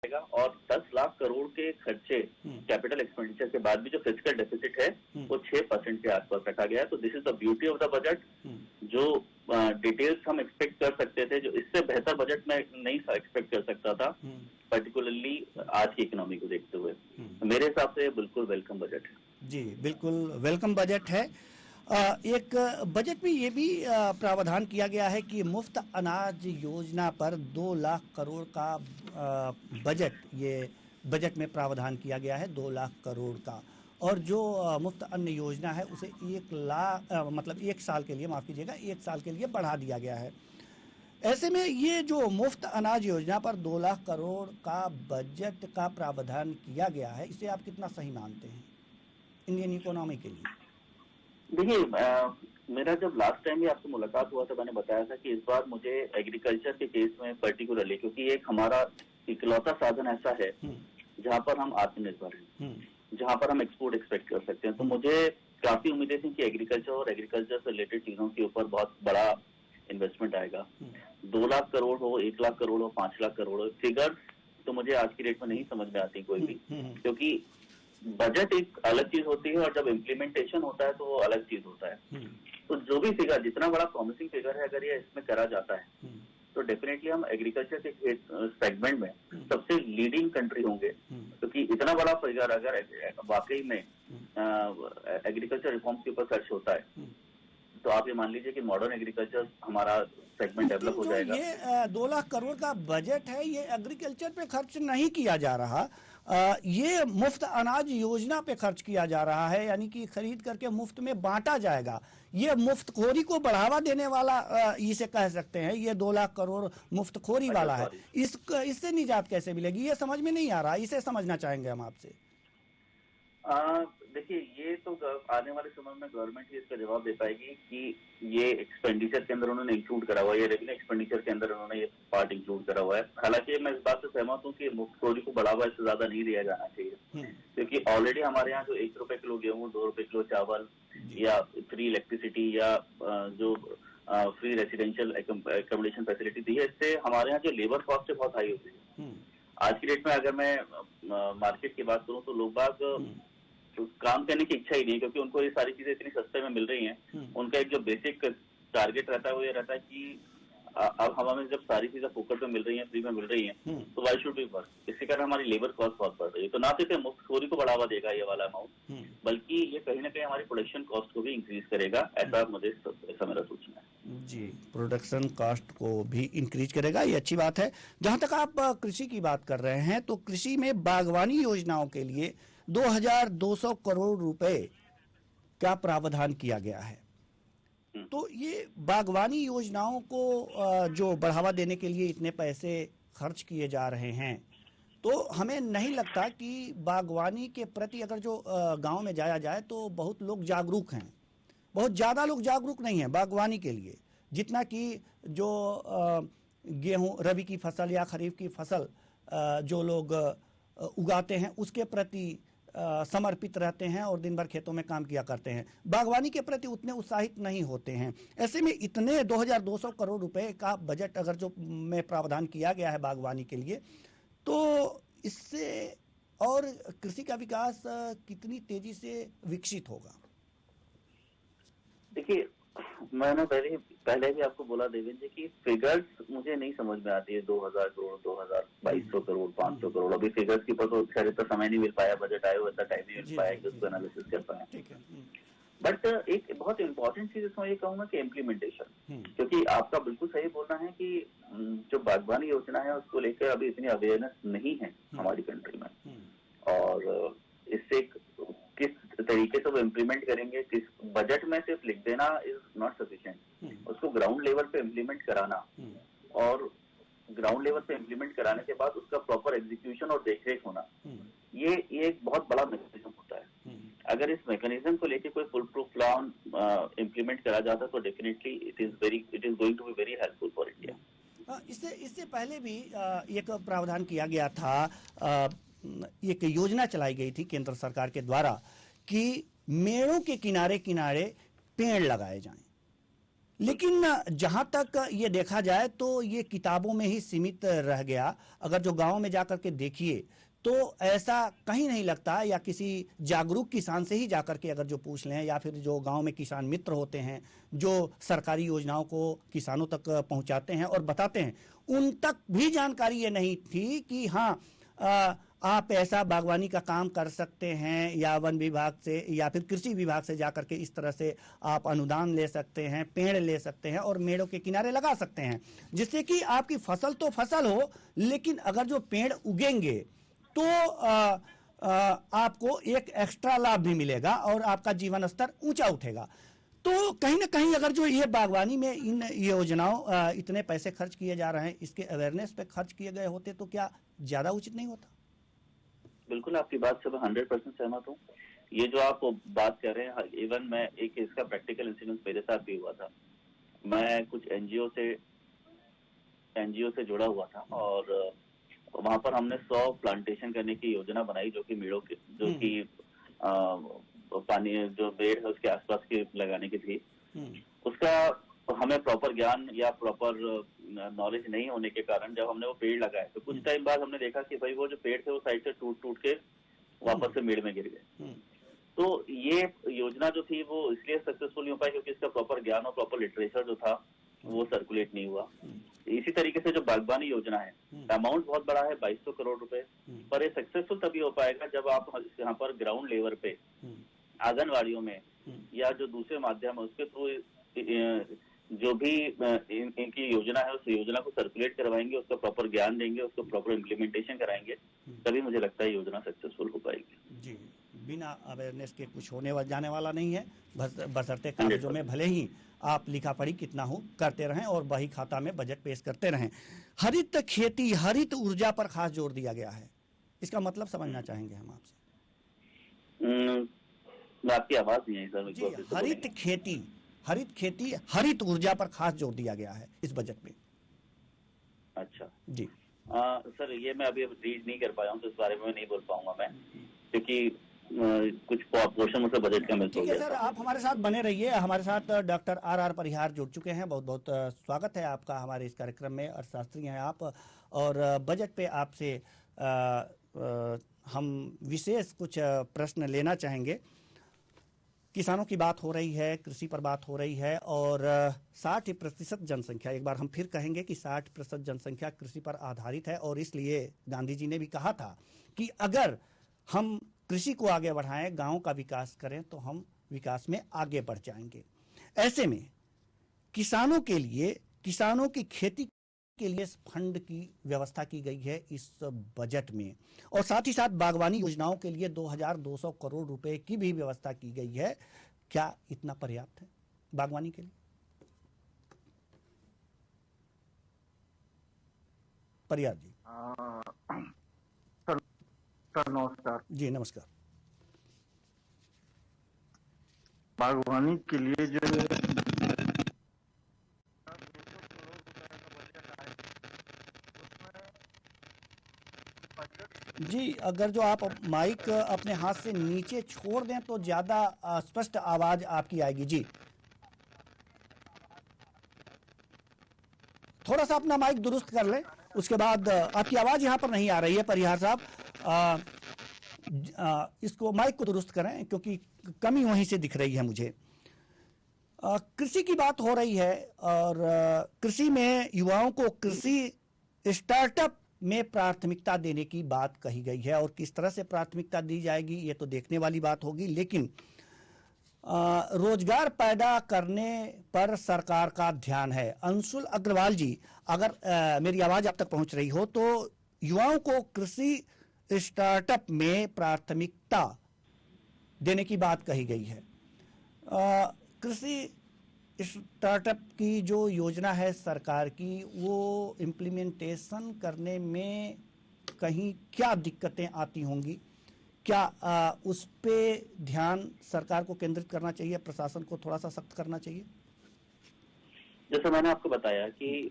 जाएगा और 10 लाख करोड़ के खर्चे कैपिटल एक्सपेंडिचर के बाद भी जो फिजिकल डेफिसिट है वो 6% के आसपास रखा गया है। तो this is the beauty of the budget. जो डिटेल्स हम एक्सपेक्ट कर सकते थे, जो इससे बेहतर बजट में नहीं एक्सपेक्ट कर सकता था, पर्टिकुलरली आज की इकोनॉमी को देखते हुए, मेरे हिसाब से बिल्कुल वेलकम बजट है। जी बिल्कुल वेलकम बजट है। एक बजट में ये भी प्रावधान किया गया है कि मुफ्त अनाज योजना पर 2 लाख करोड़ का बजट, ये बजट में प्रावधान किया गया है 2 लाख करोड़ का। और जो मुफ्त अन्न योजना है उसे 1 लाख मतलब 1 साल के लिए, माफ़ कीजिएगा, 1 साल के लिए बढ़ा दिया गया है। ऐसे में ये जो मुफ्त अनाज योजना पर 2 लाख करोड़ का बजट का प्रावधान किया गया है, इसे आप कितना सही मानते हैं इंडियन इकोनॉमी के लिए? देखिए, मेरा जब लास्ट टाइम भी आपसे मुलाकात हुआ था, मैंने बताया था कि इस बार मुझे एग्रीकल्चर के केस में पर्टिकुलरली, क्योंकि एक हमारा इकलौता साधन ऐसा है जहां पर हम आत्मनिर्भर हैं, जहां पर हम एक्सपोर्ट एक्सपेक्ट कर सकते हैं, तो मुझे काफी उम्मीदें थी कि एग्रीकल्चर और एग्रीकल्चर से रिलेटेड चीजों के ऊपर बहुत बड़ा इन्वेस्टमेंट आएगा। 2 लाख करोड़ हो, 1 लाख करोड़ हो, 5 लाख करोड़ हो, फिगर तो मुझे आज की डेट में नहीं समझ में आती कोई भी, क्योंकि बजट एक अलग चीज होती है और जब इम्प्लीमेंटेशन होता है तो वो अलग चीज होता है। तो जो भी फिगर, जितना बड़ा प्रॉमिसिंग फिगर है, अगर ये इसमें करा जाता है तो डेफिनेटली हम एग्रीकल्चर के सेगमेंट में सबसे लीडिंग कंट्री होंगे, क्योंकि इतना बड़ा फिगर अगर वाकई में एग्रीकल्चर रिफॉर्म्स के ऊपर खर्च होता है तो आप ये मान लीजिए कि मॉडर्न एग्रीकल्चर हमारा सेगमेंट डेवलप हो जाएगा। ये 2 लाख करोड़ का बजट है, ये एग्रीकल्चर पे खर्च नहीं किया जा रहा, ये मुफ्त अनाज योजना पे खर्च किया जा रहा है, यानी कि खरीद करके मुफ्त में बांटा जाएगा। ये मुफ्तखोरी को बढ़ावा देने वाला इसे कह सकते हैं, ये 2 लाख करोड़ मुफ्तखोरी वाला है। इससे निजात कैसे मिलेगी, ये समझ में नहीं आ रहा, इसे समझना चाहेंगे हम आपसे। देखिए, ये तो आने वाले समय में गवर्नमेंट ही इसका जवाब दे पाएगी कि ये एक्सपेंडिचर के अंदर उन्होंने इंक्लूड करा हुआ है, ये रेवेन्यू एक्सपेंडिचर के अंदर उन्होंने ये पार्ट इंक्लूड करा हुआ है। हालांकि मैं इस बात से सहमत हूँ कि मुफ्तखोरी को बढ़ावा इससे ज्यादा नहीं दिया जाना चाहिए, क्योंकि ऑलरेडी हमारे यहाँ जो 1 रुपए किलो गेहूँ, 2 रुपए किलो चावल या फ्री इलेक्ट्रिसिटी या जो फ्री रेसिडेंशियल एकोमोडेशन फैसिलिटी दी है, इससे हमारे यहाँ जो लेबर कॉस्ट है बहुत हाई होती है। आज की डेट में अगर मैं मार्केट की बात करूँ तो लोग बाग तो काम करने की इच्छा ही नहीं है, क्योंकि उनको ये सारी चीजें इतनी सस्ते में मिल रही हैं। उनका एक जो बेसिक टारगेट रहता है वो ये रहता है कि अब हमें जब सारी चीजें फोकट में मिल रही हैं, फ्री में मिल रही हैं, तो वाई शुड वी वर्क। इसके कारण हमारी लेबर कॉस्ट बहुत बढ़ रही है। तो ना सिर्फ मुफ्तखोरी को बढ़ावा देगा ये वाला अमाउंट, बल्कि ये कहीं ना कहीं हमारी प्रोडक्शन कॉस्ट को भी इंक्रीज करेगा, ऐसा मेरा सोचना है। जी, प्रोडक्शन कॉस्ट को भी इंक्रीज करेगा, ये अच्छी बात है। जहां तक आप कृषि की बात कर रहे हैं, तो कृषि में बागवानी योजनाओं के लिए 2200 करोड़ रुपए का प्रावधान किया गया है। तो ये बागवानी योजनाओं को जो बढ़ावा देने के लिए इतने पैसे खर्च किए जा रहे हैं, तो हमें नहीं लगता कि बागवानी के प्रति अगर जो गांव में जाया जाए तो बहुत लोग जागरूक हैं, बहुत ज़्यादा लोग जागरूक नहीं हैं बागवानी के लिए, जितना कि जो गेहूं, रबी की फसल या खरीफ की फसल जो लोग उगाते हैं उसके प्रति समर्पित रहते हैं और दिन भर खेतों में काम किया करते हैं, बागवानी के प्रति उतने उत्साहित नहीं होते हैं। ऐसे में इतने 2200 करोड़ रुपए का बजट अगर जो में प्रावधान किया गया है बागवानी के लिए, तो इससे और कृषि का विकास कितनी तेजी से विकसित होगा? देखिए, मैंने पहले भी आपको बोला देवेंद्र जी की फिगर्स मुझे नहीं समझ में आती है। 2000 करोड़, 2200 करोड़, 500 करोड़, अभी फिगर्स के ऊपर तो खैर इतना समय नहीं मिल पाया, बजट आया हुआ, इतना टाइम नहीं मिल पाया कि उसको एनालिसिस कर पाए। बट एक बहुत इंपॉर्टेंट चीज इसमें ये कहूंगा कि इम्प्लीमेंटेशन, क्योंकि आपका बिल्कुल सही बोलना है कि जो बागवानी योजना है उसको लेकर अभी इतनी अवेयरनेस नहीं है हमारी कंट्री में, और इससे किस तरीके से वो इम्प्लीमेंट करेंगे, किस बजट में सिर्फ लिख देना इज नॉट सफिशिएंट, उसको ग्राउंड लेवल पे इम्प्लीमेंट कराना, और ग्राउंड लेवल पे इम्प्लीमेंट कराने के बाद उसका प्रॉपर एग्जीक्यूशन और देखरेख होना, ये एक बहुत बड़ा मैकेनिज्म होता है। अगर इस मैकेनिज्म को लेके कोई फुल प्रूफ प्लान इम्प्लीमेंट करा जाता तो definitely it is going to be very helpful for India. इससे पहले भी एक प्रावधान किया गया था, एक योजना चलाई गई थी केंद्र सरकार के द्वारा कि मेड़ों के किनारे किनारे पेड़ लगाए जाएं। लेकिन जहां तक ये देखा जाए तो ये किताबों में ही सीमित रह गया। अगर जो गांव में जाकर के देखिए तो ऐसा कहीं नहीं लगता, या किसी जागरूक किसान से ही जाकर के अगर जो पूछ लें, या फिर जो गांव में किसान मित्र होते हैं जो सरकारी योजनाओं को किसानों तक पहुंचाते हैं और बताते हैं, उन तक भी जानकारी ये नहीं थी कि हाँ आप ऐसा बागवानी का काम कर सकते हैं, या वन विभाग से या फिर कृषि विभाग से जाकर के इस तरह से आप अनुदान ले सकते हैं, पेड़ ले सकते हैं और मेड़ों के किनारे लगा सकते हैं, जिससे कि आपकी फसल तो फसल हो, लेकिन अगर जो पेड़ उगेंगे तो आपको एक एक्स्ट्रा लाभ भी मिलेगा और आपका जीवन स्तर ऊंचा उठेगा। तो कहीं ना कहीं अगर जो ये बागवानी में इन योजनाओं इतने पैसे खर्च किए जा रहे हैं, इसके अवेयरनेस पे खर्च किए गए होते तो क्या ज्यादा उचित नहीं होता? बिल्कुल, आपकी बात से मैं 100% सहमत हूँ। ये जो आप बात कर रहे हैं, इवन मैं एक इसका प्रैक्टिकल इंसिडेंस मेरे साथ भी हुआ था। मैं कुछ एनजीओ से जुड़ा हुआ था और वहां पर हमने 100 प्लांटेशन करने की योजना बनाई, जो कि मेड़ों के जो कि पानी जो पेड़ है उसके आसपास के लगाने की थी। उसका हमें प्रॉपर ज्ञान या प्रॉपर नॉलेज नहीं होने के कारण जब हमने वो पेड़ लगाए तो कुछ टाइम बाद हमने देखा कि भाई वो जो पेड़ थे वो साइड से टूट के वापस से मेड़ में गिर गए। तो ये योजना जो थी वो इसलिए सक्सेसफुल नहीं हो पाई क्योंकि इसका प्रॉपर ज्ञान और प्रॉपर लिटरेचर जो था वो सर्कुलेट नहीं हुआ। इसी तरीके से जो बागबानी योजना है, अमाउंट बहुत बड़ा है, 2200 करोड़ रुपए, पर ये सक्सेसफुल तभी हो पाएगा जब आप यहाँ पर ग्राउंड लेवल पे आंगनवाड़ियों में या जो दूसरे माध्यम है उसके थ्रू जो भी इनकी योजना है उस योजना को सर्कुलेट करवाएंगे, उसका प्रॉपर ज्ञान देंगे, उसको प्रॉपर इम्प्लीमेंटेशन कराएंगे, तभी मुझे लगता है योजना सक्सेसफुल हो पाएगी। जी, बिना अवेयरनेस के कुछ होने जाने वाला नहीं है। बशर्ते कागजों में भले ही आप लिखा पढ़ी कितना हो करते रहें और बही खाता में बजट पेश करते रहें। हरित खेती, हरित ऊर्जा पर खास जोर दिया गया है, इसका मतलब समझना चाहेंगे हम आपसे। आपकी आवाज नहीं आई सर। जी, हरित खेती, हरित ऊर्जा पर खास जोर दिया गया है इस बजट में। अच्छा जी सर, ये मैं अभी रीड नहीं कर पाया हूँ तो इस बारे में नहीं बोल पाऊंगा मैं, क्योंकि कुछ पोर्शन मुझसे बजट का मिस हो गया। सर, आप हमारे साथ बने रहिए। हमारे साथ डॉक्टर आर परिहार जुड़ चुके हैं। बहुत बहुत स्वागत है आपका हमारे इस कार्यक्रम में। अर्थशास्त्री हैं आप और बजट पे आपसे हम विशेष कुछ प्रश्न लेना चाहेंगे। किसानों की बात हो रही है, कृषि पर बात हो रही है और 60% जनसंख्या, एक बार हम फिर कहेंगे कि 60% जनसंख्या कृषि पर आधारित है और इसलिए गांधी जी ने भी कहा था कि अगर हम कृषि को आगे बढ़ाएं, गांव का विकास करें तो हम विकास में आगे बढ़ जाएंगे। ऐसे में किसानों के लिए, किसानों की खेती के लिए फंड की व्यवस्था की गई है इस बजट में और साथ ही साथ बागवानी योजनाओं के लिए 2200 करोड़ रुपए की भी व्यवस्था की गई है। क्या इतना पर्याप्त है बागवानी के लिए? परिहार जी। नमस्कार जी, नमस्कार। बागवानी के लिए जो जी, अगर जो आप माइक अपने हाथ से नीचे छोड़ दें तो ज्यादा स्पष्ट आवाज आपकी आएगी। जी, थोड़ा सा अपना माइक दुरुस्त कर लें, उसके बाद आपकी आवाज यहाँ पर नहीं आ रही है परिहार साहब। इसको माइक को दुरुस्त करें क्योंकि कमी वहीं से दिख रही है मुझे। कृषि की बात हो रही है और कृषि में युवाओं को कृषि स्टार्टअप में प्राथमिकता देने की बात कही गई है और किस तरह से प्राथमिकता दी जाएगी ये तो देखने वाली बात होगी, लेकिन रोजगार पैदा करने पर सरकार का ध्यान है। अंशुल अग्रवाल जी, अगर मेरी आवाज आप तक पहुंच रही हो तो युवाओं को कृषि स्टार्टअप में प्राथमिकता देने की बात कही गई है। कृषि स्टार्टअप की जो योजना है सरकार की, वो इम्प्लीमेंटेशन करने में कहीं क्या दिक्कतें आती होंगी? क्या उस पे ध्यान सरकार को केंद्रित करना चाहिए, प्रशासन को थोड़ा सा सख्त करना चाहिए? जैसे मैंने आपको बताया कि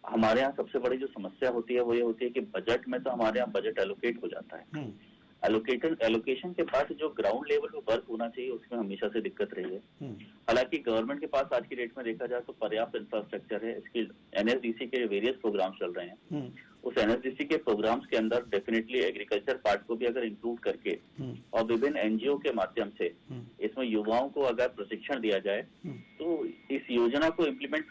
हमारे यहाँ सबसे बड़ी जो समस्या होती है वो ये होती है कि बजट में तो हमारे यहाँ बजट एलोकेट हो जाता है, एलोकेशन के बाद जो ग्राउंड लेवल पे वर्क होना चाहिए उसमें हमेशा से दिक्कत रही है। हालांकि गवर्नमेंट के पास आज की डेट में देखा जाए तो पर्याप्त इंफ्रास्ट्रक्चर है, इसकी एनएसडीसी के वेरियस प्रोग्राम्स चल रहे हैं। उस एनएसडीसी के प्रोग्राम्स के अंदर डेफिनेटली एग्रीकल्चर पार्ट को भी अगर इंक्लूड करके और विभिन्न एनजीओ के माध्यम से इसमें युवाओं को अगर प्रशिक्षण दिया जाए तो इस योजना को इम्प्लीमेंट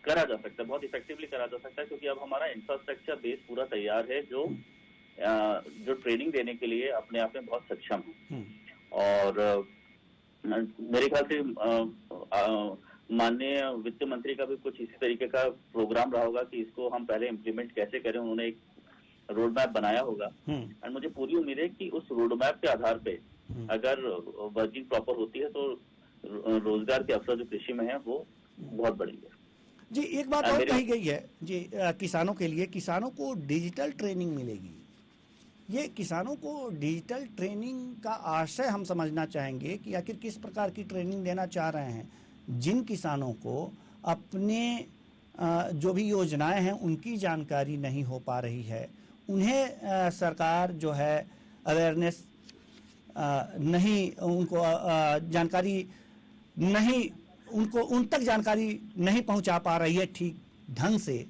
करा जा सकता है, बहुत इफेक्टिवली करा जा सकता है, क्योंकि अब हमारा इंफ्रास्ट्रक्चर बेस पूरा तैयार है जो ट्रेनिंग देने के लिए अपने आप में बहुत सक्षम है। और मेरे ख्याल से माननीय वित्त मंत्री का भी कुछ इसी तरीके का प्रोग्राम रहा होगा कि इसको हम पहले इम्प्लीमेंट कैसे करें, उन्होंने एक रोड मैप बनाया होगा। एंड मुझे पूरी उम्मीद है कि उस रोड मैप के आधार पे अगर वर्किंग प्रॉपर होती है तो रोजगार के अवसर जो कृषि में है वो बहुत बढ़ेंगे। जी, एक बात और कही गई है जी, किसानों के लिए, किसानों को डिजिटल ट्रेनिंग मिलेगी। ये किसानों को डिजिटल ट्रेनिंग का आशय हम समझना चाहेंगे कि आखिर किस प्रकार की ट्रेनिंग देना चाह रहे हैं। जिन किसानों को अपने जो भी योजनाएं हैं उनकी जानकारी नहीं हो पा रही है, उन्हें सरकार जो है अवेयरनेस नहीं, उनको जानकारी नहीं, उनको उन तक जानकारी नहीं पहुंचा पा रही है ठीक ढंग से,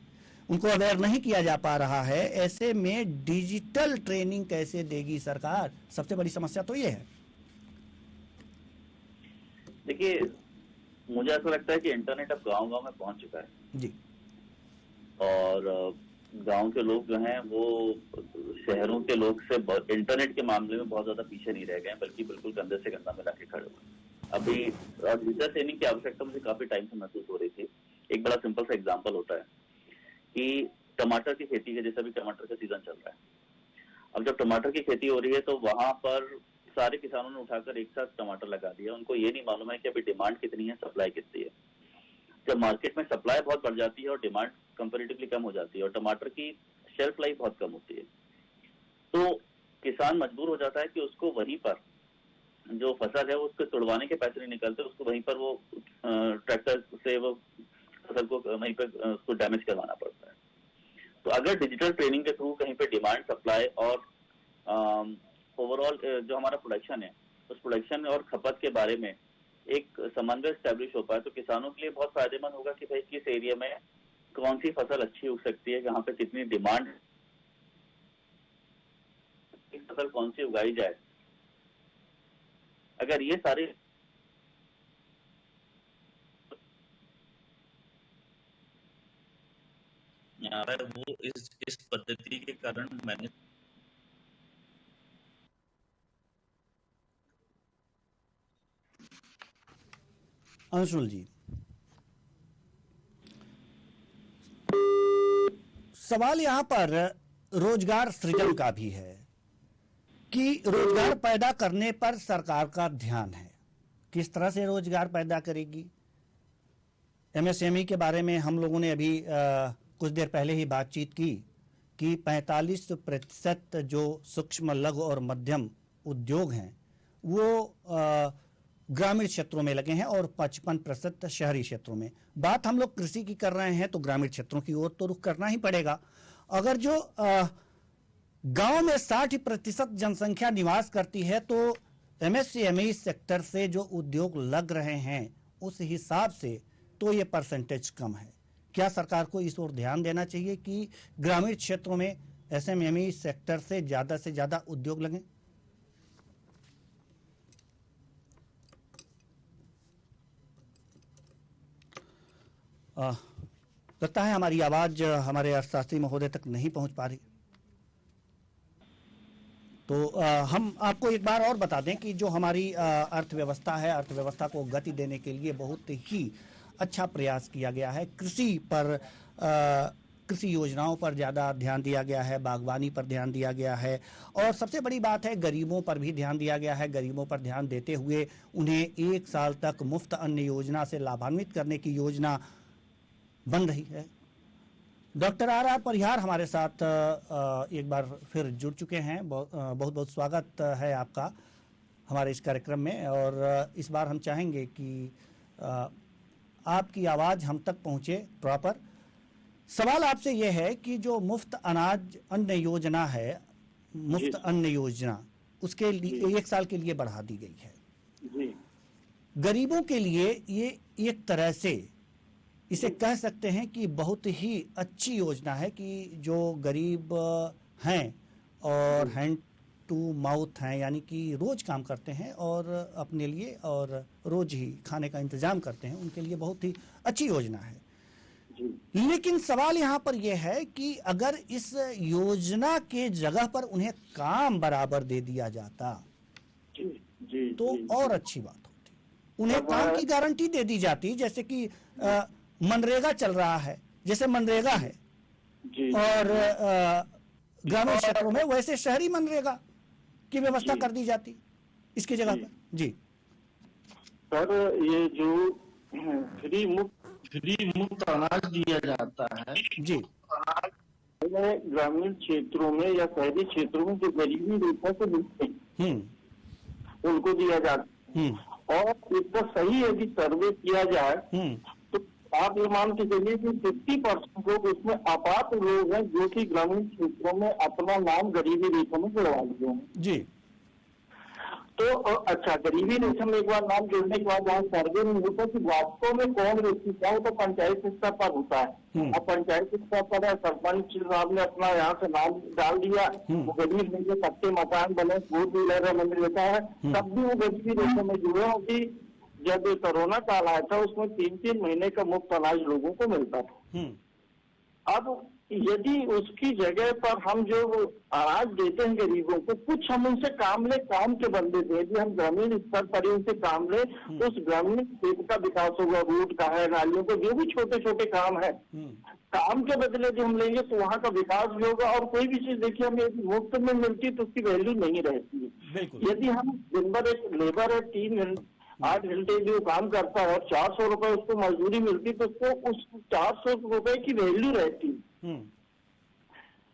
उनको अवेयर नहीं किया जा पा रहा है। ऐसे में डिजिटल ट्रेनिंग कैसे देगी सरकार? सबसे बड़ी समस्या तो ये है। देखिए, मुझे ऐसा लगता है कि इंटरनेट अब गांव-गांव में पहुंच चुका है जी, और गांव के लोग जो हैं वो शहरों के लोग से इंटरनेट के मामले में बहुत ज्यादा पीछे नहीं रह गए, बल्कि बिल्कुल कंधे से कंधा मिला के खड़े हुए। अभी डिजिटल ट्रेनिंग की आवश्यकता मुझे काफी टाइम से महसूस हो रही थी। एक बड़ा सिंपल सा एग्जांपल होता है कि टमाटर की खेती के, जैसे अभी टमाटर का सीजन चल रहा है, अब जब टमाटर की खेती हो रही है तो वहां पर सारे किसानों ने उठाकर एक साथ टमाटर लगा दिया। उनको ये नहीं मालूम है कि अभी डिमांड कितनी है, सप्लाई कितनी है। जब मार्केट में सप्लाई बहुत बढ़ जाती है और डिमांड कंपैरेटिवली कम हो जाती है और टमाटर की शेल्फ लाइफ बहुत कम होती है, तो किसान मजबूर हो जाता है कि उसको वहीं पर जो फसल है उसको तुड़वाने के पैसे नहीं निकलते, उसको वहीं पर वो ट्रैक्टर से वो फसल को वहीं पर उसको डैमेज करवाना पड़ता है। तो अगर डिजिटल ट्रेनिंग के थ्रू कहीं पे डिमांड, सप्लाई और ओवरऑल जो हमारा प्रोडक्शन है उस प्रोडक्शन और खपत के बारे में एक समन्वय स्टैब्लिश हो पाए तो किसानों के लिए बहुत फायदेमंद होगा कि भाई किस एरिया में कौन सी फसल अच्छी उग सकती है, कहाँ पे कितनी डिमांड, फसल कौन सी उगाई जाए। अगर ये सारे वो इस पद्धति के कारण मैंने अंशुल जी, सवाल यहाँ पर रोजगार सृजन का भी है कि रोजगार पैदा करने पर सरकार का ध्यान है। किस तरह से रोजगार पैदा करेगी? एमएसएमई के बारे में हम लोगों ने अभी कुछ देर पहले ही बातचीत की कि 45% जो सूक्ष्म, लघु और मध्यम उद्योग हैं वो ग्रामीण क्षेत्रों में लगे हैं और 55% शहरी क्षेत्रों में। बात हम लोग कृषि की कर रहे हैं तो ग्रामीण क्षेत्रों की ओर तो रुख करना ही पड़ेगा। अगर जो गांव में 60% जनसंख्या निवास करती है तो एमएसएमई सेक्टर से जो उद्योग लग रहे हैं उस हिसाब से तो ये परसेंटेज कम है। क्या सरकार को इस ओर ध्यान देना चाहिए कि ग्रामीण क्षेत्रों में एमएसएमई सेक्टर से ज्यादा उद्योग लगें? लगता है हमारी आवाज हमारे अर्थशास्त्री महोदय तक नहीं पहुंच पा रही। तो हम आपको एक बार और बता दें कि जो हमारी अर्थव्यवस्था है, अर्थव्यवस्था को गति देने के लिए बहुत ही अच्छा प्रयास किया गया है। कृषि पर कृषि योजनाओं पर ज़्यादा ध्यान दिया गया है, बागवानी पर ध्यान दिया गया है और सबसे बड़ी बात है गरीबों पर भी ध्यान दिया गया है। गरीबों पर ध्यान देते हुए उन्हें 1 साल तक मुफ्त अन्न योजना से लाभान्वित करने की योजना बन रही है। डॉक्टर आर परिहार हमारे साथ एक बार फिर जुड़ चुके हैं। बहुत बहुत स्वागत है आपका हमारे इस कार्यक्रम में और इस बार हम चाहेंगे कि आपकी आवाज़ हम तक पहुँचे प्रॉपर। सवाल आपसे यह है कि जो मुफ्त अनाज अन्न योजना है, मुफ्त अन्न योजना, उसके लिए 1 साल के लिए बढ़ा दी गई है। जी गरीबों के लिए ये एक तरह से इसे कह सकते हैं कि बहुत ही अच्छी योजना है कि जो गरीब हैं और हैंड टू माउथ हैं, यानी कि रोज काम करते हैं और अपने लिए और रोज ही खाने का इंतजाम करते हैं, उनके लिए बहुत ही अच्छी योजना है। लेकिन सवाल यहाँ पर यह है कि अगर इस योजना के जगह पर उन्हें काम बराबर दे दिया जाता तो और अच्छी बात होती। उन्हें काम की गारंटी दे दी जाती, जैसे कि मनरेगा चल रहा है, जैसे मनरेगा है और ग्रामीण क्षेत्रों में वैसे शहरी मनरेगा की व्यवस्था कर दी जाती इसकी जगह पर। जी सर, ये जो फ्री मुफ्त अनाज दिया जाता है जी, ग्रामीण क्षेत्रों में या शहरी क्षेत्रों में जो गरीबी रेखा से मिलते हैं उनको दिया जाता है। और इसका सही यदि सर्वे किया जाए तो आप ये मान के चलिए कि 50% लोग उसमें आपात लोग हैं जो कि ग्रामीण क्षेत्रों में अपना नाम गरीबी रेखा में जुड़वा लिए हैं। जी तो अच्छा, गरीबी रेखा में एक बार नाम जुड़ने के बाद जहाँ सर्वे में होता है कि वास्तव में कौन व्यक्ति क्या हो, तो पंचायत स्तर पर होता है। अब पंचायत स्तर पर है, सरपंच साहब ने अपना यहाँ से नाम डाल दिया, वो गरीब नहीं, पक्के मकान बने, फोर व्हीलर मंदिर लेता है, तब भी वो गरीबी रेखा में जुड़े होगी। जब कोरोना काल आया था उसमें 3-3 महीने का मुफ्त अनाज लोगों को मिलता था। अब यदि उसकी जगह पर हम जो अनाज देते हैं गरीबों को, कुछ हम उनसे काम ले, काम के बदले दे, यदि हम ग्रामीण स्तर पर उनसे काम ले, उस ग्रामीण क्षेत्र का विकास होगा, रोड का है, नालियों को, जो भी छोटे छोटे काम है, काम के बदले जो हम लेंगे तो वहाँ का विकास भी होगा। और कोई भी चीज देखिए हमें यदि मुफ्त में मिलती है तो उसकी वैल्यू नहीं रहती है। यदि हम दिन भर एक लेबर है 8 घंटे जो काम करता है और 400 रुपए उसको मजदूरी मिलती, तो उसको उस 400 रुपए की वैल्यू रहती,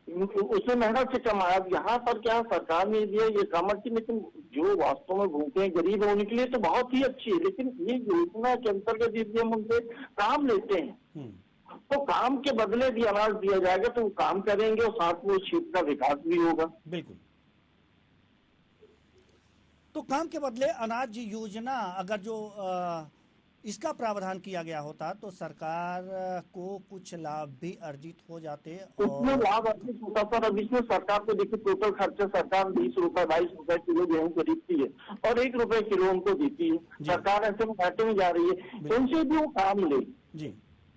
उसने मेहनत से कमाया। यहाँ पर क्या सरकार ने दिया ये काम अच्छी, लेकिन जो वास्तव में भूखे गरीब है उनके लिए तो बहुत ही अच्छी है। लेकिन ये योजना के अंतर्गत यदि हम उनसे काम लेते हैं तो काम के बदले भी अनाज दिया जाएगा तो वो काम करेंगे और साथ में उस क्षेत्र का विकास भी होगा। बिल्कुल। तो काम के बदले अनाज योजना अगर जो इसका प्रावधान किया गया होता तो सरकार को कुछ लाभ भी अर्जित हो जाते। उसमें लाभ अर्जित होता सर। अब इसमें सरकार को देखिए टोटल खर्चा सरकार 20 रुपए 22 रुपए किलो गेहूँ खरीदती है और 1 रुपए किलो उनको देती है। सरकार ऐसे में घाटे में जा रही है। उनसे भी वो काम ले जी,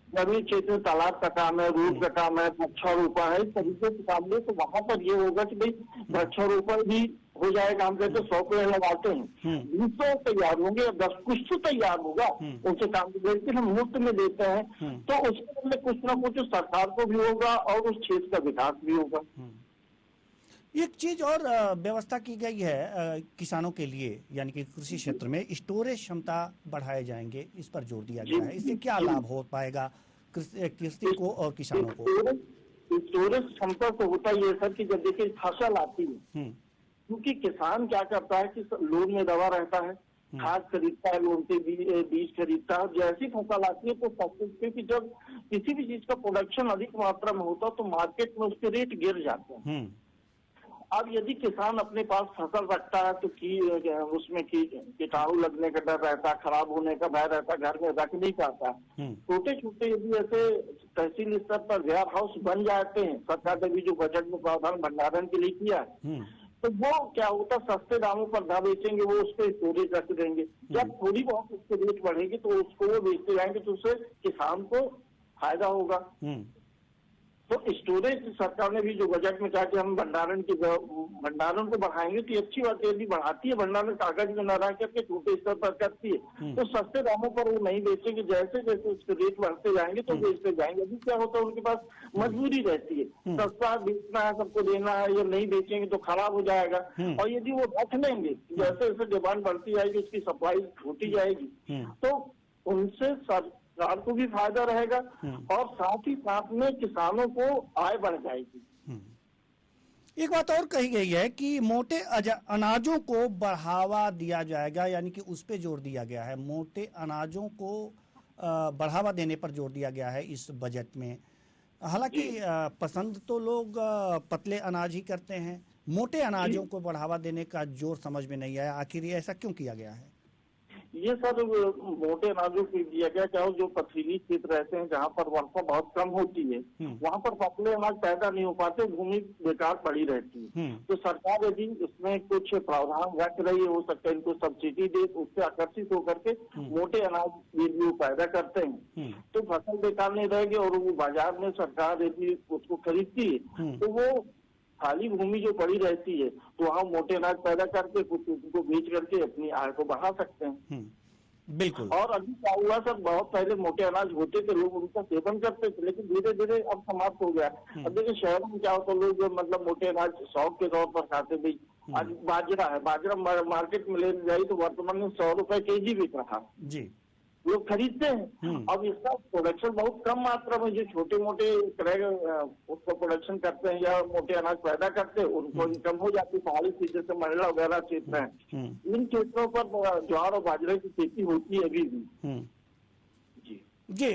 ग्रामीण क्षेत्र में तालाब का काम है, रोड का काम है, वृक्षारोपण है, इस तरीके से काम ले तो वहां पर ये होगा कि भाई वृक्षारोपण भी हो जाएगा। हम कहते 100 पेड़ लगाते हैं, 200 तैयार होंगे, 10 कुछ तो तैयार होगा उनसे काम। लेकिन हम मुफ्त में देते हैं तो उसके बदले कुछ ना कुछ सरकार को भी होगा और उस क्षेत्र का विकास भी होगा। एक चीज और व्यवस्था की गई है किसानों के लिए, यानी कि कृषि क्षेत्र में स्टोरेज क्षमता बढ़ाए जाएंगे, इस पर जोर दिया गया है। इससे क्या लाभ हो पाएगा कृषि को और किसानों को? स्टोरेज क्षमता से होता ही है सर कि जब देखिए फसल आती है, क्योंकि किसान क्या करता है कि लोन में दवा रहता है, खाद खरीदता है, लोन से बीज खरीदता है। जैसी फसल आती है तो क्योंकि जब किसी भी चीज का प्रोडक्शन अधिक मात्रा में होता है तो मार्केट में उसके रेट गिर जाते हैं। अब यदि किसान अपने पास फसल रखता है तो उसमें कीटाणु लगने का डर रहता है, खराब होने का भय रहता है, घर में रख नहीं पाता। छोटे छोटे यदि ऐसे तहसील स्तर पर वेयर हाउस बन जाते हैं, सरकार ने भी जो बजट में प्रावधान भंडारण के लिए किया है, तो वो क्या होता है सस्ते दामों पर ना बेचेंगे, वो उस पर स्टोरेज रख देंगे। जब थोड़ी बहुत उसके रेट बढ़ेगी तो उसको वो बेचते जाएंगे तो उससे किसान को फायदा होगा। तो स्टोरेज सरकार ने भी जो बजट में कहा कि हम भंडारण को बढ़ाएंगे तो अच्छी बात है। यदि बढ़ाती है भंडारण कागज में न रह करके छोटे स्तर पर करती है तो सस्ते दामों पर वो नहीं बेचेंगे। जैसे जैसे उसके रेट बढ़ते जाएंगे तो बेचते जाएंगे। अभी क्या होता है उनके पास मजबूरी रहती है, सस्ता बेचना है, सबको देना है, ये नहीं बेचेंगे तो खराब हो जाएगा। और यदि वो रख लेंगे जैसे जैसे डिमांड बढ़ती जाएगी उसकी सप्लाई होती जाएगी तो उनसे सरकार को भी फायदा रहेगा और साथ ही साथ में किसानों को आय बढ़ जाएगी। एक बात और कही गई है कि मोटे अनाजों को बढ़ावा दिया जाएगा, यानी कि उस पे जोर दिया गया है। मोटे अनाजों को बढ़ावा देने पर जोर दिया गया है इस बजट में। हालांकि पसंद तो लोग पतले अनाज ही करते हैं, मोटे अनाजों को बढ़ावा देने का जोर समझ में नहीं आया, आखिर ये ऐसा क्यों किया गया है? ये सर मोटे अनाजों को दिया गया, चाहे जो पथरीली क्षेत्र रहते हैं जहाँ पर वर्षा बहुत कम होती है, वहाँ पर पतले अनाज पैदा नहीं हो पाते, भूमि बेकार पड़ी रहती है। तो सरकार यदि इसमें कुछ प्रावधान रख रही है, हो सकता है इनको सब्सिडी दे, उससे आकर्षित होकर के मोटे अनाज यदि वो पैदा करते हैं तो फसल बेकार नहीं रहेगी और वो बाजार में सरकार यदि उसको खरीदती है तो वो खाली भूमि जो पड़ी रहती है तो वहाँ मोटे अनाज पैदा करके कुछ उनको बेच करके अपनी आय को बढ़ा सकते हैं। बिल्कुल। और अभी क्या हुआ सर, बहुत पहले मोटे अनाज होते थे, लोग उनका सेवन करते थे, लेकिन धीरे धीरे अब समाप्त हो गया। अब देखिए शहरों में क्या होता है, लोग मतलब मोटे अनाज शौक के तौर पर खाते भाई। आज बाजरा है, बाजरा मार्केट में ले जाए तो वर्तमान में 100 रुपए केजी बिक रहा जी, लोग खरीदते हैं। अब इसका प्रोडक्शन बहुत कम मात्रा में, जो छोटे मोटे उसका प्रोडक्शन करते हैं या मोटे अनाज पैदा करते हैं उनको इनकम हो जाती है। पहाड़ी क्षेत्र जैसे मंडला वगैरह क्षेत्र है, इन क्षेत्रों पर ज्वार और बाजरे की खेती होती है अभी भी। जी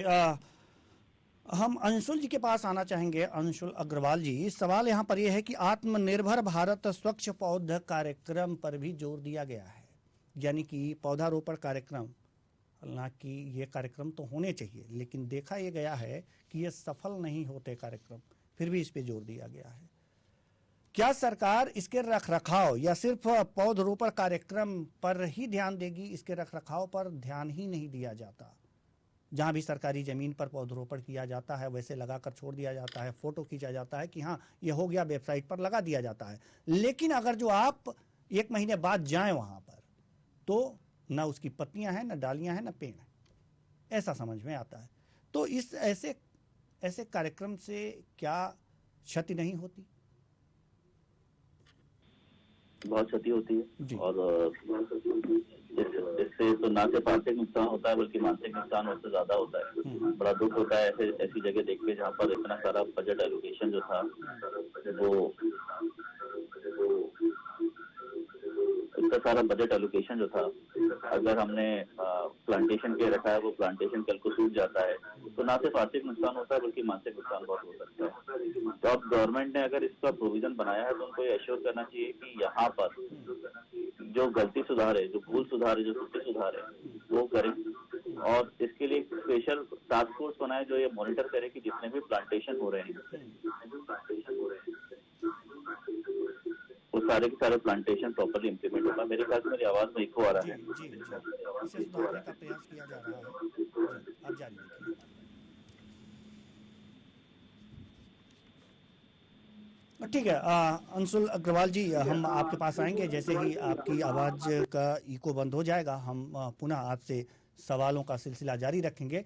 हम अंशुल जी के पास आना चाहेंगे। अंशुल अग्रवाल जी, सवाल यहाँ पर यह है कि आत्मनिर्भर भारत स्वच्छ पौधा कार्यक्रम पर भी जोर दिया गया है, यानी कि पौधारोपण कार्यक्रम। हालांकि ये कार्यक्रम तो होने चाहिए, लेकिन देखा ये गया है कि ये सफल नहीं होते कार्यक्रम, फिर भी इस पे जोर दिया गया है। क्या सरकार इसके रखरखाव या सिर्फ पौधरोपण कार्यक्रम पर ही ध्यान देगी? इसके रखरखाव पर ध्यान ही नहीं दिया जाता। जहां भी सरकारी जमीन पर पौधरोपण किया जाता है वैसे लगाकर छोड़ दिया जाता है, फोटो खींचा जाता है कि हाँ ये हो गया, वेबसाइट पर लगा दिया जाता है। लेकिन अगर जो आप 1 महीने बाद जाएं वहां पर तो न उसकी पत्तियां हैं, न डालियां हैं, न पेड़ है, ऐसा समझ में आता है। तो इस ऐसे कार्यक्रम से क्या क्षति नहीं होती? बहुत क्षति होती है और इससे तो ना सिर्फ आर्थिक नुकसान होता है बल्कि मानसिक नुकसान उससे ज्यादा होता है। बड़ा दुख होता है ऐसी जगह देख के जहाँ पर इतना सारा बजट एलोकेशन जो था वो इतना सारा बजट एलोकेशन जो था अगर हमने प्लांटेशन के रखा है वो प्लांटेशन कल को सूख जाता है तो ना सिर्फ आर्थिक नुकसान होता है बल्कि मानसिक नुकसान बहुत हो सकता है। तो अब गवर्नमेंट ने अगर इसका प्रोविजन बनाया है तो उनको ये एश्योर करना चाहिए कि यहाँ पर जो गलती सुधार है, जो भूल सुधार है, जो त्रुटि सुधार है वो करें और इसके लिए स्पेशल टास्क फोर्स बनाए जो ये मॉनिटर करे कि जितने भी प्लांटेशन हो रहे हैं वो सारे के सारे प्लांटेशन प्रॉपर्ली इम्प्लीमेंट होगा। मेरे ख्याल से मेरी आवाज में इको आ रहा है। इसे सुधारने का प्रयास किया जा रहा है। अब जारी रखिए। ठीक है अंशुल अग्रवाल जी, हम आपके पास आएंगे जैसे ही आपकी आवाज का इको बंद हो जाएगा। हम पुनः आपसे सवालों का सिलसिला जारी रखेंगे।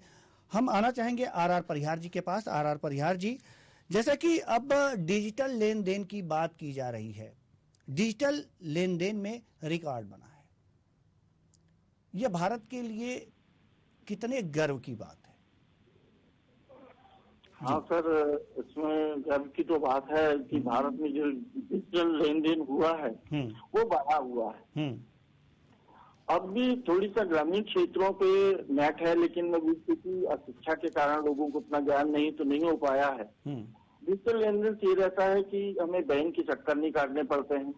हम आना चाहेंगे आर परिहार जी के पास। आर परिहार जी, जैसा कि अब डिजिटल लेन देन की बात की जा रही है, डिजिटल लेन देन में रिकॉर्ड बना है, यह भारत के लिए कितने गर्व की बात है? हाँ सर, इसमें गर्व की तो बात है कि भारत में जो डिजिटल लेन देन हुआ है वो बढ़ा हुआ है। अब भी थोड़ी सा ग्रामीण क्षेत्रों पे नेट है, लेकिन अभी क्योंकि अशिक्षा के कारण लोगों को उतना ज्ञान नहीं हो पाया है। डिजिटल लेन देन ये रहता है कि हमें बैंक के चक्कर नहीं काटने पड़ते हैं,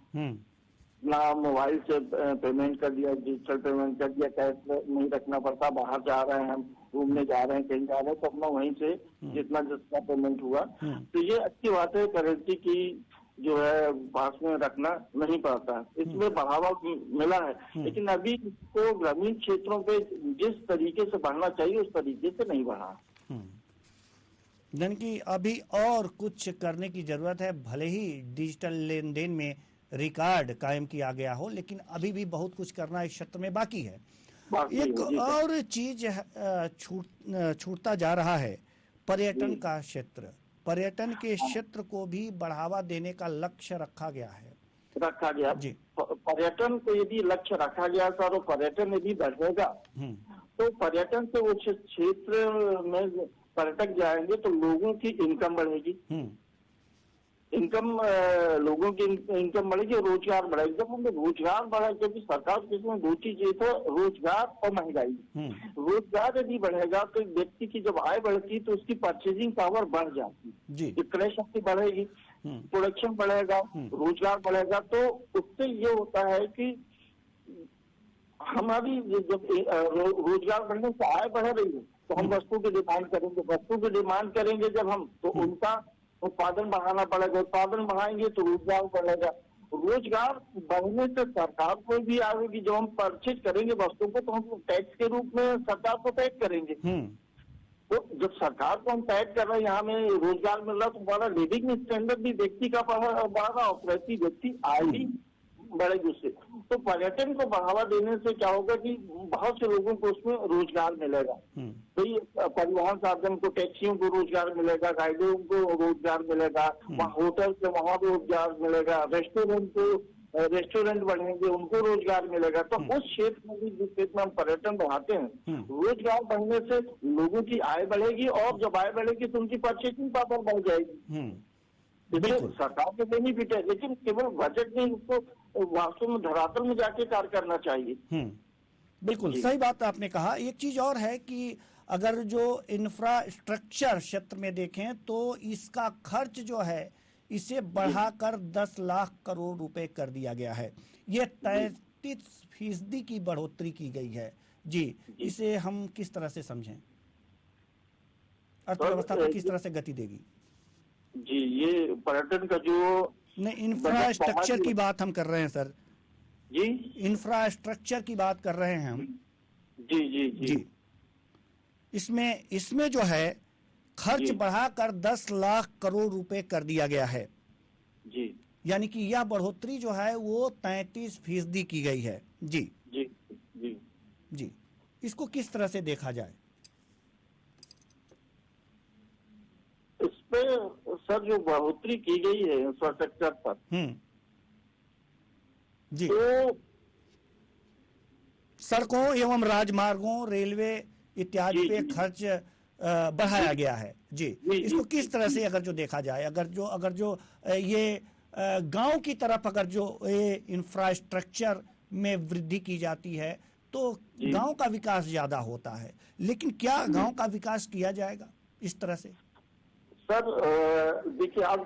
ना मोबाइल से पेमेंट कर दिया, डिजिटल पेमेंट कर दिया, कैश नहीं रखना पड़ता। बाहर जा रहे हैं, हम घूमने जा रहे हैं, कहीं जा रहे हैं तो अपना वहीं से जितना पेमेंट हुआ तो ये अच्छी बात है। करेंसी की जो है पास में रखना नहीं पड़ता, इसमें बढ़ावा मिला है। लेकिन अभी इसको ग्रामीण क्षेत्रों पे जिस तरीके से बढ़ना चाहिए उस तरीके से नहीं बढ़ा। यानी कि अभी और कुछ करने की जरूरत है। भले ही डिजिटल लेन देन में रिकॉर्ड कायम किया गया हो, लेकिन अभी भी बहुत कुछ करना इस क्षेत्र में बाकी है। एक और चीज छूटता जा रहा है, पर्यटन का क्षेत्र। पर्यटन के क्षेत्र को भी बढ़ावा देने का लक्ष्य रखा गया जी। पर्यटन को यदि लक्ष्य रखा गया सर, और पर्यटन यदि बढ़ेगा तो पर्यटन से उस क्षेत्र में पर्यटक जाएंगे तो लोगों की इनकम बढ़ेगी, लोगों की इनकम बढ़ेगी और रोजगार बढ़ेगा। जब हमें रोजगार बढ़ा, क्योंकि सरकार किसमें दो चीजें थे, रोजगार और महंगाई। रोजगार यदि बढ़ेगा तो व्यक्ति की जब आय बढ़ती तो उसकी परचेजिंग पावर बढ़ जाती, क्रय शक्ति बढ़ेगी। प्रोडक्शन बढ़ेगा, रोजगार बढ़ेगा, तो उससे ये होता है कि हमारी जब रोजगार बढ़ने से आय बढ़ रही है तो हम वस्तु की डिमांड करेंगे, वस्तु की डिमांड करेंगे जब हम, तो उनका उत्पादन बढ़ाना पड़ेगा, उत्पादन बढ़ाएंगे तो रोजगार बढ़ेगा, रोजगार बढ़ने से सरकार को भी आएगी, जब हम परचेज करेंगे वस्तु को तो हम टैक्स के रूप में सरकार को टैक्स करेंगे, तो जब सरकार को हम टैक्स कर रहे हैं, यहाँ में रोजगार मिल रहा है, तो हमारा लिविंग स्टैंडर्ड भी व्यक्ति का बढ़ रहा, और प्रति व्यक्ति आय भी बढ़ेगी उससे। तो पर्यटन को बढ़ावा देने से क्या होगा कि बहुत से लोगों को उसमें रोजगार मिलेगा, भाई परिवहन साधन को, टैक्सियों को रोजगार मिलेगा, गाइडों को रोजगार मिलेगा, वहाँ होटल से वहाँ भी रोजगार मिलेगा, रेस्टोरेंट बढ़ेंगे उनको रोजगार मिलेगा, तो उस क्षेत्र में भी जिस क्षेत्र में हम पर्यटन बढ़ाते हैं, रोजगार बढ़ने से लोगों की आय बढ़ेगी, और जब आय बढ़ेगी तो उनकी परचेसिंग पावर बढ़ जाएगी। देखिए सरकार के बेनिफिट है, लेकिन केवल बजट नहीं, उसको वास्तव में धरातल में जाके कार्य करना चाहिए। बिल्कुल सही बात आपने कहा। एक चीज और है कि अगर जो इंफ्रास्ट्रक्चर क्षेत्र में देखें तो इसका खर्च जो है इसे बढ़ाकर 10 लाख करोड़ रुपए कर दिया गया है। ये 33% की बढ़ोतरी की गई है। जी, इसे हम किस तरह से समझें, अर्थव्यवस्था को किस तरह से गति देगी? जी, ये पर्यटन का जो नहीं, इंफ्रास्ट्रक्चर की बात हम कर रहे हैं सर जी, इंफ्रास्ट्रक्चर की बात कर रहे हैं हम। जी जी जी, जी। इसमें जो है खर्च बढ़ाकर 10 लाख करोड़ रुपए कर दिया गया है जी, यानी कि यह बढ़ोतरी जो है वो 33% की गई है। जी जी जी जी, इसको किस तरह से देखा जाए? इस पे सर जो बढ़ोतरी की गई है इंफ्रास्ट्रक्चर पर, जी, तो सड़कों एवं राजमार्गों, रेलवे इत्यादि पे खर्च बढ़ाया गया है। जी, इसको किस तरह से अगर जो देखा जाए, अगर जो ये गांव की तरफ अगर जो ये इंफ्रास्ट्रक्चर में वृद्धि की जाती है तो गांव का विकास ज्यादा होता है, लेकिन क्या गांव का विकास किया जाएगा इस तरह से? सर देखिए, आप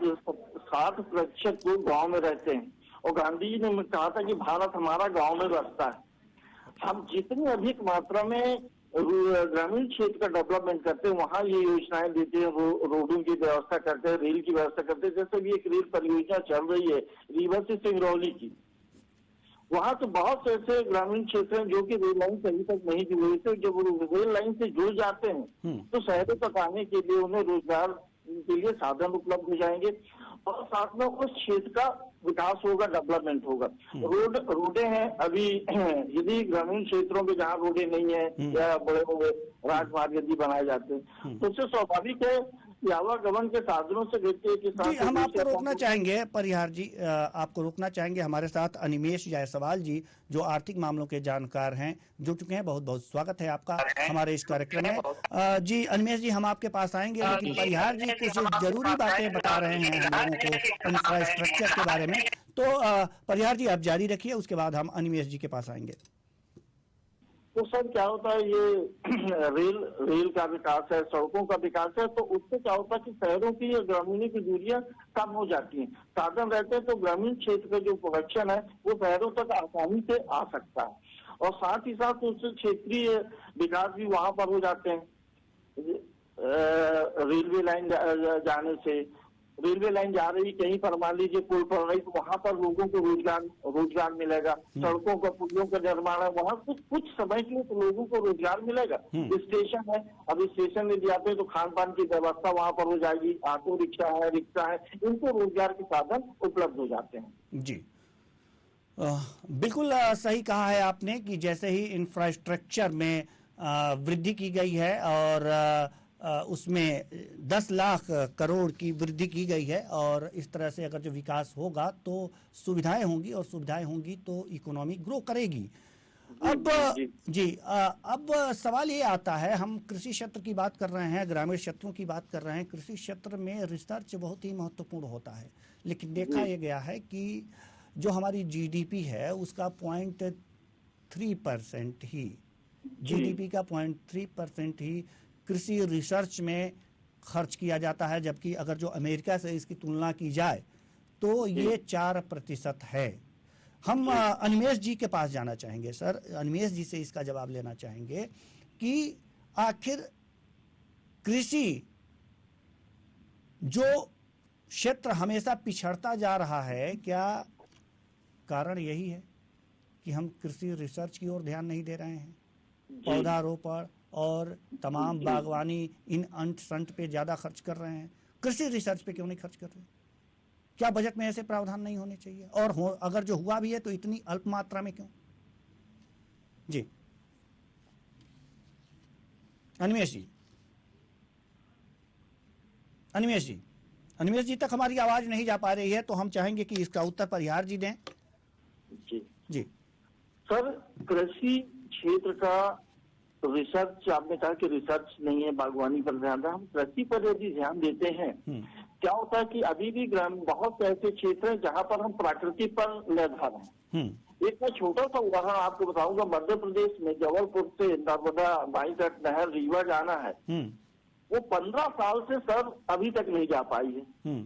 60% लोग गांव में रहते हैं, और गांधी जी ने कहा था कि भारत हमारा गांव में बसता है। हम जितनी अधिक मात्रा में ग्रामीण क्षेत्र का डेवलपमेंट करते हैं, वहाँ ये योजनाएं देते हैं, रोडों की व्यवस्था करते हैं, रेल की व्यवस्था करते हैं। जैसे भी एक रेल परियोजना चल रही है रीवा से सिंगरौली की, वहाँ तो बहुत से ऐसे ग्रामीण क्षेत्र हैं जो कि रेल लाइन से अभी तक नहीं जुड़े थे। जब रेल लाइन से जुड़ जाते हैं तो शहरों तक आने के लिए उन्हें रोजगार के लिए साधन उपलब्ध हो जाएंगे, और साथ में उस क्षेत्र का विकास होगा, डेवलपमेंट होगा। रोडे हैं अभी, यदि ग्रामीण क्षेत्रों में जहाँ रोडे नहीं है या बड़े बड़े राजमार्ग यदि बनाए जाते हैं तो उससे स्वाभाविक है कि आवागमन के साधनों से जी, हम आपको रोकना चाहेंगे परिहार जी, आपको रोकना चाहेंगे। हमारे साथ अनिमेश जायसवाल जी जो आर्थिक मामलों के जानकार हैं जुड़ चुके हैं। बहुत बहुत स्वागत है आपका हमारे इस कार्यक्रम में। जी अनिमेश जी, हम आपके पास आएंगे, लेकिन परिहार जी कुछ जरूरी बातें बता रहे हैं हम लोगों को इंफ्रास्ट्रक्चर के बारे में। तो परिहार जी आप जारी रखिए, उसके बाद हम अनिमेश जी के पास आएंगे। तो सर क्या होता है, ये रेल का विकास है, सड़कों का विकास है, तो उससे क्या होता है कि शहरों की या ग्रामीणों की दूरियां कम हो जाती हैं, साधन रहते हैं, तो ग्रामीण क्षेत्र का जो प्रोडक्शन है वो शहरों तक आसानी से आ सकता है, और साथ ही साथ उससे क्षेत्रीय विकास भी वहां पर हो जाते हैं। रेलवे लाइन जाने से, रेलवे लाइन जा रही कहीं पर, मान लीजिए पुल पर रही, तो वहां पर लोगों को रोजगार मिलेगा। सड़कों का, पुलों का निर्माण है, वहाँ कुछ समय के लिए तो लोगों को रोजगार मिलेगा। स्टेशन है, अब स्टेशन यदि आते हैं तो खान पान की व्यवस्था वहां पर हो जाएगी, ऑटो रिक्शा है, इनको रोजगार के साधन उपलब्ध हो जाते हैं। जी बिल्कुल सही कहा है आपने कि जैसे ही इंफ्रास्ट्रक्चर में वृद्धि की गई है और उसमें 10 लाख करोड़ की वृद्धि की गई है, और इस तरह से अगर जो विकास होगा तो सुविधाएं होंगी, और सुविधाएं होंगी तो इकोनॉमी ग्रो करेगी। अब सवाल ये आता है, हम कृषि क्षेत्र की बात कर रहे हैं, ग्रामीण क्षेत्रों की बात कर रहे हैं। कृषि क्षेत्र में रिसर्च बहुत ही महत्वपूर्ण होता है, लेकिन देखा यह गया है कि जो हमारी जीडीपी है उसका 0.3% ही, जीडीपी का 0.3% ही कृषि रिसर्च में खर्च किया जाता है, जबकि अगर जो अमेरिका से इसकी तुलना की जाए तो ये 4% है। हम अनिमेश जी के पास जाना चाहेंगे। सर, अनिमेश जी से इसका जवाब लेना चाहेंगे कि आखिर कृषि जो क्षेत्र हमेशा पिछड़ता जा रहा है, क्या कारण यही है कि हम कृषि रिसर्च की ओर ध्यान नहीं दे रहे हैं? पौधारोपण और तमाम बागवानी इन अंट संट पे ज़्यादा खर्च कर रहे हैं, कृषि रिसर्च पे क्यों नहीं खर्च कर रहे? क्या बजट में ऐसे प्रावधान नहीं होने चाहिए? और अगर जो हुआ भी है तो इतनी अल्प मात्रा में क्यों? जी अनिमेश जी, अनिमेश जी तक हमारी आवाज नहीं जा पा रही है, तो हम चाहेंगे कि इसका उत्तर परिहार जी दें। जी सर, कृषि क्षेत्र का रिसर्च, आपने कहा कि रिसर्च नहीं है, बागवानी पर ध्यान है। हम कृषि पर यदि ध्यान देते हैं, क्या होता है कि अभी भी बहुत से ऐसे क्षेत्र हैं जहां पर हम प्रकृति पर निर्भर हैं। एक मैं छोटा सा उदाहरण आपको बताऊंगा। मध्य प्रदेश में जबलपुर से नर्मदा बाई तट नहर रीवा जाना है, वो 15 साल से सर अभी तक नहीं जा पाई है।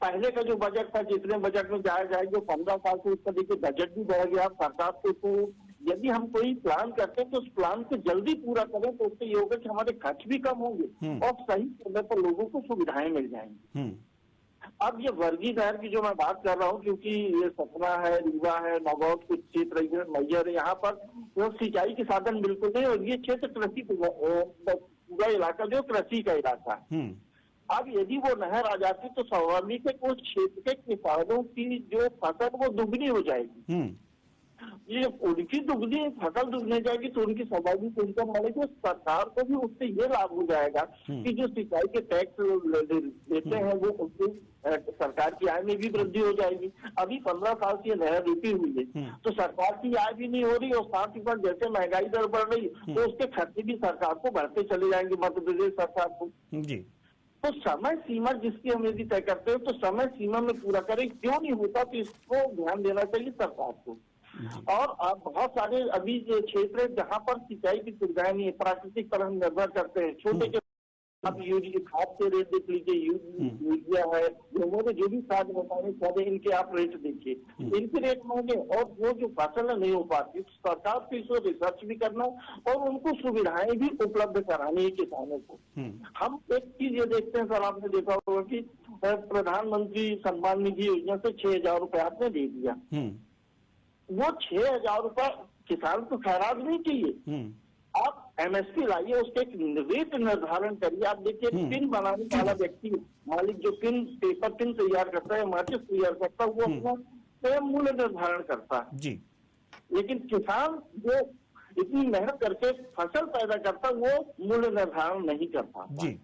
पहले का जो बजट था, जितने बजट में जाया जाएगा, 15 साल से उसका देखिए बजट भी बढ़ गया सरकार को। तो यदि हम कोई प्लान करते हैं तो उस प्लान को जल्दी पूरा करें तो उससे ये होगा कि हमारे खर्च भी कम होंगे और सही समय पर लोगों को सुविधाएं मिल जाएंगी। अब ये वर्गी नहर की जो मैं बात कर रहा हूँ, क्योंकि ये सतना है, रीवा है, नगौद कुछ क्षेत्र, मैयर है, यहाँ पर वो सिंचाई के साधन बिल्कुल नहीं, और ये क्षेत्र कृषि पूरा इलाका जो कृषि का इलाका है। अब यदि वो नहर आ जाती तो स्वाभाविक है उस क्षेत्र के किसानों की जो फसल वो दुगनी हो जाएगी। ये उनकी दुगनी फसल दुगनी जाएगी तो उनकी स्वाभाविक इनकम बढ़ेगी। सरकार को भी उससे ये लाभ हो जाएगा कि जो सिंचाई के टैक्स देते हैं वो उनकी सरकार की आय में भी वृद्धि हो जाएगी। अभी 15 साल से नहर रुकी हुई है तो सरकार की आय भी नहीं हो रही, और साथ ही साथ जैसे महंगाई दर बढ़ रही तो उसके खर्चे भी सरकार को बढ़ते चले जाएंगे, मध्य प्रदेश सरकार को। जी तो समय सीमा जिसकी हम यदि तय करते हैं तो समय सीमा में पूरा करें, क्यों नहीं होता तो इसको ध्यान देना चाहिए सरकार को। और बहुत सारे अभी जो क्षेत्र है जहाँ पर सिंचाई की सुविधाएं नहीं है, प्राकृतिक पर हम निर्भर करते हैं। छोटे के आप यूरिया खाद के रेट देख लीजिए, यूरिया है, जो भी खाद बताने पौधे, इनके आप रेट देखिए, इनके रेट महंगे, और वो जो फसल नहीं हो पाती, सरकार को इसको रिसर्च भी करना और उनको सुविधाएं भी उपलब्ध करानी है किसानों को। हम एक चीज ये देखते हैं सर, आपने देखा होगा कि प्रधानमंत्री सम्मान निधि योजना से 6,000 रुपए आपने दे दिया। वो 6,000 रुपए किसान को खैरात नहीं चाहिए। आप एमएसपी लाइए, उसके एक रेट निर्धारण करिए। आप देखिए पिन बनाने वाला व्यक्ति, मालिक जो पिन पेपर पिन तैयार करता है, माचिस तैयार करता है, वो अपना स्वयं मूल्य निर्धारण करता है जी। लेकिन किसान जो इतनी मेहनत करके फसल पैदा करता है वो मूल्य निर्धारण नहीं करता जी।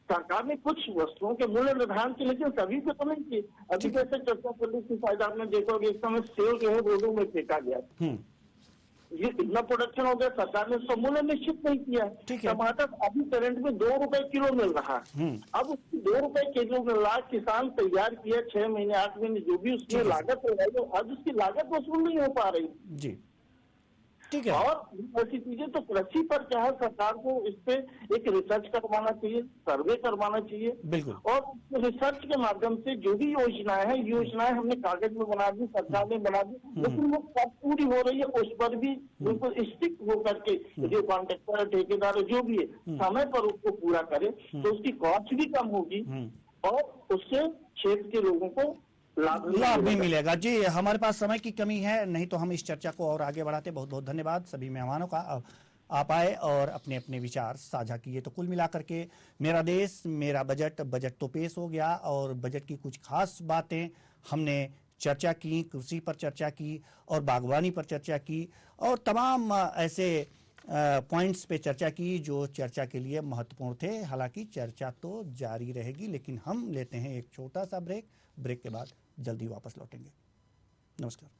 सरकार ने कुछ वस्तुओं के मूल्य निर्धारण किए, लेकिन सभी को तो नहीं किए। अभी जैसे चर्चा पुलिस की शायद आपने देखा होगा, इस समय सेल जो है रोडों में फेंका गया, ये इतना प्रोडक्शन हो गया, सरकार ने उसका मूल्य निश्चित नहीं किया। टमाटर अभी करंट में 2 रुपए किलो मिल रहा है। अब उसकी 2 रुपए किलो मिल रहा है, किसान तैयार किया 6 महीने 8 महीने जो भी उसमें लागत हो रही है, आज उसकी लागत वसूल नहीं हो पा रही जी। ठीक है। और ऐसी चीजें तो कृषि पर क्या है, सरकार को इस पे एक रिसर्च करवाना चाहिए, सर्वे करवाना चाहिए बिल्कुल, और रिसर्च के माध्यम से जो भी योजनाएं हमने कागज में बना दी, सरकार ने बना दी, लेकिन वो कब पूरी हो रही है उस पर भी बिल्कुल स्ट्रिक्ट होकर के जो कॉन्ट्रैक्टर ठेकेदार जो भी है समय पर उसको पूरा करे तो उसकी कॉस्ट भी कम होगी और उससे क्षेत्र के लोगों को लाभ भी मिलेगा जी। हमारे पास समय की कमी है, नहीं तो हम इस चर्चा को और आगे बढ़ाते। बहुत बहुत धन्यवाद सभी मेहमानों का, आप आए और अपने अपने विचार साझा किए। तो कुल मिलाकर के मेरा देश मेरा बजट तो पेश हो गया, और बजट की कुछ खास बातें हमने चर्चा की, कृषि पर चर्चा की और बागवानी पर चर्चा की, और तमाम ऐसे पॉइंट्स पे चर्चा की जो चर्चा के लिए महत्वपूर्ण थे। हालांकि चर्चा तो जारी रहेगी, लेकिन हम लेते हैं एक छोटा सा ब्रेक के बाद जल्दी वापस लौटेंगे। नमस्कार।